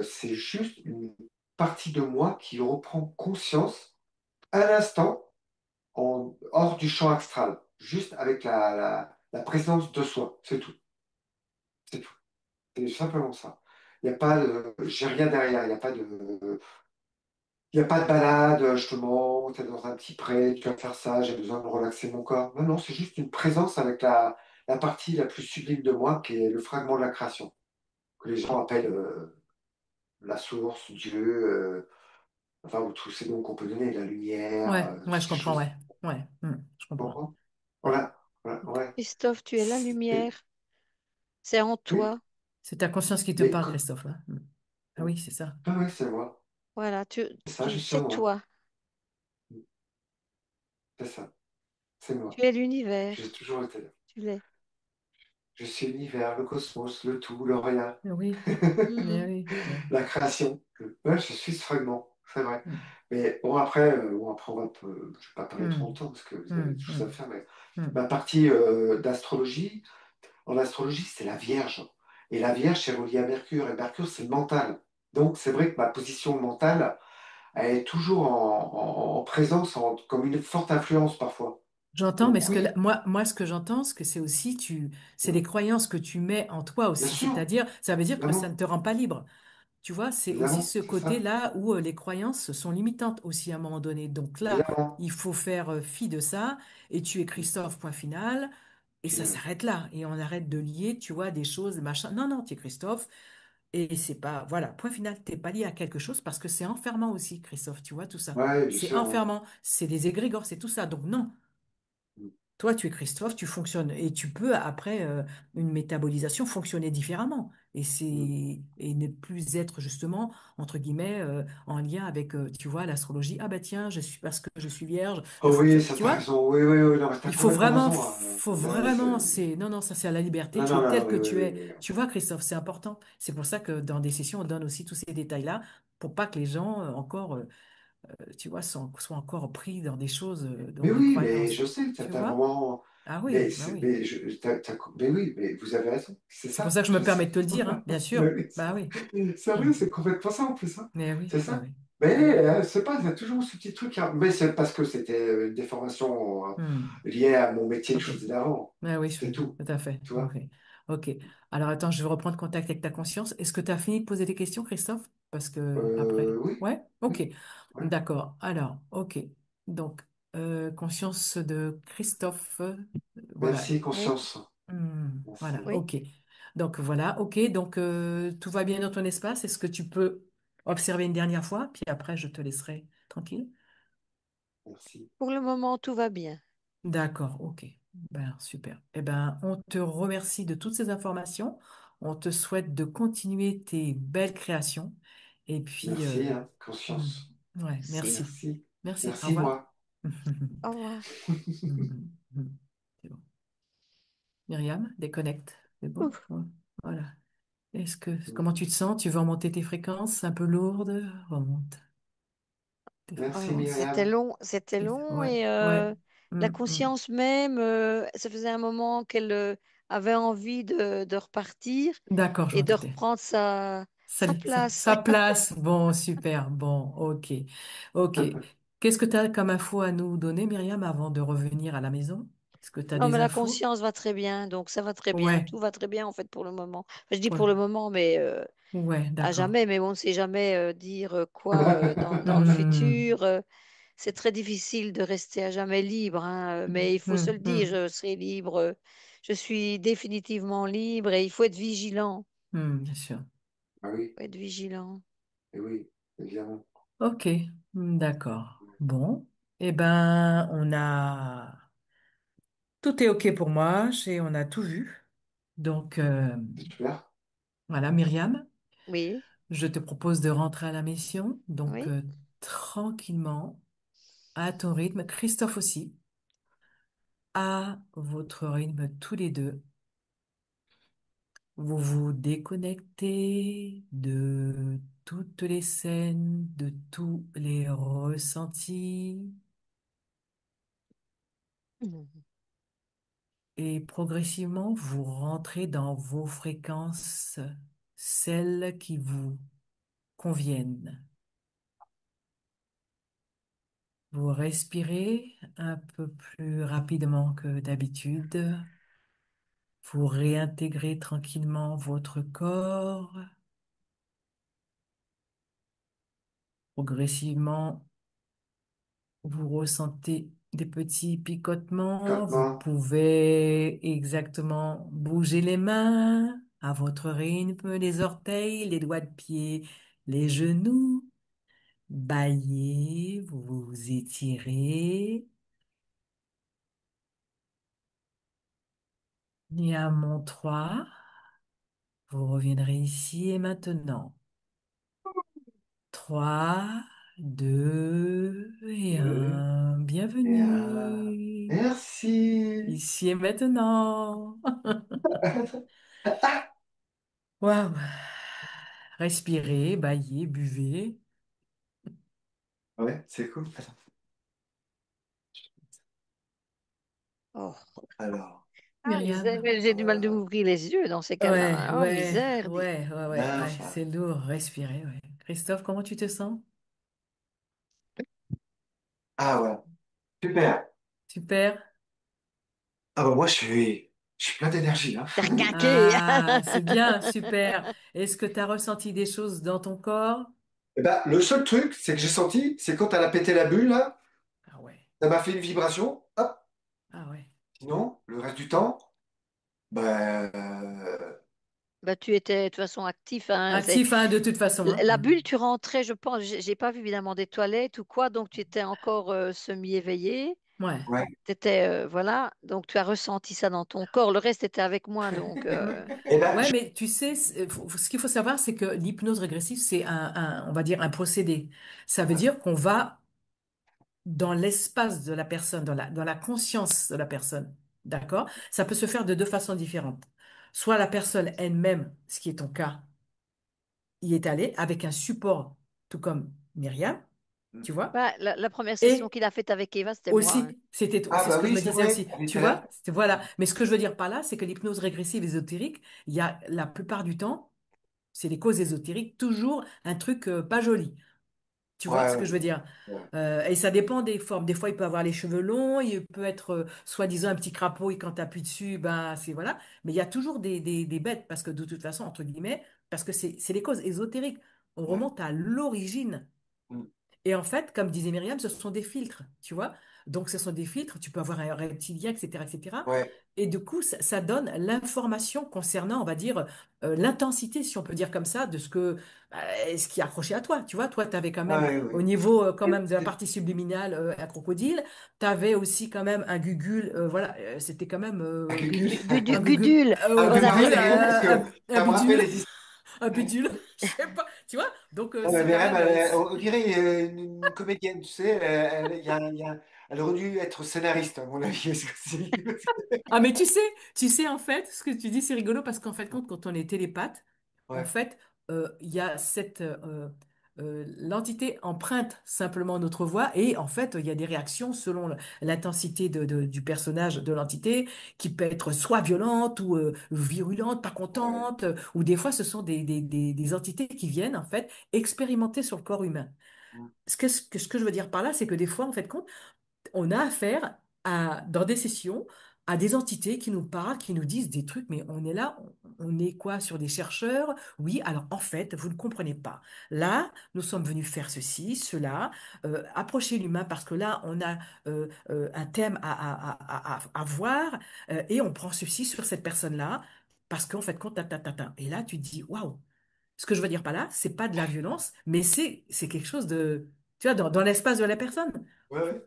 S2: c'est juste une partie de moi qui reprend conscience à l'instant, hors du champ astral, juste avec la présence de soi, c'est tout. C'est tout. C'est simplement ça. Il n'y a pas j'ai rien derrière, il y a pas de balade, je te monte, t'es dans un petit pré, tu vas faire ça, j'ai besoin de relaxer mon corps. Non, non, c'est juste une présence avec la partie la plus sublime de moi, qui est le fragment de la création, que les gens appellent la source, Dieu, enfin, ou tous ces noms qu'on peut donner, la lumière,
S1: Ouais, ouais, je
S2: ces
S1: comprends,
S2: choses.
S1: ouais. Ouais, je
S2: Tu
S1: comprends.
S2: comprends?
S1: Ouais.
S2: Voilà, voilà, ouais.
S3: Christophe, tu es la
S2: C'est-
S3: lumière. C'est en
S2: Oui,
S3: toi.
S1: C'est ta conscience qui te
S2: mais
S1: parle, Christophe, là. Ah oui, c'est ça.
S2: ah ouais, c'est moi.
S3: Voilà,
S2: C'est ça,
S3: c'est
S2: justement.
S3: toi.
S2: C'est ça, c'est
S3: Tu
S2: moi.
S3: es l'univers.
S2: J'ai toujours été là.
S3: Tu l'es.
S2: Je suis l'univers, le cosmos, le tout, le rien,
S1: Oui,
S3: Mhm.
S1: oui, oui.
S2: la création. Ouais, je suis ce fragment. c'est vrai.
S1: Hmm,
S2: Mais bon, après je vais pas parler trop
S1: hmm,
S2: longtemps parce que vous avez
S1: hmm,
S2: des choses à
S1: hmm,
S2: faire, mais
S1: hmm.
S2: ma partie d'astrologie, en astrologie, c'est la Vierge. Et la Vierge, c'est relié à Mercure. Et Mercure, c'est le mental. Donc, c'est vrai que ma position mentale, elle est toujours en présence, comme une forte influence parfois.
S1: J'entends, mais
S2: Donc, oui,
S1: moi, ce que j'entends, ce que c'est aussi, c'est les croyances que tu mets en toi
S2: bien
S1: aussi.
S2: sûr,
S1: C'est-à-dire, ça veut dire que ça ne
S2: évidemment,
S1: te rend pas libre. Tu vois, c'est aussi
S2: évidemment,
S1: ce
S2: c'est ça,
S1: côté-là où les croyances sont limitantes aussi à un moment donné. Donc là,
S2: évidemment.
S1: il faut faire fi de ça. Et tu es Christophe, point final. Et ça
S2: Euh,
S1: s'arrête là. Et on arrête de lier, tu vois, des choses, machin. Non, non, tu es Christophe. Et c'est pas, voilà, point final, t'es pas lié à quelque chose parce que c'est enfermant aussi, Christophe, tu vois, tout ça.
S2: ouais, bien
S1: C'est
S2: sûr, ouais.
S1: enfermant. C'est des égrégores, c'est tout ça. Donc non. Toi, tu es Christophe, tu fonctionnes et tu peux, après une métabolisation, fonctionner différemment. Et ne plus être justement, entre guillemets, en lien avec, tu vois, l'astrologie. Ah bah tiens, je suis parce que je suis vierge, je
S2: Oh oui,
S1: fonctionne.
S2: ça
S1: Tu
S2: t'as
S1: vois,
S2: raison, oui, oui, oui, non, mais t'as
S1: il faut
S2: complètement
S1: vraiment,
S2: raison, hein.
S1: faut vraiment, c'est, non, non, ça c'est à la liberté.
S2: Non,
S1: Tu
S2: non,
S1: es
S2: non,
S1: tel
S2: non,
S1: que
S2: oui, oui,
S1: tu
S2: oui,
S1: es.
S2: oui.
S1: Tu vois, Christophe, c'est important. C'est pour ça que dans des sessions, on donne aussi tous ces détails-là pour pas que les gens encore, tu vois, soient encore pris dans des choses,
S2: Mais
S1: dans des
S2: oui, mais
S1: croyances.
S2: je sais,
S1: Tu
S2: t'as
S1: vois?
S2: vraiment.
S1: Ah oui, bah oui.
S2: Mais oui, mais vous avez raison, c'est
S1: C'est pour
S2: ça,
S1: ça que je
S2: je
S1: me
S2: sais.
S1: permets de te le dire, hein, bien
S2: Mais
S1: sûr.
S2: oui,
S1: Bah oui.
S2: c'est
S1: Hmm.
S2: vrai, c'est complètement ça en plus, hein.
S1: Mais oui,
S2: C'est
S1: bah
S2: ça.
S1: oui.
S2: Mais
S1: Hmm.
S2: c'est pas, il y a toujours ce petit truc, hein. Mais c'est parce que c'était une déformation
S1: Hmm.
S2: liée à mon métier que
S1: Ok.
S2: je faisais d'avant.
S1: Bah oui,
S2: C'était tout,
S1: tout à fait.
S2: tu
S1: Ok.
S2: vois.
S1: Ok. Alors attends, je vais reprendre contact avec ta conscience. Est-ce que tu as fini de poser des questions, Christophe? Parce que après.
S2: Oui,
S1: Ouais? Ok.
S2: oui, ouais.
S1: D'accord. Alors, ok. Donc, conscience de Christophe. Voilà.
S2: Merci,
S3: Oui,
S2: conscience.
S1: Voilà.
S2: Merci.
S3: oui.
S1: Ok. Donc voilà. Ok. Donc tout va bien dans ton espace. Est-ce que tu peux observer une dernière fois? Puis après, je te laisserai tranquille.
S2: Merci.
S3: Pour le moment, tout va bien.
S1: D'accord, ok. Ben, super. Eh ben, on te remercie de toutes ces informations. On te souhaite de continuer tes belles créations. Et puis,
S2: Merci, hein,
S1: hmm,
S2: conscience.
S1: ouais,
S3: Si.
S1: merci.
S2: Merci.
S1: Merci. Au
S2: Merci,
S1: revoir.
S2: moi.
S3: Au revoir.
S1: C'est bon. Myriam, déconnecte. C'est bon?
S3: Ouf.
S1: Ouais. Voilà. Comment tu te sens? Tu veux remonter tes fréquences un peu lourdes? Remonte tes
S2: Merci,
S3: Oh,
S1: fréquences.
S3: c'était long
S1: Ouais,
S3: et
S1: ouais.
S3: la
S1: Hmm, hmm.
S3: conscience même, ça faisait un moment qu'elle avait envie de repartir
S1: D'accord, je
S3: et
S1: m'en
S3: de
S1: doutais.
S3: reprendre sa place.
S1: Sa place. Bon, super. Bon, ok. Ok. Qu'est-ce que tu as comme info à nous donner, Myriam, avant de revenir à la maison? Est-ce que tu as
S3: Non,
S1: des
S3: mais la
S1: infos?
S3: conscience va très bien, donc ça va très bien.
S1: Ouais.
S3: Tout va très bien en fait pour le moment. Enfin, je dis
S1: Pour le-
S3: pour le moment, mais
S1: Ouais,
S3: à
S1: d'accord.
S3: jamais. Mais on ne sait jamais dire quoi dans le
S1: Hmm,
S3: futur. C'est très difficile de rester à jamais libre, hein, mais il faut se
S1: hmm,
S3: le dire,
S1: hmm,
S3: je serai libre. Je suis définitivement libre et il faut être vigilant.
S1: bien sûr.
S2: Ah oui,
S3: Faut être vigilant.
S2: eh oui, évidemment.
S1: Ok, d'accord. Bon. Eh ben, tout est ok pour moi. On a tout vu. Donc,
S2: C'est super.
S1: voilà, Myriam.
S3: Oui,
S1: Je te propose de rentrer à la mission, donc
S3: oui.
S1: tranquillement, à ton rythme. Christophe aussi, à votre rythme tous les deux. Vous vous déconnectez de toutes les scènes, de tous les ressentis,
S3: Mhm.
S1: et progressivement, vous rentrez dans vos fréquences, celles qui vous conviennent. Vous respirez un peu plus rapidement que d'habitude. Vous réintégrez tranquillement votre corps. Progressivement, vous ressentez des petits picotements. Vous
S2: Complètement.
S1: pouvez exactement bouger les mains à votre rythme, les orteils, les doigts de pied, les genoux. Baillez, vous vous étirez. Et à mon 3, vous reviendrez ici et maintenant. 3, 2 et
S2: Euh,
S1: 1.
S2: et,
S1: Bienvenue.
S2: merci.
S1: Ici et maintenant. Waouh. Respirez, baillez, buvez.
S2: Ouais, c'est cool. Attends.
S3: Oh.
S2: Alors,
S3: Ah,
S1: Myriam.
S3: j'ai du mal de m'ouvrir les yeux dans ces cas-là,
S1: Ouais,
S3: hein. Oh,
S1: ouais,
S3: misère, dis.
S1: ouais, ouais, ouais,
S2: mince.
S1: ouais, c'est lourd, respirer, ouais. Christophe, comment tu te sens?
S2: Ah, voilà. Super.
S1: Super.
S2: Ah, bah, moi, je suis plein d'énergie, hein.
S3: T'es requinqué.
S1: Ah, c'est bien, super. Est-ce que tu as ressenti des choses dans ton corps?
S2: Eh ben, le seul truc, c'est que j'ai senti, c'est quand elle a pété la bulle, là,
S1: Ah ouais,
S2: ça m'a fait une vibration. Hop.
S1: ah ouais.
S2: Sinon, le reste du temps, ben,
S3: Bah, tu étais de toute façon actif, hein.
S1: Actif, hein, de toute façon, hein.
S3: La
S1: Mm.
S3: bulle, tu rentrais, je pense, j'ai pas vu évidemment des toilettes ou quoi, donc tu étais encore semi-éveillé.
S1: Ouais.
S2: ouais.
S3: T'étais, voilà, donc tu as ressenti ça dans ton corps. Le reste était avec moi, donc.
S2: Eh ben,
S1: Ouais, mais tu sais, ce qu'il faut savoir, c'est que l'hypnose régressive, c'est on va dire, un procédé. Ça veut dire qu'on va dans l'espace de la personne, dans la conscience de la personne. D'accord? Ça peut se faire de deux façons différentes. Soit la personne elle-même, ce qui est ton cas, y est allée avec un support, tout comme Myriam, tu vois,
S3: Bah, la première session
S1: et
S3: qu'il a faite avec Eva, c'était moi, hein.
S1: aussi,
S2: ah,
S1: c'est ce
S2: bah
S1: que je
S2: oui,
S1: me
S2: c'est
S1: disais
S2: vrai,
S1: aussi,
S2: elle
S1: tu
S2: était là.
S1: vois, voilà. Mais ce que je veux dire par là, c'est que l'hypnose régressive ésotérique, il y a la plupart du temps, c'est les causes ésotériques, toujours un truc pas joli. Tu vois
S2: Ouais,
S1: ce que
S2: ouais,
S1: je veux dire?
S2: ouais,
S1: Et ça dépend des formes. Des fois, il peut avoir les cheveux longs, il peut être soi-disant un petit crapaud et quand tu appuies dessus, ben c'est voilà. Mais il y a toujours des bêtes parce que de toute façon, entre guillemets, parce que c'est les causes ésotériques. On
S2: ouais.
S1: remonte à l'origine.
S2: Mm.
S1: Et en fait, comme disait Myriam, ce sont des filtres, tu vois. Donc, ce sont des filtres, tu peux avoir un reptilien, etc., etc. Et cetera.
S2: Ouais,
S1: Et du coup, ça donne l'information concernant, on va dire, l'intensité, si on peut dire comme ça, de ce qui est accroché à toi. Tu vois, toi, tu avais quand même,
S2: ouais,
S1: au
S2: ouais.
S1: niveau quand même de la
S2: C'est-
S1: partie subliminale, un crocodile. Tu avais aussi quand même un gugule. Voilà, c'était quand même
S2: Un cucul.
S1: un gugule,
S3: Gudule,
S2: Un
S3: on
S2: gudule,
S3: appelle.
S2: parce que
S1: un
S2: ça me rappelle
S1: bidule,
S2: les histoires.
S1: un bidule, je sais pas, tu vois. Donc,
S2: Mais
S1: c'est quand
S2: Mérem,
S1: même.
S2: on dirait une comédienne, tu sais. Elle aurait dû être scénariste, à mon avis.
S1: Ah, mais tu sais, en fait, ce que tu dis, c'est rigolo parce qu'en fait, quand on est télépathe, en
S2: Ouais,
S1: fait, il y a l'entité emprunte simplement notre voix et en fait, il y a des réactions selon l'intensité du personnage de l'entité qui peut être soit violente ou virulente, pas
S2: ouais.
S1: contente, ou des fois, ce sont des entités qui viennent, en fait, expérimenter sur le corps humain.
S2: Mm.
S1: Ce que je veux dire par là, c'est que des fois, en fait, on a affaire dans des sessions à des entités qui nous parlent, qui nous disent des trucs, mais on est là, on est quoi sur des chercheurs? Oui, alors en fait, vous ne comprenez pas. Là, nous sommes venus faire ceci, cela, approcher l'humain parce que là, on a un thème à voir et on prend ceci sur cette personne-là parce qu'en fait, et là, tu te dis, waouh, ce que je veux dire par là, c'est pas de la violence, mais c'est quelque chose de, tu vois, dans l'espace de la personne.
S2: Ouais, ouais.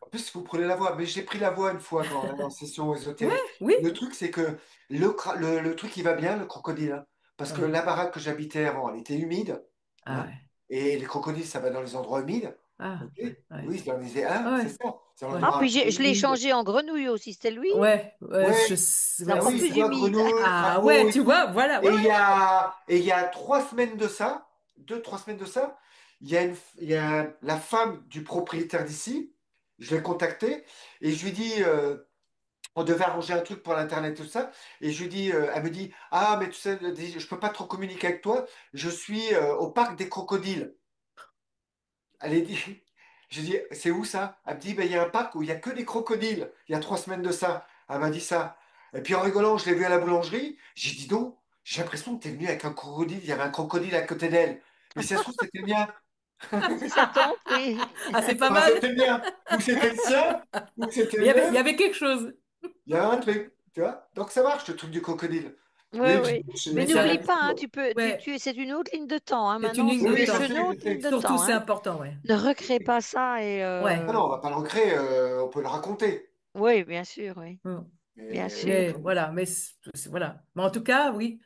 S2: En plus, vous prenez la voix. Mais j'ai pris la voix une fois quand on est en session
S1: Ouais,
S2: ésotérique.
S1: oui.
S2: Le truc, c'est que le truc, il va bien, le crocodile, hein. Parce que
S1: Ouais.
S2: la baraque que j'habitais avant, elle était humide,
S1: Ah
S2: hein.
S1: ouais.
S2: Et les crocodiles, ça va dans les endroits humides.
S1: Ah,
S2: Ok.
S1: ouais.
S2: Oui, je leur disais, ah,
S1: Ah
S2: c'est
S1: ouais.
S2: ça. C'est un
S1: Ouais.
S3: Ah,
S2: endroit
S3: puis
S2: un peu
S3: je l'ai
S2: humide.
S3: changé en grenouille aussi, c'était lui?
S1: Ouais. Ouais.
S2: Ouais,
S3: C'est
S1: Ouais,
S2: ah
S3: encore
S2: oui,
S3: plus
S2: tu vois,
S3: humide.
S2: grenouille,
S1: Ah
S2: crapaud
S1: ouais,
S2: et
S1: tu
S2: tout.
S1: vois, voilà. Ouais, ouais.
S2: Et il y a 3 semaines de ça, 2, 3 semaines de ça, il y a la femme du propriétaire d'ici, je l'ai contactée et je lui dis, on devait arranger un truc pour l'internet, tout ça, et je lui dis, elle me dit, ah, mais tu sais, je peux pas trop communiquer avec toi, je suis au parc des crocodiles. Elle est dit, je dis, c'est où ça? Elle me dit, ben, il y a un parc où il y a que des crocodiles, il y a 3 semaines de ça. Elle m'a dit ça. Et puis en rigolant, je l'ai vu à la boulangerie, j'ai dit, donc, j'ai l'impression que tu es venu avec un crocodile, il y avait un crocodile à côté d'elle. Mais si ça se trouve, c'était le mien.
S3: Si ça tombe, oui.
S1: Ah, c'est pas
S2: Enfin,
S1: mal.
S2: c'était le mien. Ou c'était le sien, ou c'était
S1: Mais
S2: le
S1: il y
S2: mien.
S1: avait quelque chose.
S2: Il y a un truc, tu vois. Donc ça marche, le truc du crocodile.
S3: Oui,
S2: Oui,
S3: oui. Mais
S1: Mais
S2: c'est
S3: n'oublie
S1: ça,
S3: pas, hein, tu peux,
S1: ouais,
S3: c'est une autre ligne de temps, hein.
S1: c'est une
S3: Maintenant,
S1: ligne
S2: oui,
S1: de
S3: tu
S2: oui,
S3: es
S2: je
S3: sur
S1: temps.
S3: une
S2: sais,
S3: autre
S2: je
S3: ligne
S2: sais.
S3: de
S1: Surtout,
S3: temps,
S1: c'est
S3: hein.
S1: important, ouais.
S3: Ne recrée pas ça et
S2: Ah
S1: Ouais.
S2: non, on va pas le recréer, on peut le raconter.
S3: oui, bien sûr, oui.
S1: Mm.
S3: Bien
S2: Mais,
S3: sûr.
S1: Mais voilà, voilà. Mais en tout cas, oui,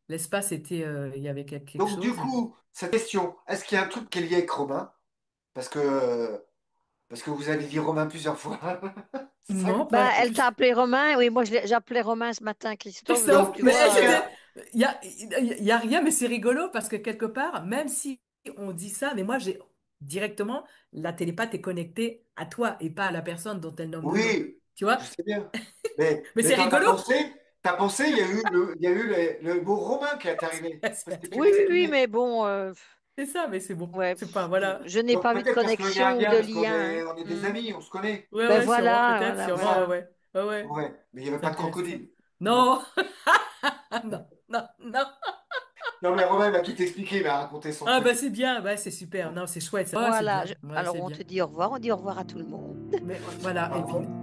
S1: l'espace était, il y avait quelque
S2: donc, du
S1: chose.
S2: coup, cette question, est-ce qu'il y a un truc qui est lié avec Romain? Parce que vous avez dit Romain plusieurs fois. C'est ça.
S1: Non,
S3: Bah,
S1: pas.
S3: elle t'a appelé Romain. Oui, moi, j'appelais Romain ce matin, Christophe. Donc,
S1: Christophe,
S2: Donc,
S3: tu
S1: mais
S2: est-ce qu'il y
S3: vois,
S1: c'était,
S2: a...
S1: il y a rien, mais c'est rigolo parce que quelque part, même si on dit ça, mais moi directement, la télépathe est connectée à toi et pas à la personne dont elle nomme le nom.
S2: Oui,
S1: Tu vois?
S2: je sais bien.
S1: Mais
S2: Mais
S1: c'est
S2: t'en as
S1: rigolo.
S2: pensé? T'as pensé, il y a eu le mot romain qui est arrivé. Parce que tu
S3: Oui,
S2: l'as
S3: oui, oui,
S2: exprimé.
S3: mais bon,
S1: C'est ça, mais c'est bon.
S3: ouais,
S1: C'est pas, voilà.
S3: je n'ai
S2: Donc
S3: pas mis de
S2: peut-être qu'on se connaît
S3: connexion ou
S2: bien
S3: de
S2: parce qu'on
S3: lien, hein.
S2: on est des amis, on se connaît.
S1: Ouais,
S3: Ben
S1: ouais, sûrement,
S3: voilà,
S1: peut-être,
S3: voilà,
S2: C'est
S1: sûrement, ouais,
S2: ça?
S3: voilà.
S1: ouais. Ouais, ouais.
S2: Ouais. Mais il n'y avait
S1: C'est
S2: pas de
S1: intéressant.
S2: crocodile. Non.
S1: Non, non, non, non.
S2: Non, mais Romain m'a tout expliqué, il m'a raconté son
S1: Ah, bah,
S2: truc.
S1: c'est bien, bah, c'est super. Non, c'est chouette. Ça. Ouais, c'est
S3: Voilà.
S1: bien. Ouais,
S3: Alors
S1: c'est
S3: on te
S1: bien.
S3: dit au revoir, on dit au revoir à tout le monde.
S1: Mais voilà, et puis